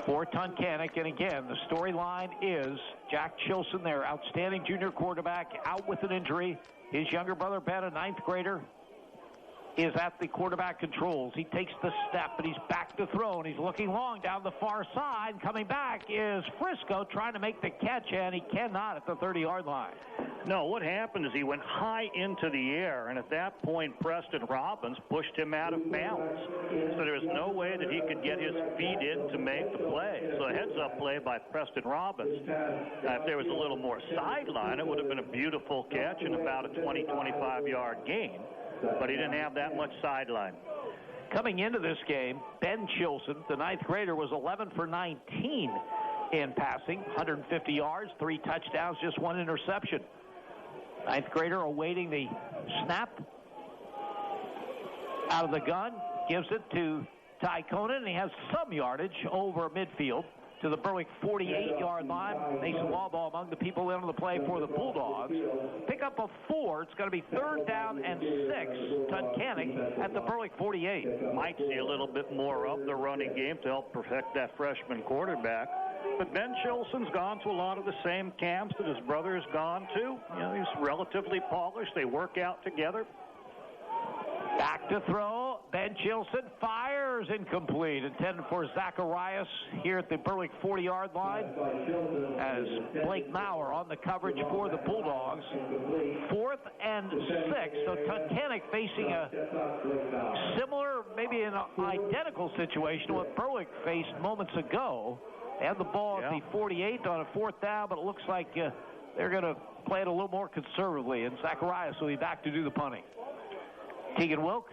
for Tunkhannock. And again, the storyline is Jack Chilson, their outstanding junior quarterback, out with an injury. His younger brother, Ben, a 9th grader, is at the quarterback controls. He takes the step, and he's back to throw, and he's looking long down the far side. Coming back is Frisco trying to make the catch, and he cannot at the 30-yard line. No, what happened is he went high into the air, and at that point, Preston Robbins pushed him out of bounds. So there was no way that he could get his feet in to make the play. So a heads-up play by Preston Robbins. If there was a little more sideline, it would have been a beautiful catch and about a 20, 25-yard gain. But he didn't have that much sideline. Coming into this game, Ben Chilson, the 9th grader, was 11 for 19 in passing, 150 yards, 3 touchdowns, just 1 interception. 9th grader awaiting the snap out of the gun, gives it to Ty Conan, and he has some yardage over midfield to the Berwick 48-yard line. Mason Wallball among the people in on the play for the Bulldogs. Pick up a 4. It's going to be 3rd down and 6. Tunkhannock at the Berwick 48. Might see a little bit more of the running game to help perfect that freshman quarterback. But Ben Chilson's gone to a lot of the same camps that his brother has gone to. You know, he's relatively polished. They work out together. Back to throw. Ben Chilson fires incomplete. Intended for Zacharias here at the Berwick 40-yard line as Blake Maurer on the coverage for the Bulldogs. 4th and 6. So Tunkhannock facing a similar, maybe an identical situation to what Berwick faced moments ago. They had the ball at the 48 on a 4th down, but it looks like they're going to play it a little more conservatively, and Zacharias will be back to do the punting. Tegan Wilk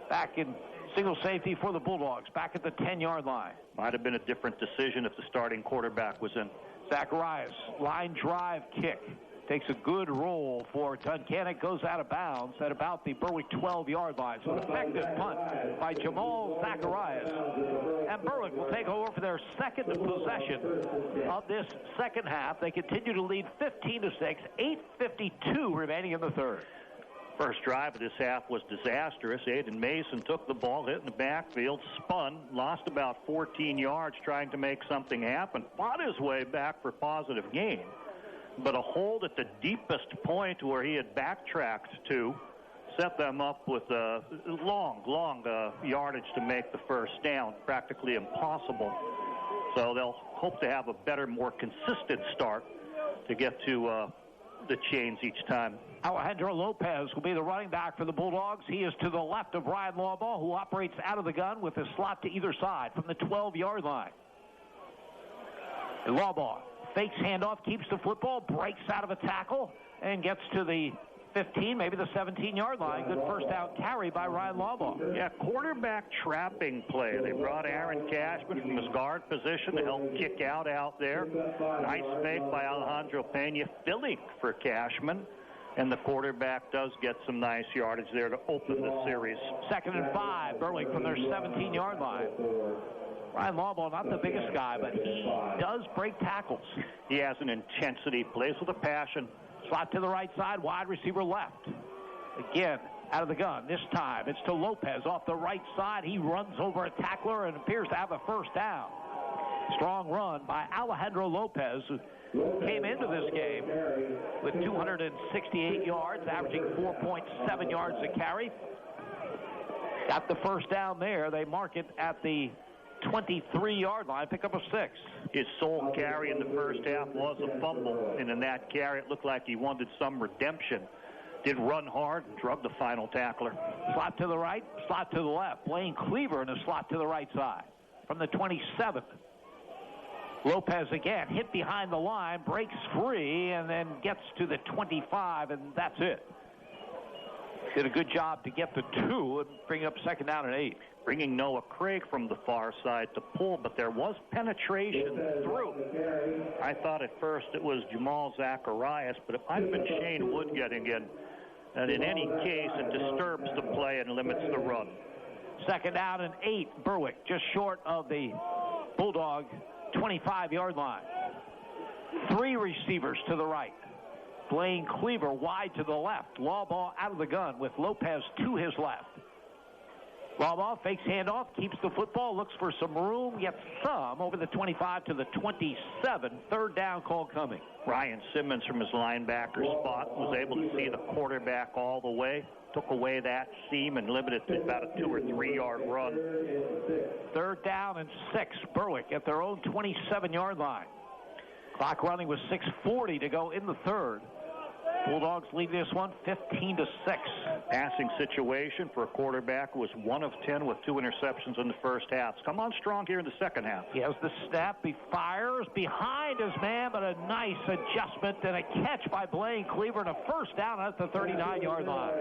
back in single safety for the Bulldogs, back at the 10-yard line. Might have been a different decision if the starting quarterback was in. Zacharias, line drive kick. Takes a good roll for Tunkhannock, goes out of bounds at about the Berwick 12-yard line. So an effective punt by Jamal Zacharias. And Berwick will take over for their second possession of this second half. They continue to lead 15-6, 8:52 remaining in the third. First drive of this half was disastrous. Aiden Mason took the ball, hit in the backfield, spun, lost about 14 yards trying to make something happen. Fought his way back for positive gain. But a hold at the deepest point where he had backtracked to set them up with a long yardage to make the first down. Practically impossible. So they'll hope to have a better, more consistent start to get to the chains each time. Alejandro Lopez will be the running back for the Bulldogs. He is to the left of Ryan Lawball, who operates out of the gun with a slot to either side from the 12-yard line. Lawball fakes handoff, keeps the football, breaks out of a tackle, and gets to the 15, maybe the 17-yard line. Good first down carry by Ryan Lawball. Yeah, quarterback trapping play. They brought Aaron Cashman from his guard position to help kick out there. Nice fake by Alejandro Pena, filling for Cashman. And the quarterback does get some nice yardage there to open the series. 2nd and 5, Berwick from their 17-yard line. Ryan Lawball, not the biggest guy, but he does break tackles. He has an intensity, plays with a passion. Slot to the right side, wide receiver left. Again, out of the gun. This time, it's to Lopez off the right side. He runs over a tackler and appears to have a first down. Strong run by Alejandro Lopez, who came into this game with 268 yards, averaging 4.7 yards a carry. Got the first down there. They mark it at the 23-yard line, pick up a 6. His sole carry in the first half was a fumble, and in that carry it looked like he wanted some redemption. Did run hard and drug the final tackler. Slot to the right, slot to the left. Blaine Cleaver in a slot to the right side from the 27th. Lopez again, hit behind the line, breaks free, and then gets to the 25, and that's it. Did a good job to get the 2 and bring up second down and 8. Bringing Noah Craig from the far side to pull, but there was penetration through. I thought at first it was Jamal Zacharias, but it might have been Shane Wood getting in. And in any case, it disturbs the play and limits the run. Second down and 8, Berwick, just short of the Bulldog 25-yard line. 3 receivers to the right. Blaine Cleaver wide to the left. Law ball out of the gun with Lopez to his left. Law ball fakes handoff, keeps the football, looks for some room, gets some over the 25 to the 27. Third down call coming. Ryan Simmons from his linebacker spot was able to see the quarterback all the way. Took away that seam and limited to about a 2 or 3 yard run. Third down and 6. Berwick at their own 27-yard line. Clock running with 6:40 to go in the third. Bulldogs lead this one 15-6. Passing situation for a quarterback who was 1 of 10 with 2 interceptions in the first half. Come on strong here in the second half. He has the snap. He fires behind his man, but a nice adjustment and a catch by Blaine Cleaver and a first down at the 39-yard line.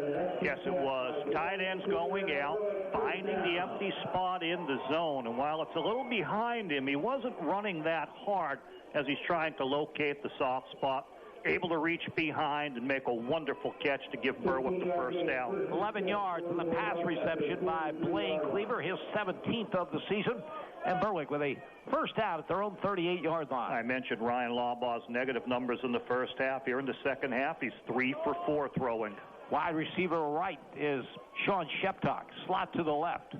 Yes, it was. Tight ends going out, finding the empty spot in the zone. And while it's a little behind him, he wasn't running that hard as he's trying to locate the soft spot. Able to reach behind and make a wonderful catch to give Berwick the first down. 11 yards in the pass reception by Blaine Cleaver, his 17th of the season. And Berwick with a first down at their own 38-yard line. I mentioned Ryan Lawbaugh's negative numbers in the first half. Here in the second half, he's 3 for 4 throwing. Wide receiver right is Sean Sheptock. Slot to the left.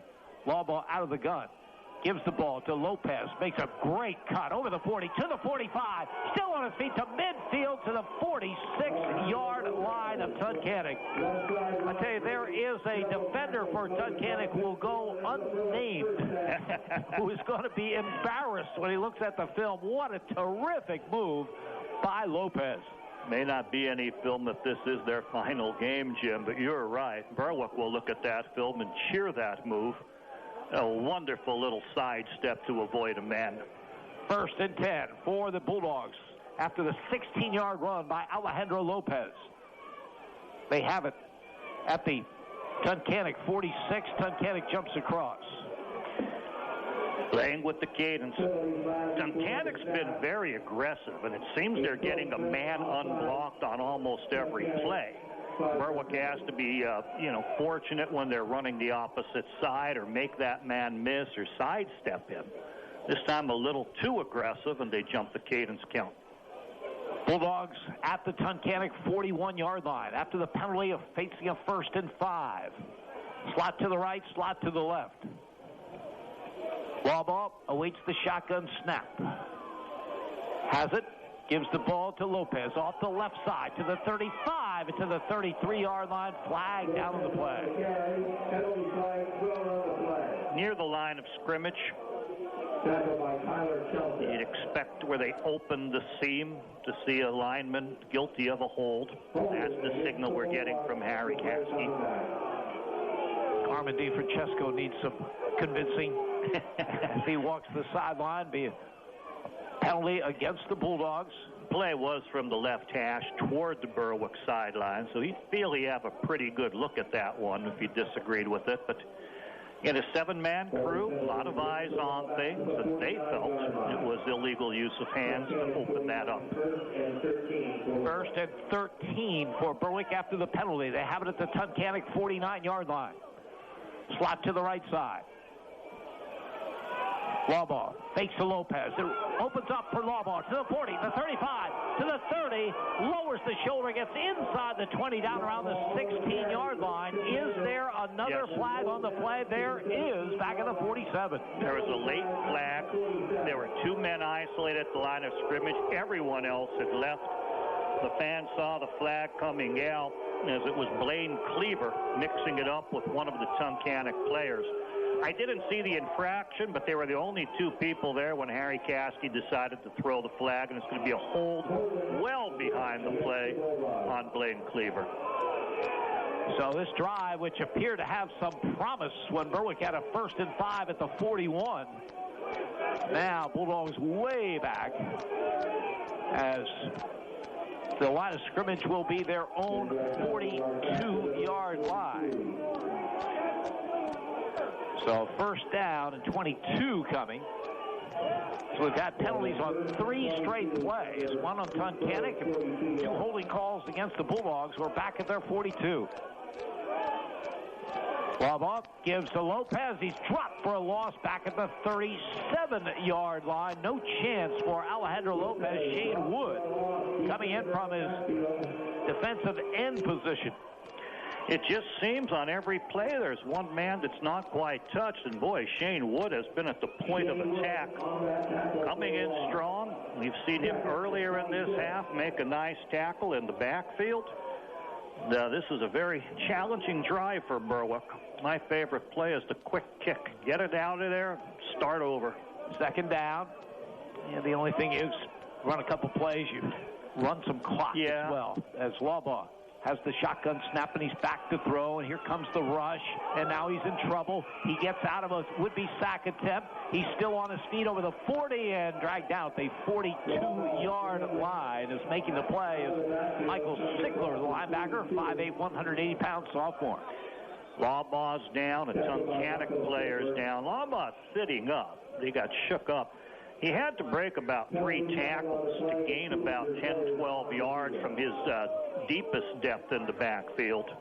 Lawbaugh out of the gun. Gives the ball to Lopez. Makes a great cut over the 40 to the 45. Still on his feet to midfield to the 46-yard line of Tunkhannock. I tell you, there is a defender for Tunkhannock who will go unnamed, who is going to be embarrassed when he looks at the film. What a terrific move by Lopez. May not be any film that this is their final game, Jim, but you're right. Berwick will look at that film and cheer that move. A wonderful little sidestep to avoid a man. First and 10 for the Bulldogs after the 16-yard run by Alejandro Lopez. They have it at the Tunkhannock 46. Tunkhannock jumps across. Playing with the cadence. Tunkhannock's been very aggressive, and it seems they're getting a man unblocked on almost every play. Berwick has to be, fortunate when they're running the opposite side or make that man miss or sidestep him. This time a little too aggressive, and they jump the cadence count. Bulldogs at the Tunkhannock 41-yard line after the penalty of facing a first and 5. Slot to the right, slot to the left. Lawball awaits the shotgun snap. Has it. Gives the ball to Lopez off the left side to the 35 and to the 33-yard line. Flag down on the play. Near the line of scrimmage, you'd expect where they open the seam to see a lineman guilty of a hold. That's the signal we're getting from Harry Caskey. Carmen DiFrancesco needs some convincing as he walks the sideline. Be a penalty against the Bulldogs. Play was from the left hash toward the Berwick sideline, so he'd feel he have a pretty good look at that one if he disagreed with it. But in a 7-man crew, a lot of eyes on things, and they felt it was illegal use of hands to open that up. First and 13 for Berwick after the penalty. They have it at the Tunkhannock 49-yard line. Slot to the right side. Lawball fakes to Lopez. It opens up for Lawball to the 40, the 35, to the 30, lowers the shoulder, gets inside the 20, down around the 16-yard line. Is there another flag on the play? There is, back at the 47. There was a late flag. There were 2 men isolated at the line of scrimmage. Everyone else had left. The fans saw the flag coming out as it was Blaine Cleaver mixing it up with one of the Tunkhannock players. I didn't see the infraction, but they were the only 2 people there when Harry Caskey decided to throw the flag, and it's going to be a hold well behind the play on Blaine Cleaver. So this drive, which appeared to have some promise when Berwick had a first and 5 at the 41, Now Bulldogs way back as the line of scrimmage will be their own 42-yard line. So first down and 22 coming. So we've got penalties on 3 straight plays. One on Tunkhannock and 2 holding calls against the Bulldogs who are back at their 42. Lob gives to Lopez. He's dropped for a loss back at the 37-yard line. No chance for Alejandro Lopez. Shane Wood coming in from his defensive end position. It just seems on every play there's one man that's not quite touched. And, boy, Shane Wood has been at the point of attack. Coming in strong. We've seen him earlier in this half make a nice tackle in the backfield. This is a very challenging drive for Berwick. My favorite play is the quick kick. Get it out of there, start over. Second down. And the only thing is, run a couple plays, you run some clock as well. As Labaugh has the shotgun snap and he's back to throw, and here comes the rush, and now he's in trouble. He gets out of a would-be sack attempt. He's still on his feet over the 40 and dragged out the 42-yard line. Is making the play is Michael Sigler, the linebacker, 5'8", 180-pound sophomore. Lawbaugh's down, and Tunkhannock players down. Lawbaugh's sitting up. He got shook up. He had to break about 3 tackles to gain about 10, 12 yards from his deepest depth in the backfield.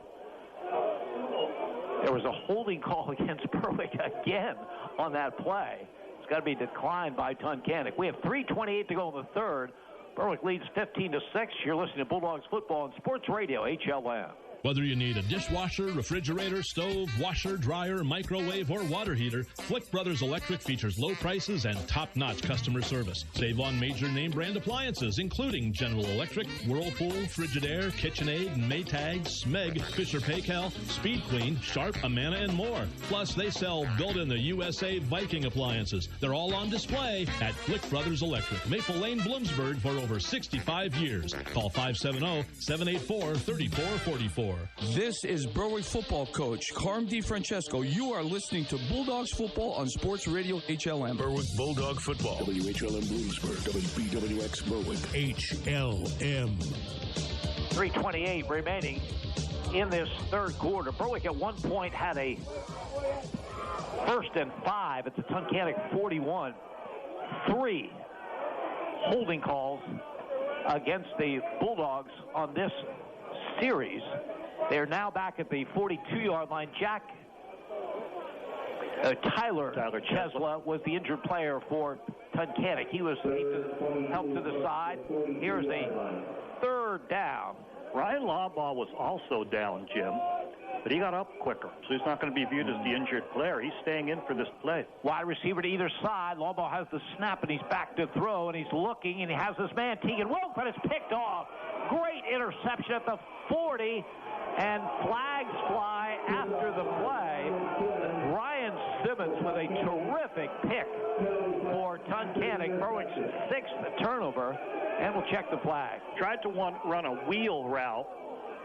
There was a holding call against Berwick again on that play. It's got to be declined by Tunkhannock. We have 3:28 to go in the third. Berwick leads 15-6. You're listening to Bulldogs football on Sports Radio HLN. Whether you need a dishwasher, refrigerator, stove, washer, dryer, microwave, or water heater, Flick Brothers Electric features low prices and top-notch customer service. Save on major name-brand appliances, including General Electric, Whirlpool, Frigidaire, KitchenAid, Maytag, Smeg, Fisher-Paykel, Speed Queen, Sharp, Amana, and more. Plus, they sell built-in-the-USA Viking appliances. They're all on display at Flick Brothers Electric, Maple Lane, Bloomsburg, for over 65 years. Call 570-784-3444. This is Berwick football coach Carm DiFrancesco. You are listening to Bulldogs football on Sports Radio HLM. Berwick Bulldog football. WHLM Bloomsburg. WBWX Berwick. HLM. 3:28 remaining in this third quarter. Berwick at one point had a 1st and 5 at the Tunkhannock 41. 3 holding calls against the Bulldogs on this series. They're now back at the 42-yard line. Tyler Chesla was the injured player for Tunkhannock. He was helped to the side. Here's a third down. Ryan Labaugh was also down, Jim, but he got up quicker, so he's not going to be viewed as the injured player. He's staying in for this play. Wide receiver to either side. Labaugh has the snap, and he's back to throw, and he's looking, and he has his man, Tegan Wilk, but it's picked off. Great interception at the 40, and flags fly after the play. Ryan Simmons with a terrific pick for Tunkhannock. Berwick's 6th turnover, and we'll check the flag. Tried to run a wheel route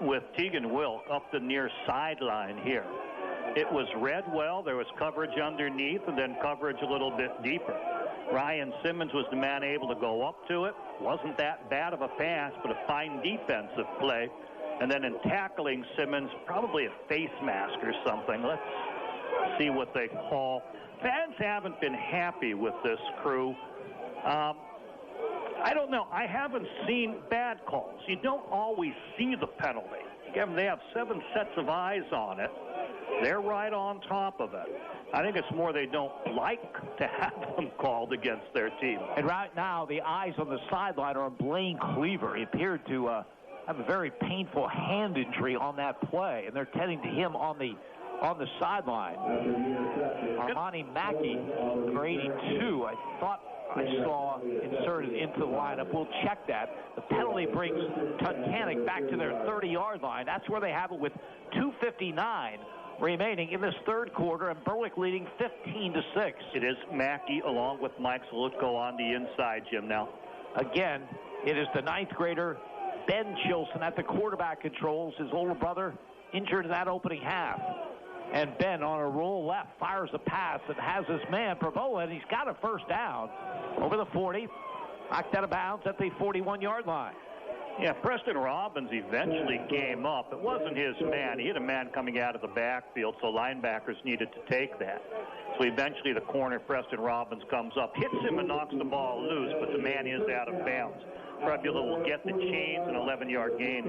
with Tegan Wilk up the near sideline here. It was read well. There was coverage underneath and then coverage a little bit deeper. Ryan Simmons was the man able to go up to it. Wasn't that bad of a pass, but a fine defensive play. And then in tackling Simmons, probably a face mask or something. Let's see what they call. Fans haven't been happy with this crew. I don't know. I haven't seen bad calls. You don't always see the penalty. Again, they have 7 sets of eyes on it. They're right on top of it. I think it's more they don't like to have them called against their team. And right now, the eyes on the sideline are on Blaine Cleaver. He appeared to have a very painful hand injury on that play, and they're tending to him on the sideline. Armani Mackey, number 82, I thought I saw inserted into the lineup. We'll check that. The penalty brings Tunkhannock back to their 30-yard line. That's where they have it with 2:59 remaining in this third quarter, and Berwick leading 15-6. It is Mackey along with Mike Solutko on the inside, Jim, now. Again, it is the 9th grader, Ben Chilson, at the quarterback controls. His older brother injured in that opening half. And Ben on a roll left, fires a pass and has his man, Pravola, and he's got a first down over the 40. Knocked out of bounds at the 41-yard line. Yeah, Preston Robbins eventually came up. It wasn't his man. He had a man coming out of the backfield, so linebackers needed to take that. So eventually the corner, Preston Robbins, comes up, hits him and knocks the ball loose, but the man is out of bounds. Frebula will get the chains, an 11-yard gain.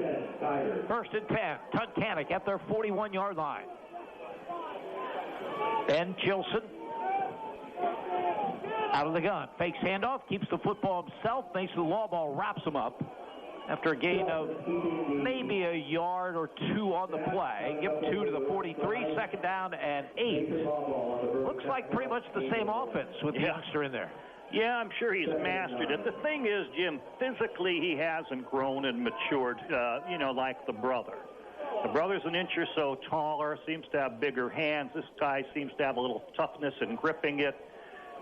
First and 10, Tunkhannock at their 41-yard line. Ben Chilson out of the gun. Fakes handoff, keeps the football himself, makes the law ball, wraps him up. After a gain of maybe a yard or two on the play. Give 2 to the 43, second down and 8. Looks like pretty much the same offense with the youngster in there. Yeah, I'm sure he's mastered it. The thing is, Jim, physically he hasn't grown and matured, like the brother. The brother's an inch or so taller, seems to have bigger hands. This guy seems to have a little toughness in gripping it.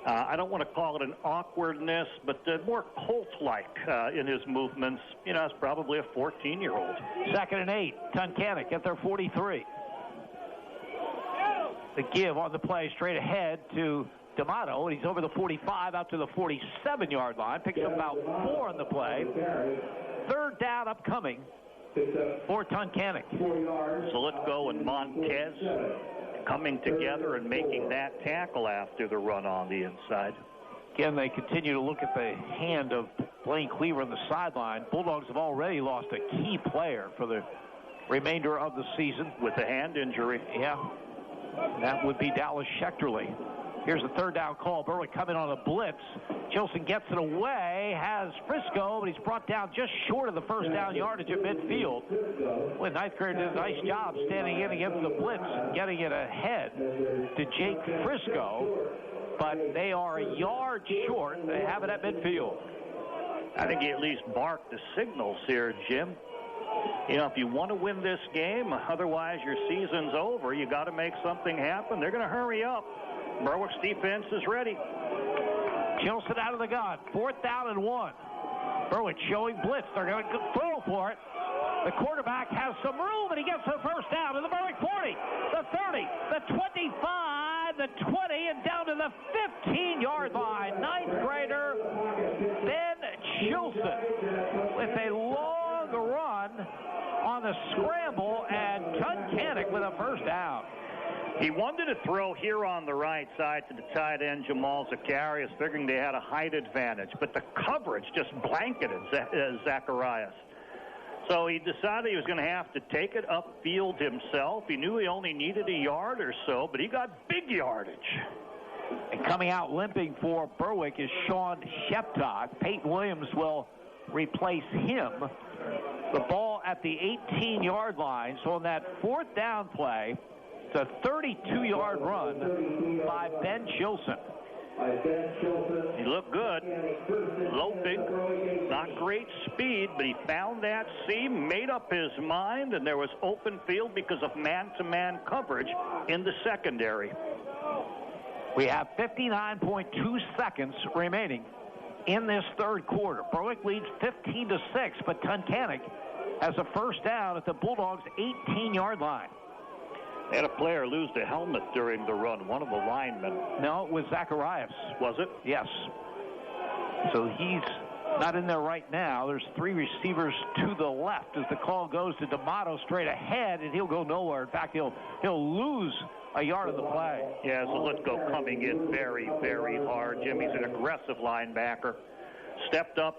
I don't want to call it an awkwardness, but more Colt-like in his movements. It's probably a 14-year-old. Second and 8, Tunkhannock at their 43. The give on the play straight ahead to D'Amato, and he's over the 45 out to the 47-yard line. Picks up about 4 on the play. Third down upcoming for Tunkhannock. Zalitko and Montez coming together and making that tackle after the run on the inside. Again, they continue to look at the hand of Blaine Cleaver on the sideline. Bulldogs have already lost a key player for the remainder of the season. With a hand injury. Yeah, that would be Dallas Schechterly. Here's the third down call. Berwick coming on a blitz. Chilson gets it away, has Frisco, but he's brought down just short of the first down yardage at midfield. Well, ninth grader did a nice job standing in against the blitz and getting it ahead to Jake Frisco, but they are a yard short. They have it at midfield. I think he at least barked the signals here, Jim. If you want to win this game, otherwise your season's over, you got to make something happen. They're going to hurry up. Berwick's defense is ready. Chilson out of the gun. 4th down and 1. Berwick showing blitz. They're going to throw for it. The quarterback has some room, and he gets the first down to the Berwick 40, the 30, the 25, the 20, and down to the 15-yard line. Ninth grader Ben Chilson with a long run on the scramble, and Tunkhannock with a first down. He wanted to throw here on the right side to the tight end, Jamal Zacharias, figuring they had a height advantage. But the coverage just blanketed Zacharias. So he decided he was going to have to take it upfield himself. He knew he only needed a yard or so, but he got big yardage. And coming out limping for Berwick is Sean Sheptock. Peyton Williams will replace him. The ball at the 18-yard line. So on that 4th down play, it's a 32-yard run by Ben Chilson. He looked good, loping, not great speed, but he found that seam, made up his mind, and there was open field because of man-to-man coverage in the secondary. We have 59.2 seconds remaining in this third quarter. Berwick leads 15-6, but Tunkhannock has a first down at the Bulldogs' 18-yard line. They had a player lose the helmet during the run, one of the linemen. No, it was Zacharias. Was it? Yes. So he's not in there right now. There's 3 receivers to the left as the call goes to D'Amato straight ahead, and he'll go nowhere. In fact, he'll lose a yard of the play. Yeah, Zalitko coming in very, very hard. Jimmy's an aggressive linebacker. Stepped up,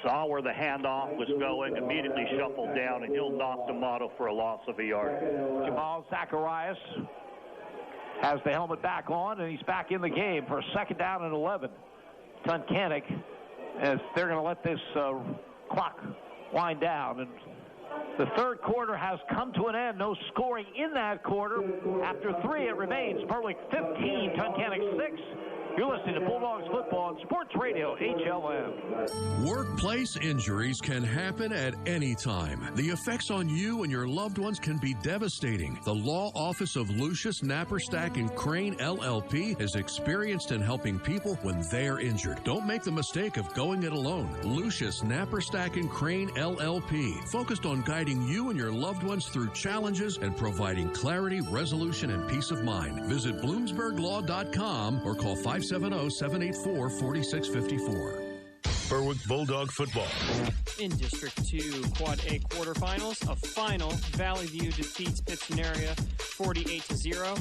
saw where the handoff was going, immediately shuffled down, and he'll knock D'Amato for a loss of a yard. Jamal Zacharias has the helmet back on, and he's back in the game for a second down and 11. Tunkhannock, as they're going to let this clock wind down. And the third quarter has come to an end. No scoring in that quarter. After 3, it remains Berwick 15, Tunkhannock 6. You're listening to Bulldogs football on Sports Radio HLM. Workplace injuries can happen at any time. The effects on you and your loved ones can be devastating. The law office of Lucius, Napperstack & Crane LLP is experienced in helping people when they're injured. Don't make the mistake of going it alone. Lucius, Napperstack & Crane LLP, focused on guiding you and your loved ones through challenges and providing clarity, resolution, and peace of mind. Visit BloomsburgLaw.com or call 570-784-4654. Berwick Bulldog football. In District 2 Quad A quarterfinals, a final, Valley View defeats Pittston-area 48-0.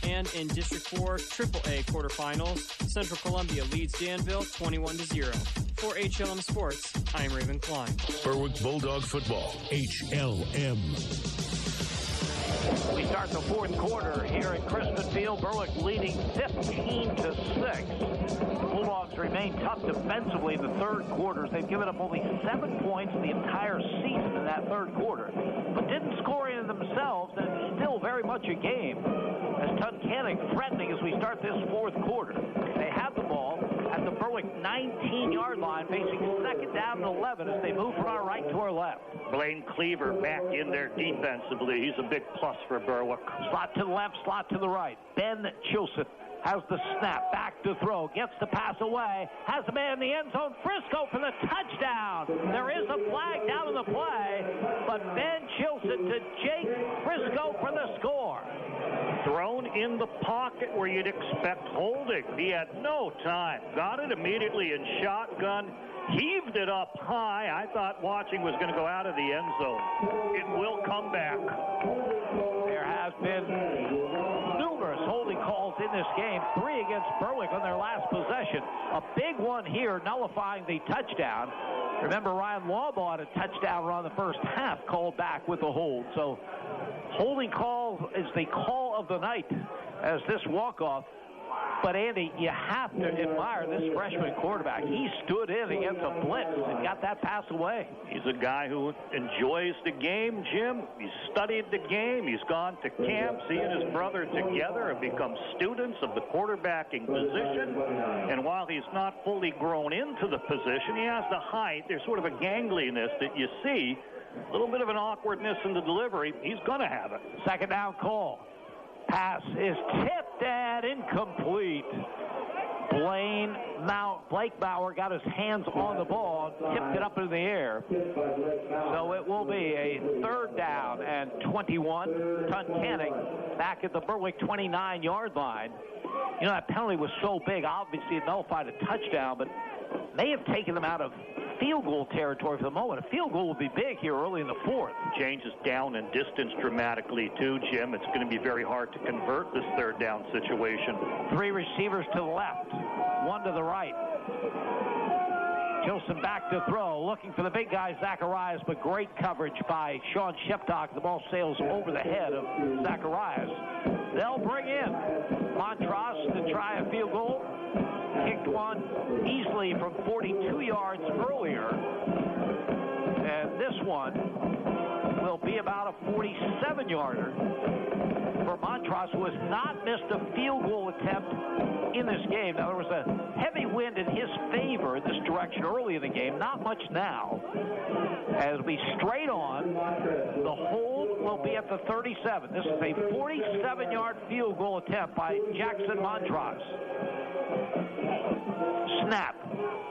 And in District 4 Triple A quarterfinals, Central Columbia leads Danville 21-0. For HLM Sports, I'm Raven Klein. Berwick Bulldog football. HLM. We start the fourth quarter here at Crispin Field. Berwick leading 15-6. Bulldogs remain tough defensively in the third quarters. They've given up only 7 points the entire season in that third quarter, but didn't score in themselves, and it's still very much a game. As Tunkhannock threatening as we start this fourth quarter. They have the ball at the Berwick 19-yard line, facing second down and 11 as they move from our right to our left. Blaine Cleaver back in there defensively. He's a big plus for Berwick. Slot to the left, slot to the right. Ben Chilson has the snap, back to throw, gets the pass away, has the man in the end zone, Frisco for the touchdown. There is a flag down in the play, but Ben Chilson to Jake Frisco for the score. Thrown in the pocket where you'd expect holding. He had no time. Got it immediately in shotgun, heaved it up high. I thought watching was going to go out of the end zone. It will come back. There has been numerous holding calls in this game, 3 against Berwick on their last possession. A big one here nullifying the touchdown. Remember, Ryan Lawbaugh had a touchdown run the first half called back with a hold. So holding call is the call of the night as this walk-off. But, Andy, you have to admire this freshman quarterback. He stood in against a blitz and got that pass away. He's a guy who enjoys the game, Jim. He's studied the game. He's gone to camps. He and his brother together have become students of the quarterbacking position. And while he's not fully grown into the position, he has the height. There's sort of a gangliness that you see. A little bit of an awkwardness in the delivery. He's going to have it. Second down call. Pass is tipped and incomplete. Blake Bauer got his hands on the ball, tipped it up into the air. So it will be a third down and 21. Tunkhannock back at the Berwick 29-yard line. You know, that penalty was so big, obviously it nullified a touchdown, but may have taken them out of field goal territory for the moment. A field goal will be big here early in the fourth. Changes down in distance dramatically too, Jim. It's going to be very hard to convert this third down situation. 3 receivers to the left, 1 to the right. Gilson back to throw, looking for the big guy, Zacharias, but great coverage by Sean Sheptock. The ball sails over the head of Zacharias. They'll bring in Montross to try a field goal. Kicked one easily from 42 yards earlier. And this one will be about a 47-yarder for Montross, who has not missed a field goal attempt in this game. Now, there was a heavy wind in his favor in this direction early in the game. Not much now. As we straight on, the hold will be at the 37. This is a 47-yard field goal attempt by Jackson Montross. Snap,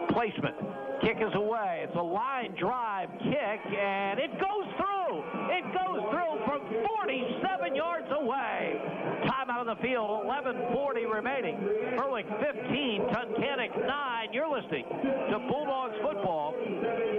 placement, kick is away. It's a line drive kick, and it goes through. It goes through from 47 yards away. Timeout on the field, 11:40 remaining. Berwick 15, Tunkhannock 9. You're listening to Bulldogs football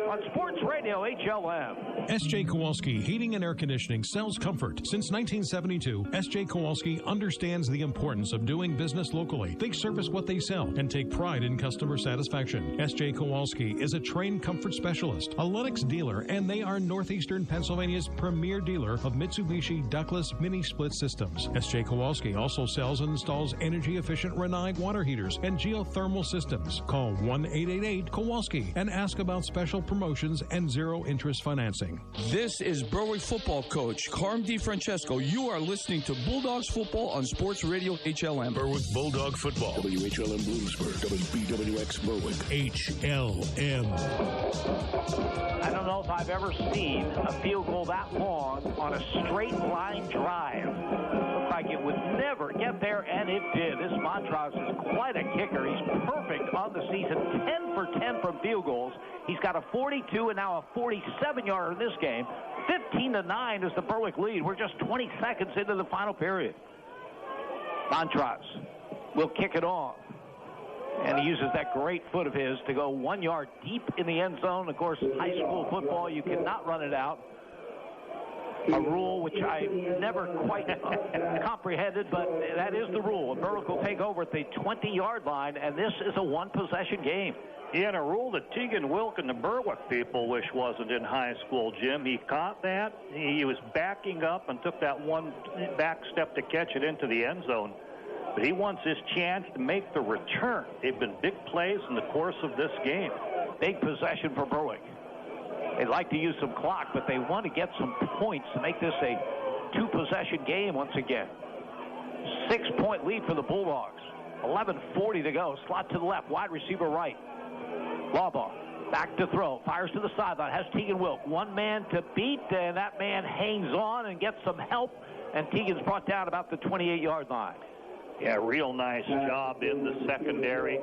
on Sports Radio HLM. S.J. Kowalski Heating and Air Conditioning sells comfort. Since 1972, S.J. Kowalski understands the importance of doing business locally. They service what they sell and take pride in customer satisfaction. S.J. Kowalski is a trained comfort specialist, a Lennox dealer, and they are Northeastern Pennsylvania's premier dealer of Mitsubishi ductless mini-split systems. S.J. Kowalski also sells and installs energy-efficient Rinnai water heaters and geothermal systems. Call 1-888-KOWALSKI and ask about special promotions and 0 zero-interest financing. This is Berwick football coach Carm DiFrancesco. You are listening to Bulldogs football on Sports Radio HLM. Berwick Bulldog football. WHLM Bloomsburg. WBWX Berwick. HLM. I don't know if I've ever seen a field goal that long on a straight line drive. Looked like it would never get there, and it did. This Montrose is quite a kicker. He's perfect on the season. 10 for 10 from field goals. He's got a 42 and now a 47-yarder in this game. 15-9 is the Berwick lead. We're just 20 seconds into the final period. Montrose will kick it off. And he uses that great foot of his to go 1 yard deep in the end zone. Of course, high school football, you cannot run it out. A rule which I never quite comprehended, but that is the rule. Berwick will take over at the 20-yard line, and this is a one-possession game. Yeah, and a rule that Tegan Wilk and the Berwick people wish wasn't in high school, Jim. He caught that. He was backing up and took that one back step to catch it into the end zone. But he wants his chance to make the return. They've been big plays in the course of this game. Big possession for Berwick. They'd like to use some clock, but they want to get some points to make this a two-possession game once again. 6-point lead for the Bulldogs. 11:40 to go. Slot to the left. Wide receiver right. Lawbaugh back to throw. Fires to the sideline. Has Tegan Wilk. One man to beat, and that man hangs on and gets some help. And Tegan's brought down about the 28-yard line. Yeah, real nice job in the secondary.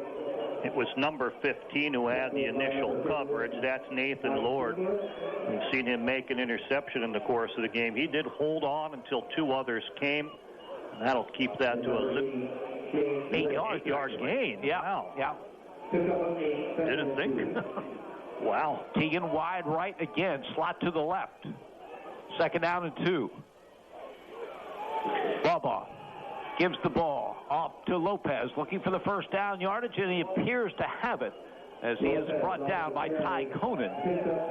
It was number 15 who had the initial coverage. That's Nathan Lord. We've seen him make an interception in the course of the game. He did hold on until two others came. And that'll keep that to a 8-yard gain. Yeah. Wow. Yeah. Didn't think. Wow. Tegan wide right again. Slot to the left. 2nd down and 2. Baba gives the ball off to Lopez, looking for the first down yardage, and he appears to have it as he is brought down by Ty Conan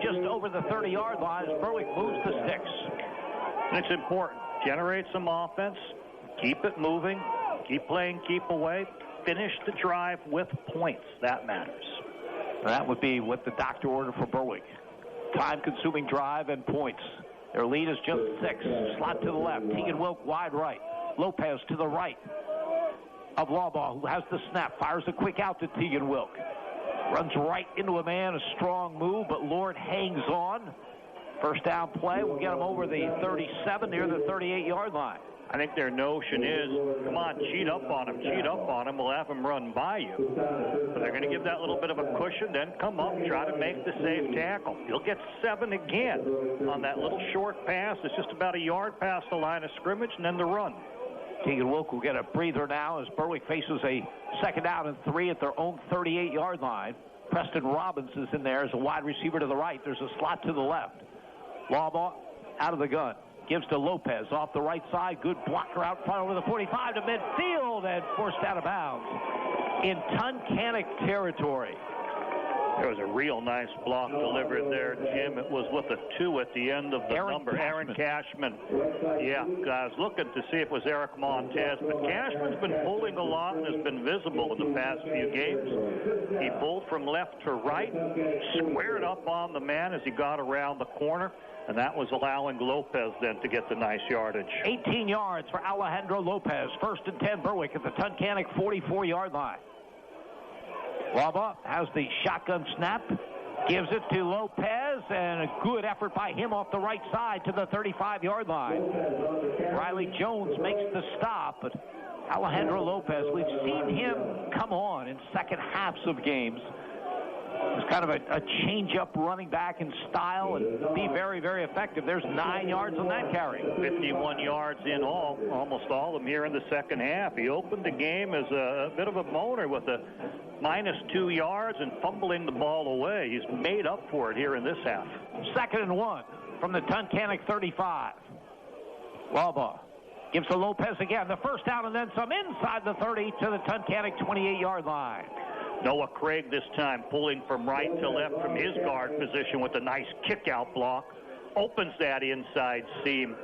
just over the 30-yard line as Berwick moves the sticks. It's important. Generate some offense. Keep it moving. Keep playing, keep away. Finish the drive with points. That matters. That would be what the doctor ordered for Berwick. Time-consuming drive and points. Their lead is just 6. Slot to the left. Tegan Wilk wide right. Lopez to the right of Lawbaugh, who has the snap. Fires a quick out to Tegan Wilk. Runs right into a man. A strong move, but Lord hangs on. First down play will get him over the 37 near the 38-yard line. I think their notion is, come on, cheat up on him, we'll have him run by you. But they're going to give that little bit of a cushion, then come up and try to make the safe tackle. You'll get 7 again on that little short pass. It's just about a yard past the line of scrimmage, and then the run. Tegan Wilk will get a breather now as Berwick faces a 2nd down and 3 at their own 38-yard line. Preston Robbins is in there as a wide receiver to the right. There's a slot to the left. Lawbaugh out of the gun. Gives to Lopez off the right side. Good blocker out front over the 45 to midfield and forced out of bounds in Tunkhannock territory. There was a real nice block delivered there, Jim. It was with a 2 at the end of the number. Aaron Cashman. Yeah, I was looking to see if it was Eric Montez, but Cashman's been pulling a lot and has been visible in the past few games. He pulled from left to right, squared up on the man as he got around the corner. And that was allowing Lopez then to get the nice yardage. 18 yards for Alejandro Lopez. 1st and 10 Berwick at the Tunkhannock 44-yard line. Lawbaugh has the shotgun snap. Gives it to Lopez, and a good effort by him off the right side to the 35-yard line. Riley Jones makes the stop, but Alejandro Lopez, we've seen him come on in second halves of games. It's kind of a change-up running back in style and be very, very effective. There's 9 yards on that carry. 51 yards in all, almost all of them here in the second half. He opened the game as a bit of a moaner with a -2 yards and fumbling the ball away. He's made up for it here in this half. 2nd and 1 from the Tunkhannock 35. Lawbaugh gives to Lopez again. The first down and then some inside the 30 to the Tunkhannock 28-yard line. Noah Craig this time pulling from right to left from his guard position with a nice kick-out block. Opens that inside seam.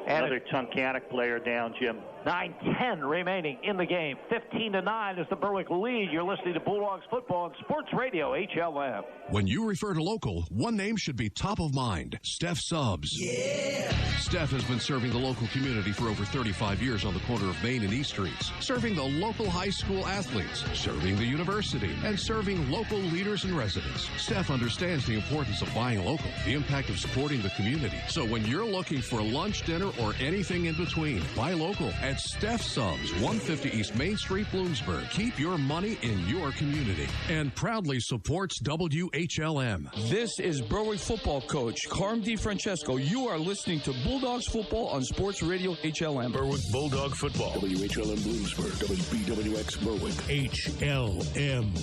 Another Tunkhannock player down, Jim. 9:10 remaining in the game. 15-9 is the Berwick lead. You're listening to Bulldogs football on Sports Radio HLM. When you refer to local, one name should be top of mind: Steph Subs. Yeah! Steph has been serving the local community for over 35 years on the corner of Main and East Streets, serving the local high school athletes, serving the university, and serving local leaders and residents. Steph understands the importance of buying local, the impact of supporting the community. So when you're looking for lunch, dinner, or anything in between, buy local at Steph Subs, 150 East Main Street, Bloomsburg. Keep your money in your community. And proudly supports WHLM. This is Berwick football coach Carm DiFrancesco. You are listening to Bulldogs football on Sports Radio HLM. Berwick Bulldog football. WHLM Bloomsburg. WBWX Berwick. HLM.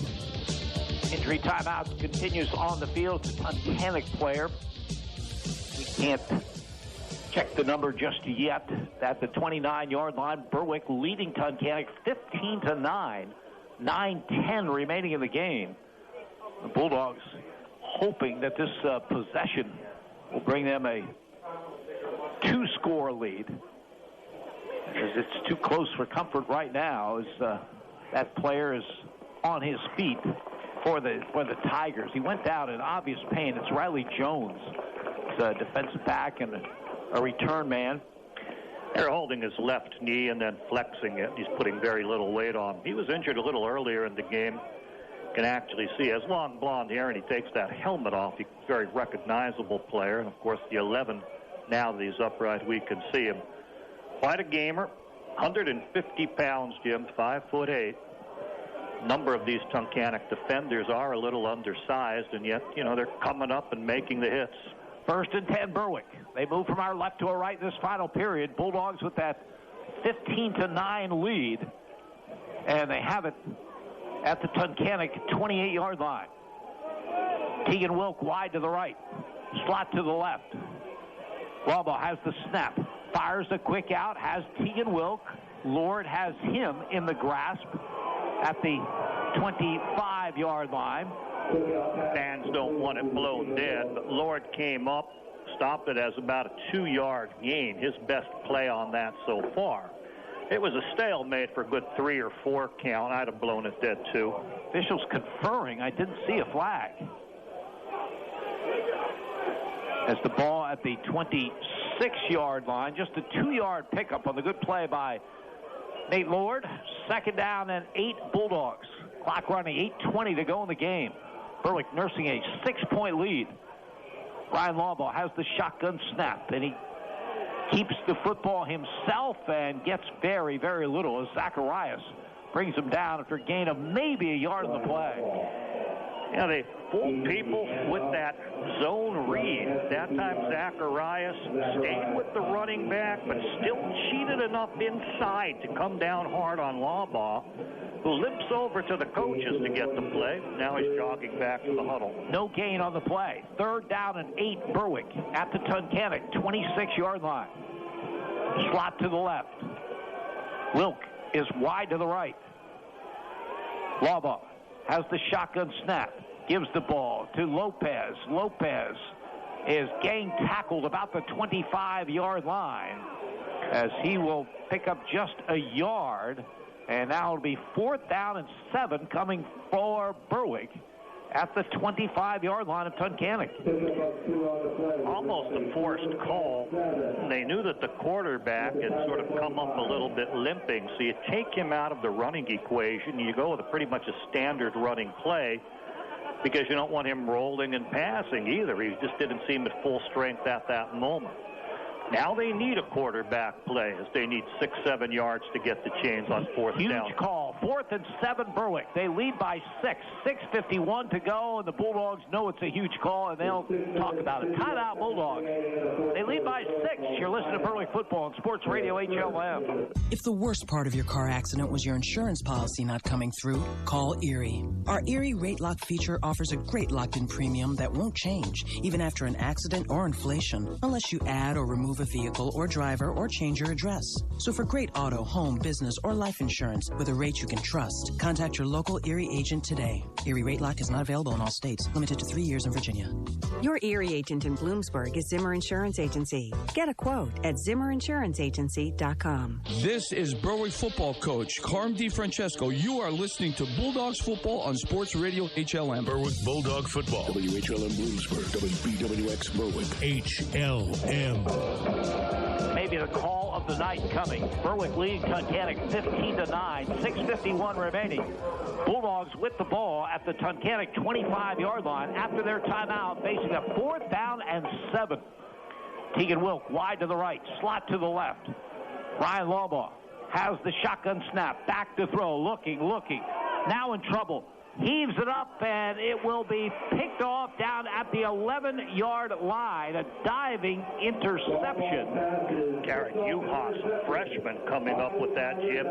Injury timeout continues on the field. Tunkhannock player. We can't check the number just yet. At the 29-yard line, Berwick leading Tunkhannock 15-9. 9:10 remaining in the game. The Bulldogs hoping that this possession will bring them a 2-score lead, as it's too close for comfort right now, as that player is on his feet for the Tigers. He went down in obvious pain. It's Riley Jones. It's a defensive back and a return man. They're holding his left knee and then flexing it. He's putting very little weight on. He was injured a little earlier in the game. You can actually see he has long blonde hair, and he takes that helmet off. He's a very recognizable player. And, of course, the 11, now that he's upright, we can see him. Quite a gamer. 150 pounds, Jim, 5'8". Number of these Tunkhannock defenders are a little undersized, and yet, they're coming up and making the hits. 1st and 10, Berwick. They move from our left to our right in this final period. Bulldogs with that 15-9 lead, and they have it at the Tunkhannock 28-yard line. Tegan Wilk wide to the right, slot to the left. Wallball has the snap, fires a quick out, has Tegan Wilk. Lord has him in the grasp at the 25-yard line. Fans don't want it blown dead, but Lord came up, stopped it as about a 2-yard gain, his best play on that so far. It was a stalemate for a good 3 or 4 count. I'd have blown it dead too. Officials conferring. I didn't see a flag. As the ball at the 26-yard line, just a 2-yard pickup on the good play by Nate Lord. 2nd down and 8 Bulldogs. Clock running, 8:20 to go in the game. Berwick nursing a 6-point lead. Ryan Lawball has the shotgun snap, and he keeps the football himself and gets very, very little as Zacharias brings him down after a gain of maybe a yard on the play. Yeah, they fooled people with that zone read. That time Zacharias stayed with the running back, but still cheated enough inside to come down hard on Lawball, who limps over to the coaches to get the play. Now he's jogging back to the huddle. No gain on the play. 3rd down and 8 Berwick at the Tunkhannock 26-yard line. Slot to the left. Wilk is wide to the right. Lawball has the shotgun snap. Gives the ball to Lopez. Lopez is gang tackled about the 25-yard line as he will pick up just a yard. And now it'll be 4th down and 7 coming for Berwick at the 25-yard line of Tunkhannock. Almost a forced call. They knew that the quarterback had sort of come up a little bit limping, so you take him out of the running equation. You go with pretty much a standard running play because you don't want him rolling and passing either. He just didn't seem at full strength at that moment. Now they need a quarterback play as they need 6-7 yards to get the chains on 4th down. Huge call. 4th and 7 Berwick. They lead by 6. 6:51 to go, and the Bulldogs know it's a huge call, and they'll talk about it. Timeout, Bulldogs. They lead by 6. You're listening to Berwick football on Sports Radio HLM. If the worst part of your car accident was your insurance policy not coming through, call Erie. Our Erie Rate Lock feature offers a great locked-in premium that won't change, even after an accident or inflation, unless you add or remove a vehicle or driver or change your address. So for great auto, home, business, or life insurance with a rate you can trust, contact your local Erie agent today. Erie rate lock is not available in all states. Limited to 3 years in Virginia. Your Erie agent in Bloomsburg is Zimmer Insurance Agency. Get a quote at zimmerinsuranceagency.com. This is Berwick football coach Carm DiFrancesco. You are listening to Bulldogs football on Sports Radio HLM. Berwick Bulldog football. WHLM Bloomsburg. WBWX Berwick. HLM. Maybe the call of the night coming. Berwick leading Tunkhannock 15-9. 6:51 remaining. Bulldogs with the ball at the Tunkhannock 25-yard line after their timeout, facing a 4th down and 7. Tegan Wilk wide to the right, slot to the left. Ryan Lawbaugh has the shotgun snap, back to throw, looking, now in trouble. Heaves it up, and it will be picked off down at the 11-yard line. A diving interception. Garrett Uhas, freshman, coming up with that, Jim.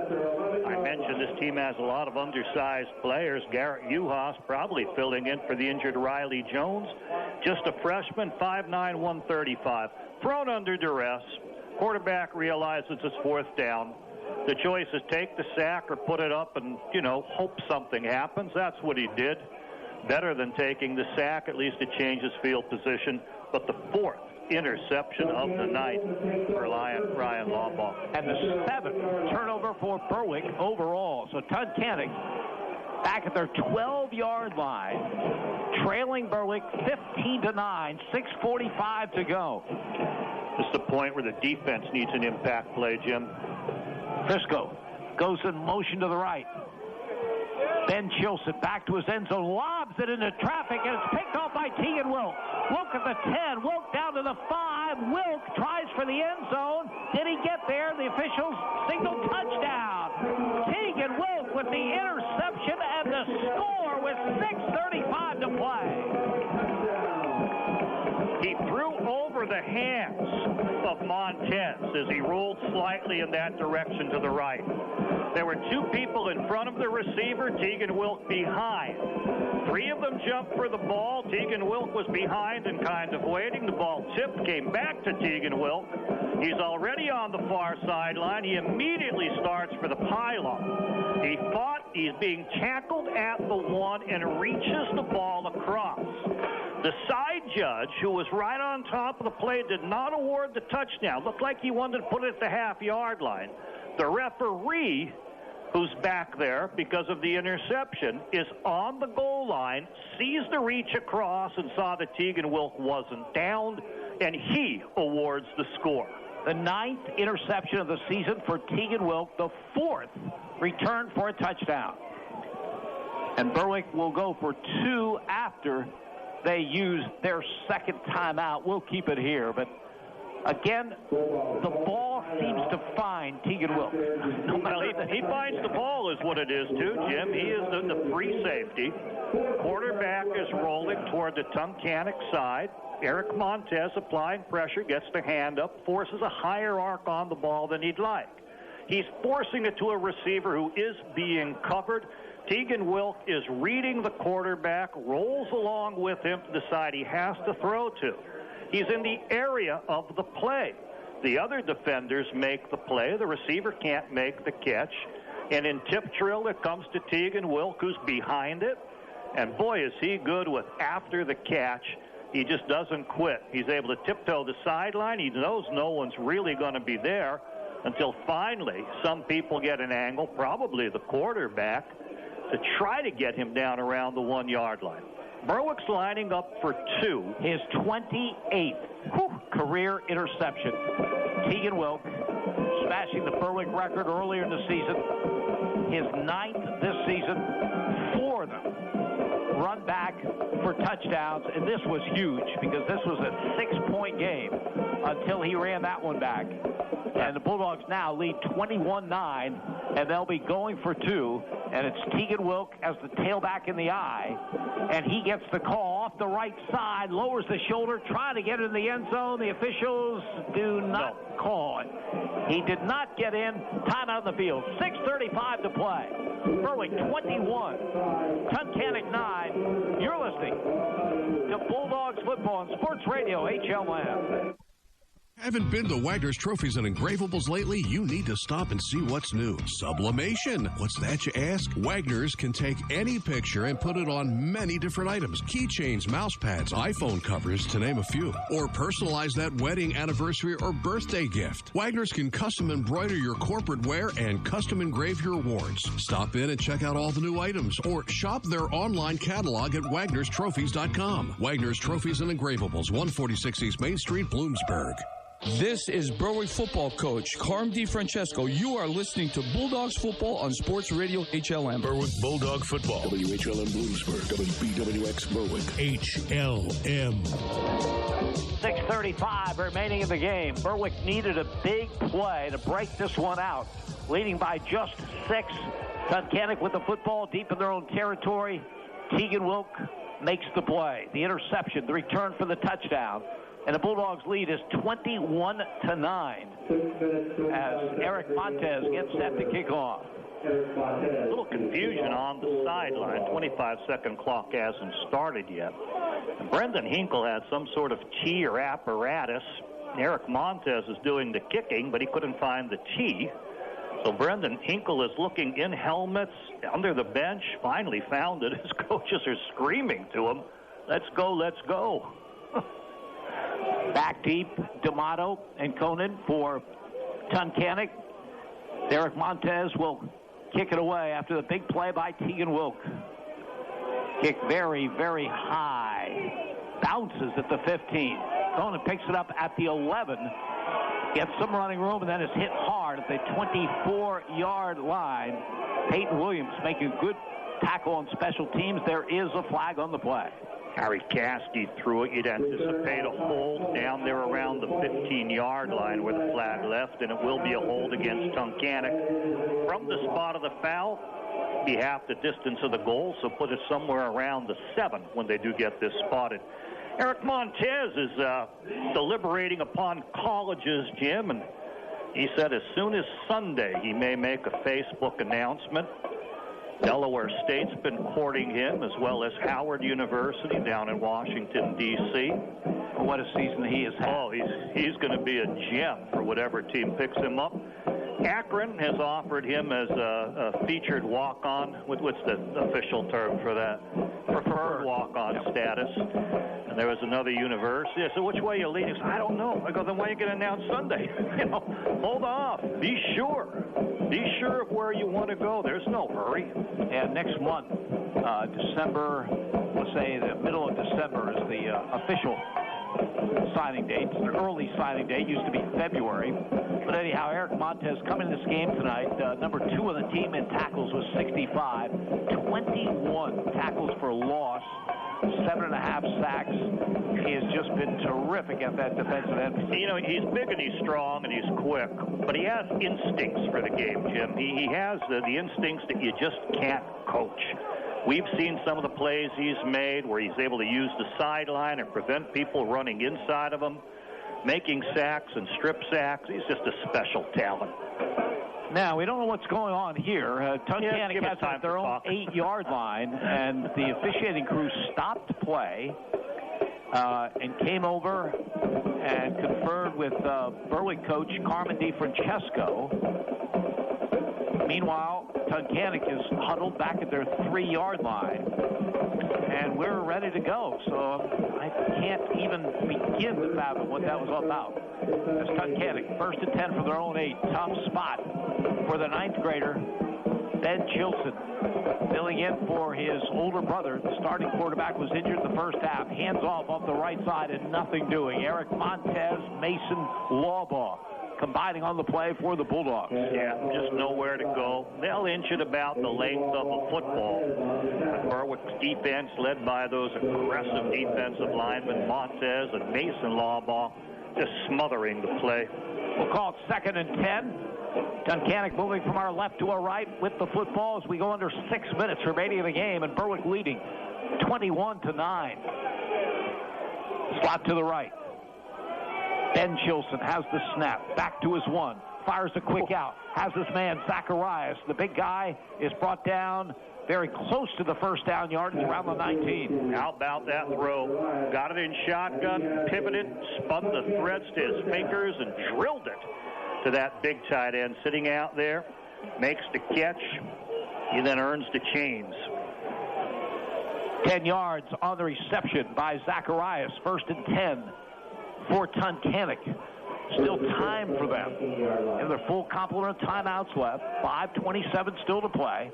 I mentioned this team has a lot of undersized players. Garrett Uhas probably filling in for the injured Riley Jones. Just a freshman, 5'9", 135. Thrown under duress. Quarterback realizes it's 4th down. The choice is take the sack or put it up and, hope something happens. That's what he did. Better than taking the sack. At least it changes field position. But the 4th interception of the night for Ryan Lawbaugh. And the 7th turnover for Berwick overall. So Tunkhannock back at their 12-yard line, trailing Berwick 15-9, 6:45 to go. This is the point where the defense needs an impact play, Jim. Frisco goes in motion to the right. Ben Chilson back to his end zone, lobs it into traffic, and it's picked off by Tegan Wilk. Wilk at the 10, Wilk down to the 5. Wilk tries for the end zone. Did he get there? The officials signal touchdown. Tegan Wilk with the interception and the score with 6:35 to play. He threw over the hands of Montez as he rolled slightly in that direction to the right. There were 2 people in front of the receiver, Tegan Wilk behind. 3 of them jumped for the ball. Tegan Wilk was behind and kind of waiting. The ball tipped, came back to Tegan Wilk. He's already on the far sideline. He immediately starts for the pylon. He fought. He's being tackled at the 1 and reaches the ball across. The side judge, who was right on top of the play, did not award the touchdown. Looked like he wanted to put it at the half-yard line. The referee, who's back there because of the interception, is on the goal line, sees the reach across, and saw that Tegan Wilk wasn't downed, and he awards the score. The 9th interception of the season for Tegan Wilk, the 4th return for a touchdown. And Berwick will go for 2 after they use their 2nd timeout. We'll keep it here, but again, the ball seems to find Tegan Wilk. He finds the ball is what it is too, Jim. He is the free safety. Quarterback is rolling toward the Tunkhannock side. Eric Montez applying pressure, gets the hand up, forces a higher arc on the ball than he'd like. He's forcing it to a receiver who is being covered. Tegan Wilk is reading the quarterback, rolls along with him to the side he has to throw to. He's in the area of the play. The other defenders make the play. The receiver can't make the catch. And in tip drill, it comes to Tegan Wilk, who's behind it. And boy, is he good with after the catch. He just doesn't quit. He's able to tiptoe the sideline. He knows no one's really going to be there until finally some people get an angle, probably the quarterback, to try to get him down around the 1-yard line. Berwick's lining up for 2. His 28th career interception. Tegan Wilk smashing the Berwick record earlier in the season. His 9th this season. 4 of them run back for touchdowns, and this was huge because this was a 6-point game until he ran that one back. And the Bulldogs now lead 21-9, and they'll be going for 2. And it's Tegan Wilk as the tailback in the eye. And he gets the call off the right side, lowers the shoulder, trying to get in the end zone. The officials do not call it. He did not get in. Timeout on the field. 6:35 to play. Berwick 21, Tunkhannock 9. You're listening to Bulldogs football on Sports Radio HLM. Haven't been to Wagner's Trophies and Engravables lately? You need to stop and see what's new. Sublimation. What's that, you ask? Wagner's can take any picture and put it on many different items. Keychains, mouse pads, iPhone covers, to name a few. Or personalize that wedding, anniversary, or birthday gift. Wagner's can custom embroider your corporate wear and custom engrave your awards. Stop in and check out all the new items. Or shop their online catalog at wagnerstrophies.com. Wagner's Trophies and Engravables, 146 East Main Street, Bloomsburg. This is Berwick football coach Carm DiFrancesco. You are listening to Bulldogs football on Sports Radio HLM. Berwick Bulldog football. WHLM Bloomsburg. WBWX Berwick. HLM. 6:35 remaining in the game. Berwick needed a big play to break this one out. Leading by just 6. Tunkhannock with the football deep in their own territory. Tegan Wilk makes the play. The interception, the return for the touchdown. And the Bulldogs lead is 21-9 as Eric Montez gets set to kick off. A little confusion on the sideline. 25-second clock hasn't started yet. And Brendan Hinkle had some sort of tee or apparatus. Eric Montez is doing the kicking, but he couldn't find the tee. So Brendan Hinkle is looking in helmets, under the bench, finally found it. His coaches are screaming to him, "Let's go, let's go." Back deep, D'Amato and Conan for Tunkhannock. Eric Montez will kick it away after the big play by Tegan Wilk. Kick very, very high. Bounces at the 15. Conan picks it up at the 11. Gets some running room and then is hit hard at the 24-yard line. Peyton Williams making a good tackle on special teams. There is a flag on the play. Harry Caskey threw it. You'd anticipate a hold down there around the 15-yard line where the flag left, and it will be a hold against Tunkhannock. From the spot of the foul, be half the distance of the goal, so put it somewhere around the 7 when they do get this spotted. Eric Montez is deliberating upon colleges, Jim, and he said as soon as Sunday he may make a Facebook announcement. Delaware State's been courting him, as well as Howard University down in Washington, D.C. What a season he has had. Oh, he's going to be a gem for whatever team picks him up. Akron has offered him as a featured walk-on. What's the official term for that? Preferred walk-on status. And there was another university. I said, which way are you leaning? I don't know. I go, then why are you going to announce Sunday? Hold off. Be sure. Be sure of where you want to go. There's no hurry. And next month, December, let's say the middle of December is the official signing date. The early signing date used to be February. But anyhow, Eric Montez coming to this game tonight, number 2 on the team in tackles with 65, 21 tackles for loss, 7.5 sacks. He has just been terrific at that defensive end. You know, he's big and he's strong and he's quick, but he has instincts for the game, Jim. He has the instincts that you just can't coach. We've seen some of the plays he's made where he's able to use the sideline and prevent people running inside of him, making sacks and strip sacks. He's just a special talent. Now, we don't know what's going on here. Tunkhannock has at their own 8-yard line, and the officiating crew stopped play and came over and conferred with Berwick coach Carmen DiFrancesco. Meanwhile, Tunkhannock is huddled back at their 3-yard line, and we're ready to go. So I can't even begin to fathom what that was all about. As Tunkhannock, 1st and 10 from their own 8. Tough spot for the 9th grader, Ben Chilson, filling in for his older brother. The starting quarterback was injured in the first half. Hands off the right side and nothing doing. Eric Montez, Mason Lawbaugh combining on the play for the Bulldogs. Yeah, just nowhere to go. They'll inch it about the length of a football. Berwick's defense, led by those aggressive defensive linemen, Montez and Mason Lawbaugh, just smothering the play. We'll call it 2nd and 10. Tunkhannock moving from our left to our right with the football as we go under 6 minutes remaining in the game, and Berwick leading 21-9. Slot to the right. Ben Chilson has the snap. Back to his 1. fires a quick out. Has his man, Zacharias. The big guy is brought down very close to the first down yardage around the 19. How about that throw? Got it in shotgun, pivoted, spun the threads to his fingers, and drilled it to that big tight end sitting out there. Makes the catch. He then earns the chains. 10 yards on the reception by Zacharias. 1st and 10 for Tunkhannock. Still time for them. And their full complement of timeouts left. 5:27 still to play.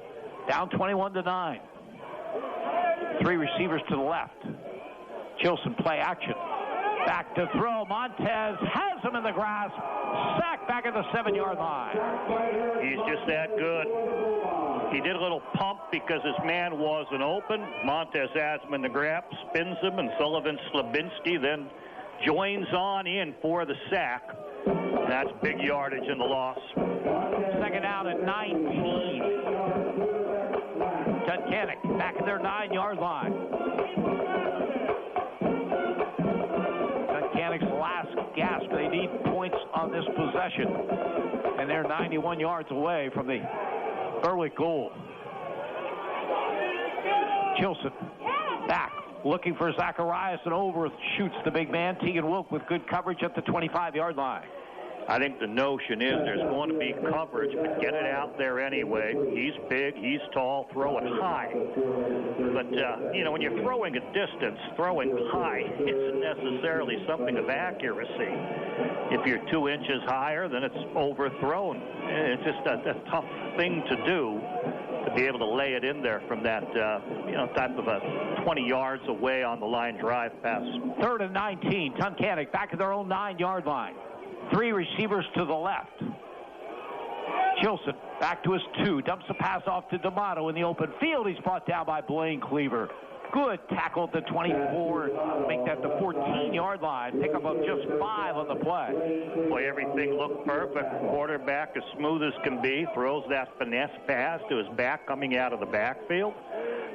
Down 21-9. 3 receivers to the left. Chilson play action. Back to throw. Montez has him in the grasp. Sack back at the 7-yard line. He's just that good. He did a little pump because his man wasn't open. Montez has him in the grasp, spins him, and Sullivan Slabinski then joins on in for the sack. That's big yardage in the loss. 2nd down at 19. Tunkhannock back at their 9-yard line. Tunkhannock's last gasp. They need points on this possession. And they're 91 yards away from the Berwick goal. Chilson back, looking for Zacharias, and overshoots the big man. Tegan Wilk with good coverage at the 25-yard line. I think the notion is there's going to be coverage, but get it out there anyway. He's big, he's tall, throw it high. But, when you're throwing a distance, throwing high isn't necessarily something of accuracy. If you're 2 inches higher, then it's overthrown. It's just a tough thing to do, to be able to lay it in there from that, type of a 20 yards away on the line drive pass. 3rd and 19, Tunkhannock back at their own 9-yard line. 3 receivers to the left. Chilson back to his 2. Dumps the pass off to D'Amato in the open field. He's brought down by Blaine Cleaver. Good tackle at the 24. Make that the 14-yard line. Pick up of just 5 on the play. Boy, everything looked perfect. Quarterback as smooth as can be. Throws that finesse pass to his back coming out of the backfield.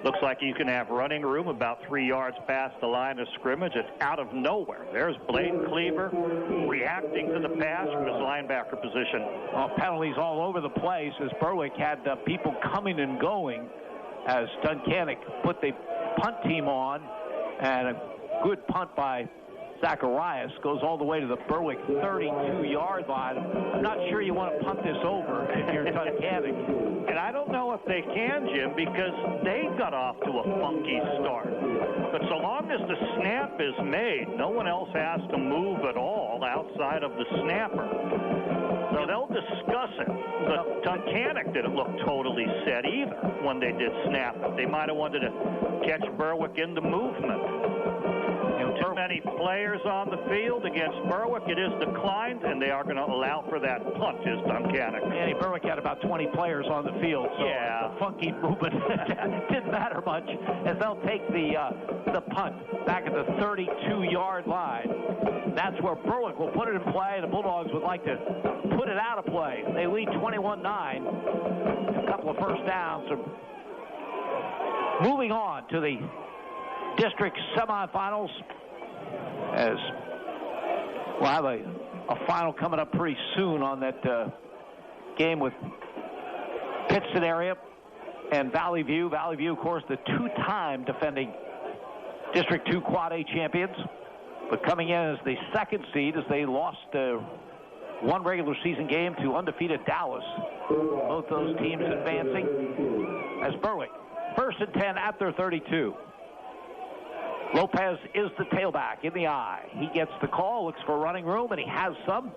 Looks like you can have running room about 3 yards past the line of scrimmage. It's out of nowhere. There's Blaine Cleaver reacting to the pass from his linebacker position. Well, penalties all over the place as Berwick had people coming and going as Tunkhannock put the punt team on, and a good punt by Zacharias goes all the way to the Berwick 32-yard line. I'm not sure you want to punt this over if you're Tunkhannock. And I don't know if they can, Jim, because they got off to a funky start. But so long as the snap is made, no one else has to move at all outside of the snapper. So they'll discuss it. But Tunkhannock didn't look totally set either when they did snap it. They might have wanted to catch Berwick in the movement. Too many players on the field against Berwick. It is declined, and they are going to allow for that punt, is Tunkhannock. Yeah, Berwick had about 20 players on the field, so the funky movement didn't matter much, as they'll take the punt back at the 32-yard line. That's where Berwick will put it in play. The Bulldogs would like to put it out of play. They lead 21-9. A couple of first downs. So moving on to the district semifinals, as we'll have a final coming up pretty soon on that game with Pittston area and Valley View. Valley View, of course, the 2-time defending District 2 Quad A champions, but coming in as the 2nd seed as they lost one regular season game to undefeated Dallas. Both those teams advancing as Berwick. 1st and 10 at their 32. Lopez is the tailback in the eye. He gets the call, looks for running room, and he has some.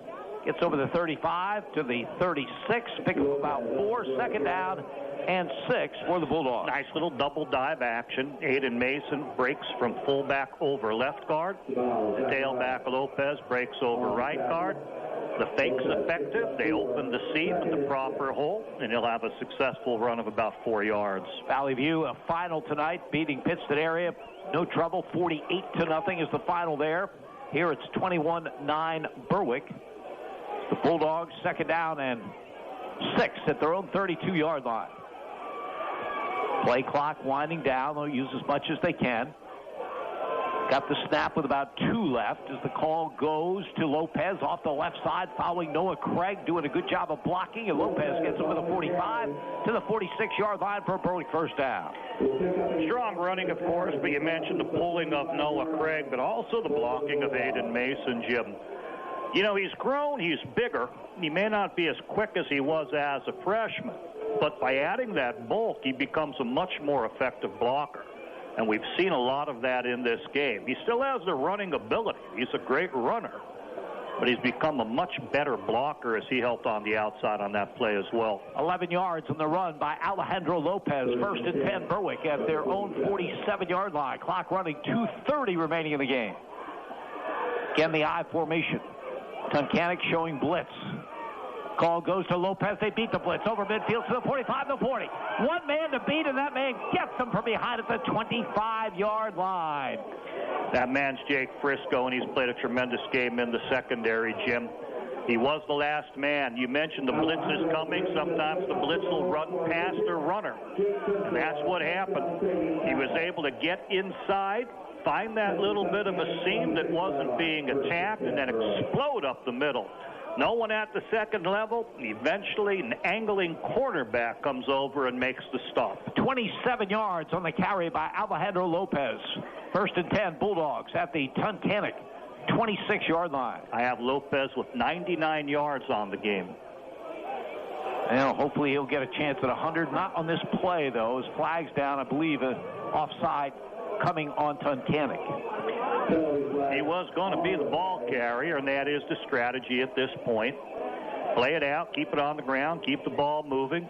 Gets over the 35 to the 36, pick up about 4, 2nd down and 6 for the Bulldogs. Nice little double dive action. Aiden Mason breaks from fullback over left guard. The tailback Lopez breaks over right guard. The fake's effective. They open the seam in the proper hole, and he'll have a successful run of about 4 yards. Valley View, a final tonight, beating Pittston area. No trouble, 48-0 is the final there. Here it's 21-9 Berwick. The Bulldogs 2nd down and 6 at their own 32-yard line. Play clock winding down. They'll use as much as they can. Got the snap with about 2 left as the call goes to Lopez off the left side, following Noah Craig, doing a good job of blocking, and Lopez gets him to the 45 to the 46-yard line for a Berwick first down. Strong running, of course, but you mentioned the pulling of Noah Craig, but also the blocking of Aiden Mason, Jim. You know, he's grown, he's bigger. He may not be as quick as he was as a freshman, but by adding that bulk, he becomes a much more effective blocker. And we've seen a lot of that in this game. He still has the running ability. He's a great runner, but he's become a much better blocker as he helped on the outside on that play as well. 11 yards on the run by Alejandro Lopez. First and 10, Berwick at their own 47-yard line. Clock running, 2:30 remaining in the game. Again, the I formation. Tunkhannock showing blitz. Call goes to Lopez. They beat the blitz over midfield to the 45, the 40. One man to beat, and that man gets them from behind at the 25-yard line. That man's Jake Frisco, and he's played a tremendous game in the secondary, Jim. He was the last man. You mentioned the blitz is coming. Sometimes the blitz will run past the runner, and that's what happened. He was able to get inside, find that little bit of a seam that wasn't being attacked, and then explode up the middle. No one at the second level. Eventually, an angling cornerback comes over and makes the stop. 27 yards on the carry by Alejandro Lopez. First and 10, Bulldogs at the Tunkhannock 26-yard line. I have Lopez with 99 yards on the game. Well, hopefully he'll get a chance at 100. Not on this play, though. His flag's down, I believe, offside coming on Tunkhannock. He was going to be the ball carrier, and that is the strategy at this point. Play it out, keep it on the ground, keep the ball moving.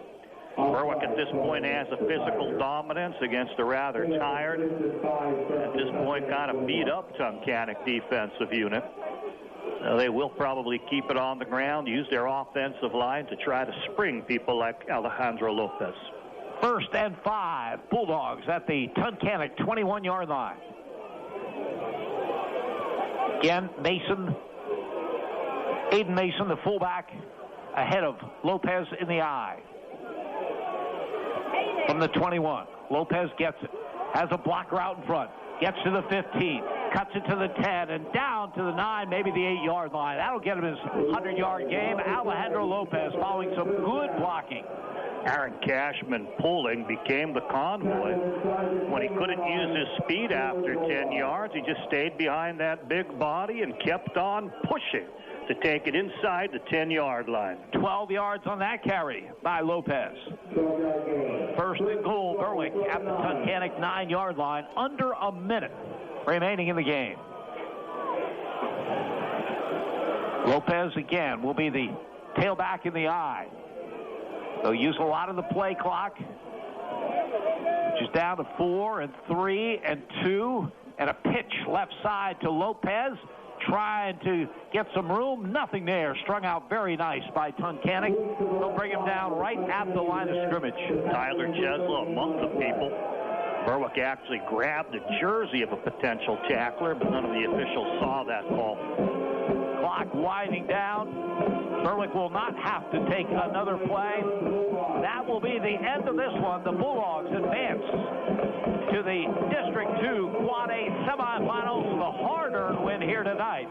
Berwick at this point has a physical dominance against a rather tired, at this point kind of beat up Tunkhannock defensive unit. They will probably keep it on the ground, use their offensive line to try to spring people like Alejandro Lopez. First and 5, Bulldogs at the Tunkhannock 21-yard line. Again, Aiden Mason, the fullback, ahead of Lopez in the I. From the 21, Lopez gets it, has a blocker out in front, gets to the 15, cuts it to the 10, and down to the 9, maybe the 8-yard line. That'll get him his 100-yard game. Alejandro Lopez following some good blocking. Aaron Cashman pulling became the convoy. When he couldn't use his speed after 10 yards, he just stayed behind that big body and kept on pushing to take it inside the 10-yard line. 12 yards on that carry by Lopez. First and goal, Berwick at the Tunkhannock 9-yard line. Under a minute remaining in the game. Lopez again will be the tailback in the I. They'll use a lot of the play clock, which is down to 4 and 3 and 2, and a pitch left side to Lopez, trying to get some room. Nothing there. Strung out very nice by Tunkhannock. They'll bring him down right at the line of scrimmage. Tyler Cheslow among the people. Berwick actually grabbed a jersey of a potential tackler, but none of the officials saw that call. Clock winding down. Berwick will not have to take another play. That will be the end of this one. The Bulldogs advance to the District 2 Quad A semifinals with a hard-earned win here tonight.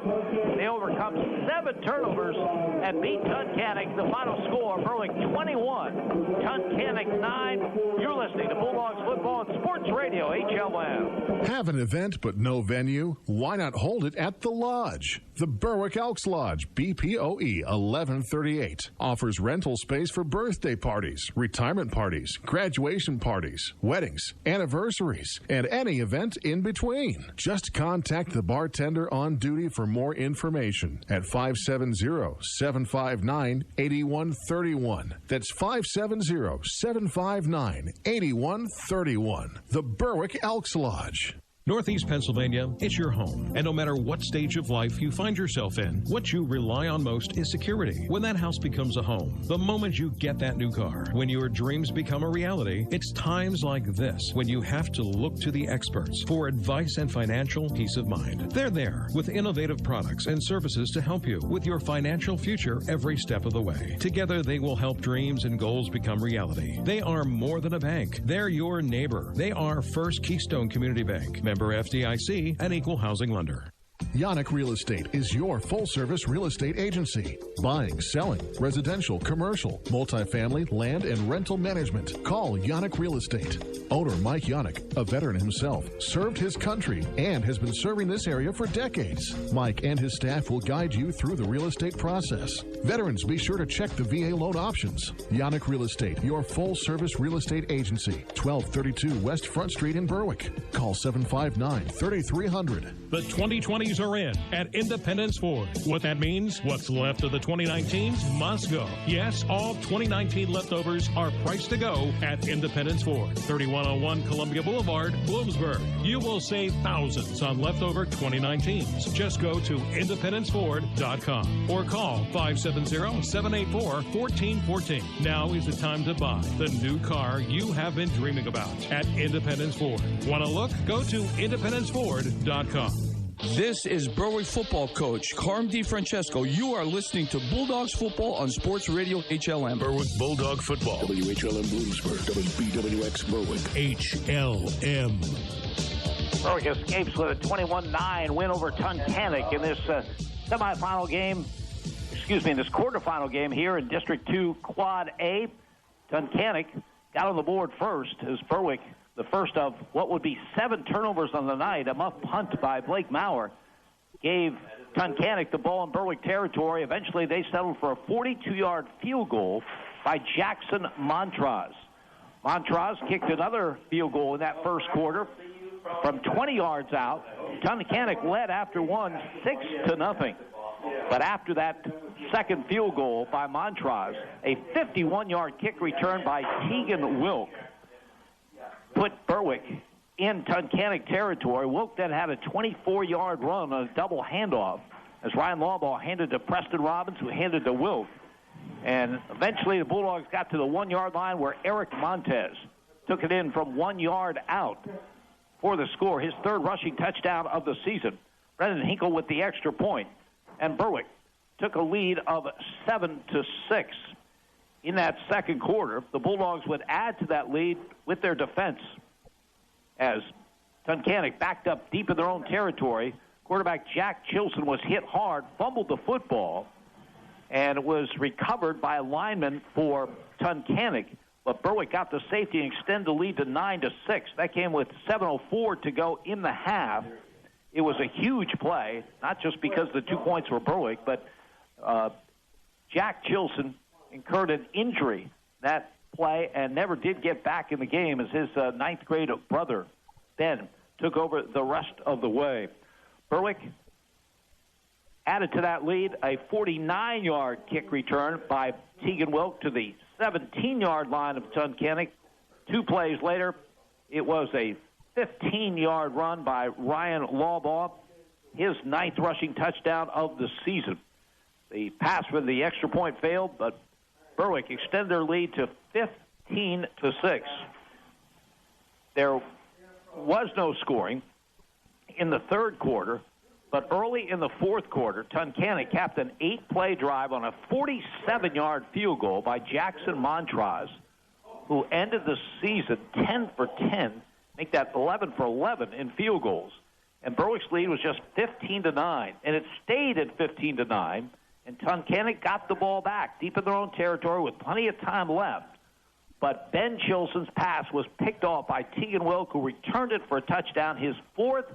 They overcome 7 turnovers and beat Tunkhannock. The final score, Berwick 21, Tunkhannock 9. You're listening to Bulldogs Football and Sports Radio, HLM. Have an event but no venue? Why not hold it at the Lodge? The Berwick Elks Lodge, BPOE 1138, offers rental space for birthday parties, retirement parties, graduation parties, weddings, anniversaries, and any event in between. Just contact the bartender on duty for more information at 570-759-8131. That's 570-759-8131. The Berwick Elks Lodge. Northeast Pennsylvania, it's your home. And no matter what stage of life you find yourself in, what you rely on most is security. When that house becomes a home, the moment you get that new car, when your dreams become a reality, it's times like this when you have to look to the experts for advice and financial peace of mind. They're there with innovative products and services to help you with your financial future every step of the way. Together, they will help dreams and goals become reality. They are more than a bank. They're your neighbor. They are First Keystone Community Bank. Member FDIC, an equal housing lender. Yannick Real Estate is your full-service real estate agency. Buying, selling, residential, commercial, multifamily, land, and rental management. Call Yannick Real Estate. Owner Mike Yannick, a veteran himself, served his country and has been serving this area for decades. Mike and his staff will guide you through the real estate process. Veterans, be sure to check the VA loan options. Yannick Real Estate, your full-service real estate agency. 1232 West Front Street in Berwick. Call 759-3300. The 2020s are in at Independence Ford. What that means, what's left of the 2019s must go. Yes, all 2019 leftovers are priced to go at Independence Ford, 3101 Columbia Boulevard, Bloomsburg. You will save thousands on leftover 2019s. Just go to independenceford.com or call 570-784-1414. Now is the time to buy the new car you have been dreaming about at Independence Ford. Want to look? Go to independenceford.com. This is Berwick football coach Carm DiFrancesco. You are listening to Bulldogs football on Sports Radio HLM. Berwick Bulldog football. WHLM Bloomsburg. WBWX Berwick. HLM. Berwick escapes with a 21-9 win over Tunkhannock in this quarterfinal game here in District 2 Quad A. Tunkhannock got on the board first as Berwick, the first of what would be 7 turnovers on the night, a muff punt by Blake Maurer, gave Tunkhannock the ball in Berwick territory. Eventually, they settled for a 42-yard field goal by Jackson Montrose. Montrose kicked another field goal in that first quarter from 20 yards out. Tunkhannock led after one, 6-0. But after that second field goal by Montrose, a 51-yard kick return by Tegan Wilk put Berwick in Tunkhannock territory. Wilk then had a 24-yard run on a double handoff as Ryan Lawball handed to Preston Robbins, who handed to Wilk. And eventually the Bulldogs got to the 1-yard line where Eric Montez took it in from 1 yard out for the score, his third rushing touchdown of the season. Brendan Hinkle with the extra point. And Berwick took a lead of 7-6. In that second quarter, the Bulldogs would add to that lead with their defense as Tunkhannock backed up deep in their own territory. Quarterback Jack Chilson was hit hard, fumbled the football, and it was recovered by a lineman for Tunkhannock. But Berwick got the safety and extend the lead to 9-6. That came with 7:04 to go in the half. It was a huge play, not just because the 2 points were Berwick, but Jack Chilson incurred an injury that play and never did get back in the game as his ninth grade brother, Ben, took over the rest of the way. Berwick added to that lead a 49-yard kick return by Tegan Wilk to the 17-yard line of Tunkhannock. 2 plays later, it was a 15-yard run by Ryan Lawbaugh, his 9th rushing touchdown of the season. The pass for the extra point failed, but Berwick extended their lead to 15-6. There was no scoring in the third quarter, but early in the fourth quarter, Tunkhannock capped an 8-play drive on a 47-yard field goal by Jackson Montrose, who ended the season 10 for 10, make that 11 for 11 in field goals. And Berwick's lead was just 15-9, and it stayed at 15-9. And Tunkhannock got the ball back deep in their own territory with plenty of time left. But Ben Chilson's pass was picked off by Tegan Wilk, who returned it for a touchdown, his 4th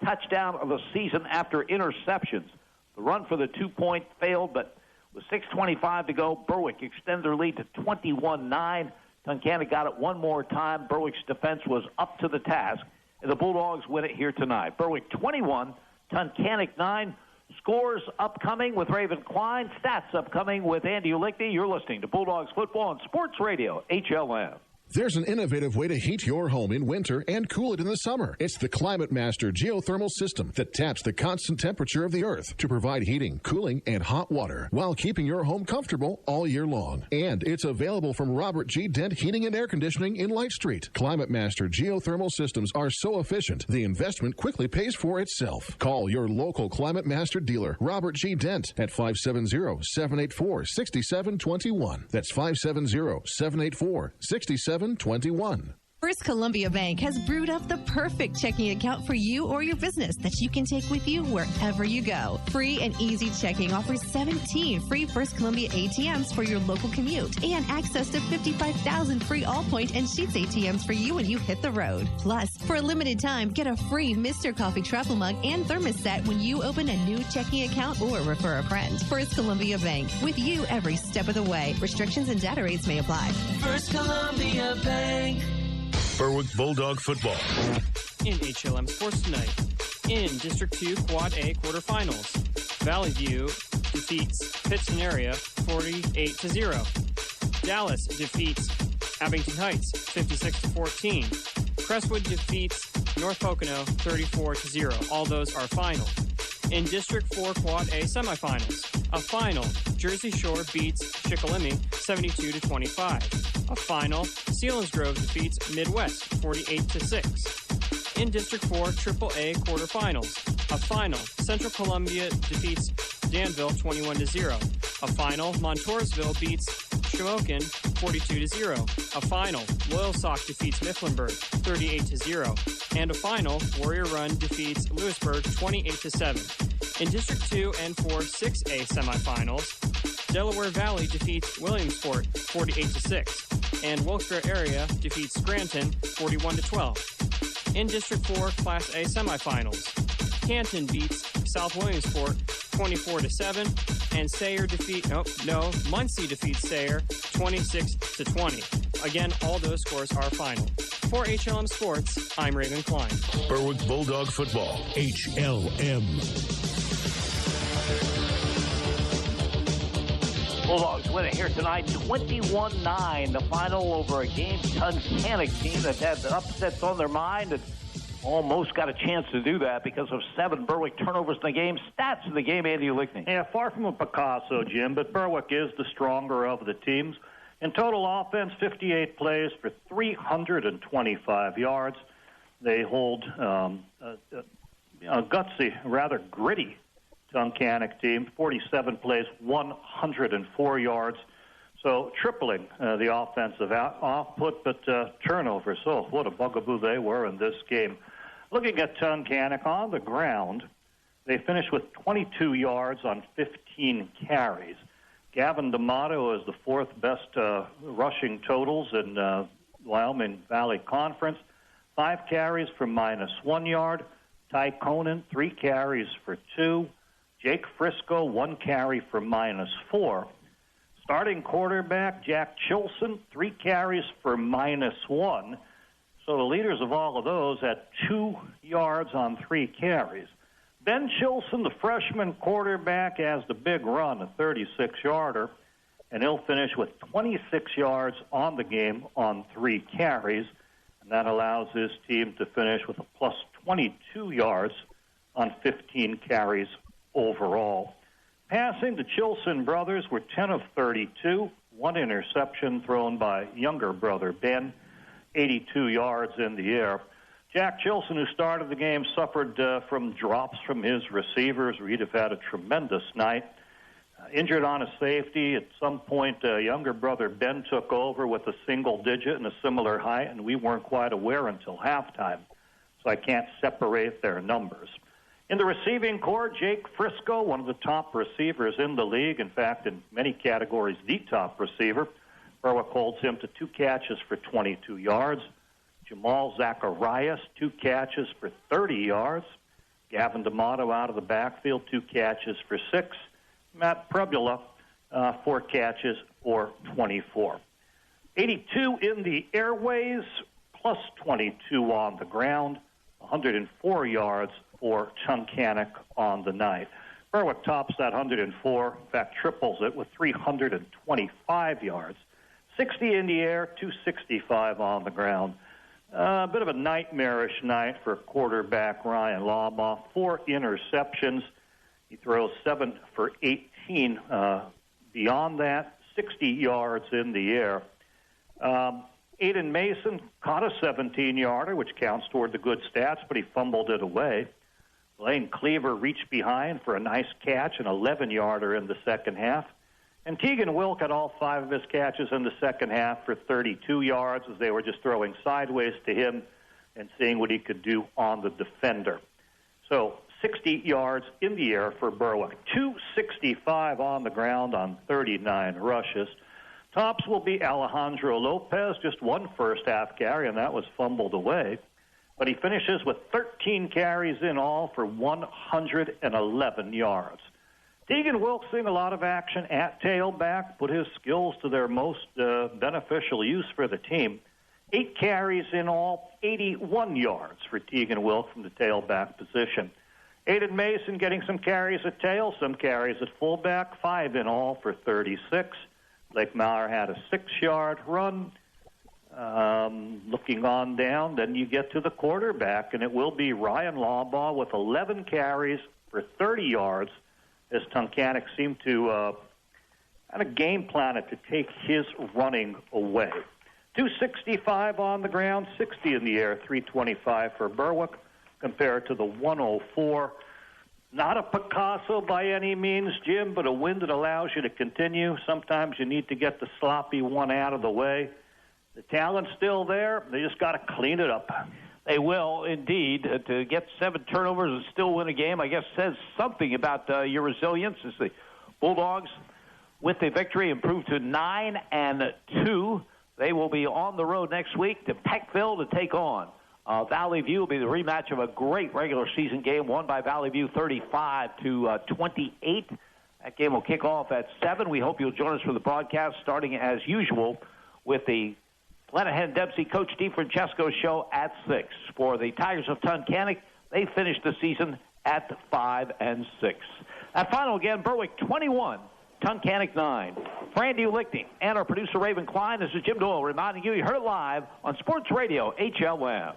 touchdown of the season after interceptions. The run for the 2-point failed, but with 6:25 to go, Berwick extended their lead to 21-9. Tunkhannock got it one more time. Berwick's defense was up to the task, and the Bulldogs win it here tonight. Berwick 21, Tunkhannock 9. Scores upcoming with Raven Klein. Stats upcoming with Andy Ulickney. You're listening to Bulldogs Football on Sports Radio, HLM. There's an innovative way to heat your home in winter and cool it in the summer. It's the Climate Master geothermal system that taps the constant temperature of the earth to provide heating, cooling, and hot water while keeping your home comfortable all year long. And it's available from Robert G. Dent Heating and Air Conditioning in Light Street. Climate Master geothermal systems are so efficient, the investment quickly pays for itself. Call your local Climate Master dealer, Robert G. Dent, at 570-784-6721. That's 570-784-6721. First Columbia Bank has brewed up the perfect checking account for you or your business that you can take with you wherever you go. Free and easy checking offers 17 free First Columbia ATMs for your local commute and access to 55,000 free Allpoint and Sheets ATMs for you when you hit the road. Plus, for a limited time, get a free Mr. Coffee travel mug and thermos set when you open a new checking account or refer a friend. First Columbia Bank, with you every step of the way. Restrictions and data rates may apply. First Columbia Bank. Berwick Bulldog football. In HLM Sports tonight, in District 2 Quad A quarterfinals, Valley View defeats Pittston area 48-0. Dallas defeats Abington Heights 56-14. Crestwood defeats North Pocono 34-0. All those are final. In District 4 Quad A semifinals, a final, Jersey Shore beats Shikellamy 72-25. A final, Selinsgrove defeats Midwest 48-6. In District 4 AAA quarterfinals, a final, Central Columbia defeats Danville 21-0. A final, Montoursville beats Shamokin 42-0. A final, Loyalsock defeats Mifflinburg 38-0. And a final, Warrior Run defeats Lewisburg 28-7. In District 2 and 4 6A semifinals, Delaware Valley defeats Williamsport 48-6. And Wilkes-Barre area defeats Scranton 41-12. In District 4 Class A semifinals, Canton beats South Williamsport 24-7, and Muncie defeats Sayre 26-20. Again, all those scores are final. For HLM Sports, I'm Raven Klein. Berwick Bulldog football, HLM. Bulldogs win it here tonight, 21-9. The final over a game Tunkhannock team that had the upsets on their mind and almost got a chance to do that because of 7 Berwick turnovers in the game. Stats in the game, Andy Lickney. Yeah, far from a Picasso, Jim, but Berwick is the stronger of the teams. In total offense, 58 plays for 325 yards. They hold a gutsy, rather gritty Tunkhannock team, 47 plays, 104 yards. So tripling the offensive output, but turnovers. So what a bugaboo they were in this game. Looking at Tunkhannock on the ground, they finished with 22 yards on 15 carries. Gavin D'Amato is the 4th best rushing totals in Wyoming Valley Conference. 5 carries for -1 yard. Ty Conan, 3 carries for 2. Jake Frisco, 1 carry for -4. Starting quarterback Jack Chilson, 3 carries for -1. So the leaders of all of those had 2 yards on 3 carries. Ben Chilson, the freshman quarterback, has the big run, a 36-yarder, and he'll finish with 26 yards on the game on 3 carries, and that allows his team to finish with a plus 22 yards on 15 carries overall. Passing, the Chilson brothers were 10 of 32, 1 interception thrown by younger brother Ben, 82 yards in the air. Jack Chilson, who started the game, suffered from drops from his receivers, or he'd have had a tremendous night. Injured on a safety. At some point, younger brother Ben took over with a single digit and a similar height, and we weren't quite aware until halftime. So I can't separate their numbers. In the receiving corps, Jake Frisco, one of the top receivers in the league. In fact, in many categories, the top receiver. Berwick holds him to 2 catches for 22 yards. Jamal Zacharias, 2 catches for 30 yards. Gavin D'Amato out of the backfield, 2 catches for 6. Matt Prebula, 4 catches for 24. 82 in the airways, plus 22 on the ground, 104 yards for Tunkhannock on the night. Berwick tops that 104, in fact triples it with 325 yards. 60 in the air, 265 on the ground. A bit of a nightmarish night for quarterback Ryan Laubaugh. 4 interceptions. He throws 7 for 18. Beyond that, 60 yards in the air. Aiden Mason caught a 17-yarder, which counts toward the good stats, but he fumbled it away. Lane Cleaver reached behind for a nice catch, an 11-yarder in the second half. And Tegan Wilk had all 5 of his catches in the second half for 32 yards as they were just throwing sideways to him and seeing what he could do on the defender. So 60 yards in the air for Berwick. 265 on the ground on 39 rushes. Tops will be Alejandro Lopez, just 1 first-half carry, and that was fumbled away. But he finishes with 13 carries in all for 111 yards. Tegan Wilk seeing a lot of action at tailback, put his skills to their most beneficial use for the team. 8 carries in all, 81 yards for Tegan Wilk from the tailback position. Aiden Mason getting some carries at tail, some carries at fullback, 5 in all for 36. Blake Maurer had a 6-yard run. Looking on down, then you get to the quarterback, and it will be Ryan Lawbaugh with 11 carries for 30 yards as Tunkhannock seemed to kind of game plan it to take his running away. 265 on the ground, 60 in the air, 325 for Berwick compared to the 104. Not a Picasso by any means, Jim, but a win that allows you to continue. Sometimes you need to get the sloppy one out of the way. The talent's still there. They just got to clean it up. They will, indeed. To get 7 turnovers and still win a game, I guess, says something about your resilience. As the Bulldogs, with the victory, improved to 9-2. They will be on the road next week to Peckville to take on Valley View. Will be the rematch of a great regular season game won by Valley View 35-28. That game will kick off at 7. We hope you'll join us for the broadcast starting as usual with the Lenahan Dempsey Coach DeFrancesco show at 6. For the Tigers of Tunkhannock, they finished the season at 5-6. That final again, Berwick 21, Tunkhannock 9. For Andy Lichting and our producer Raven Klein, this is Jim Doyle reminding you heard it live on Sports Radio HLM.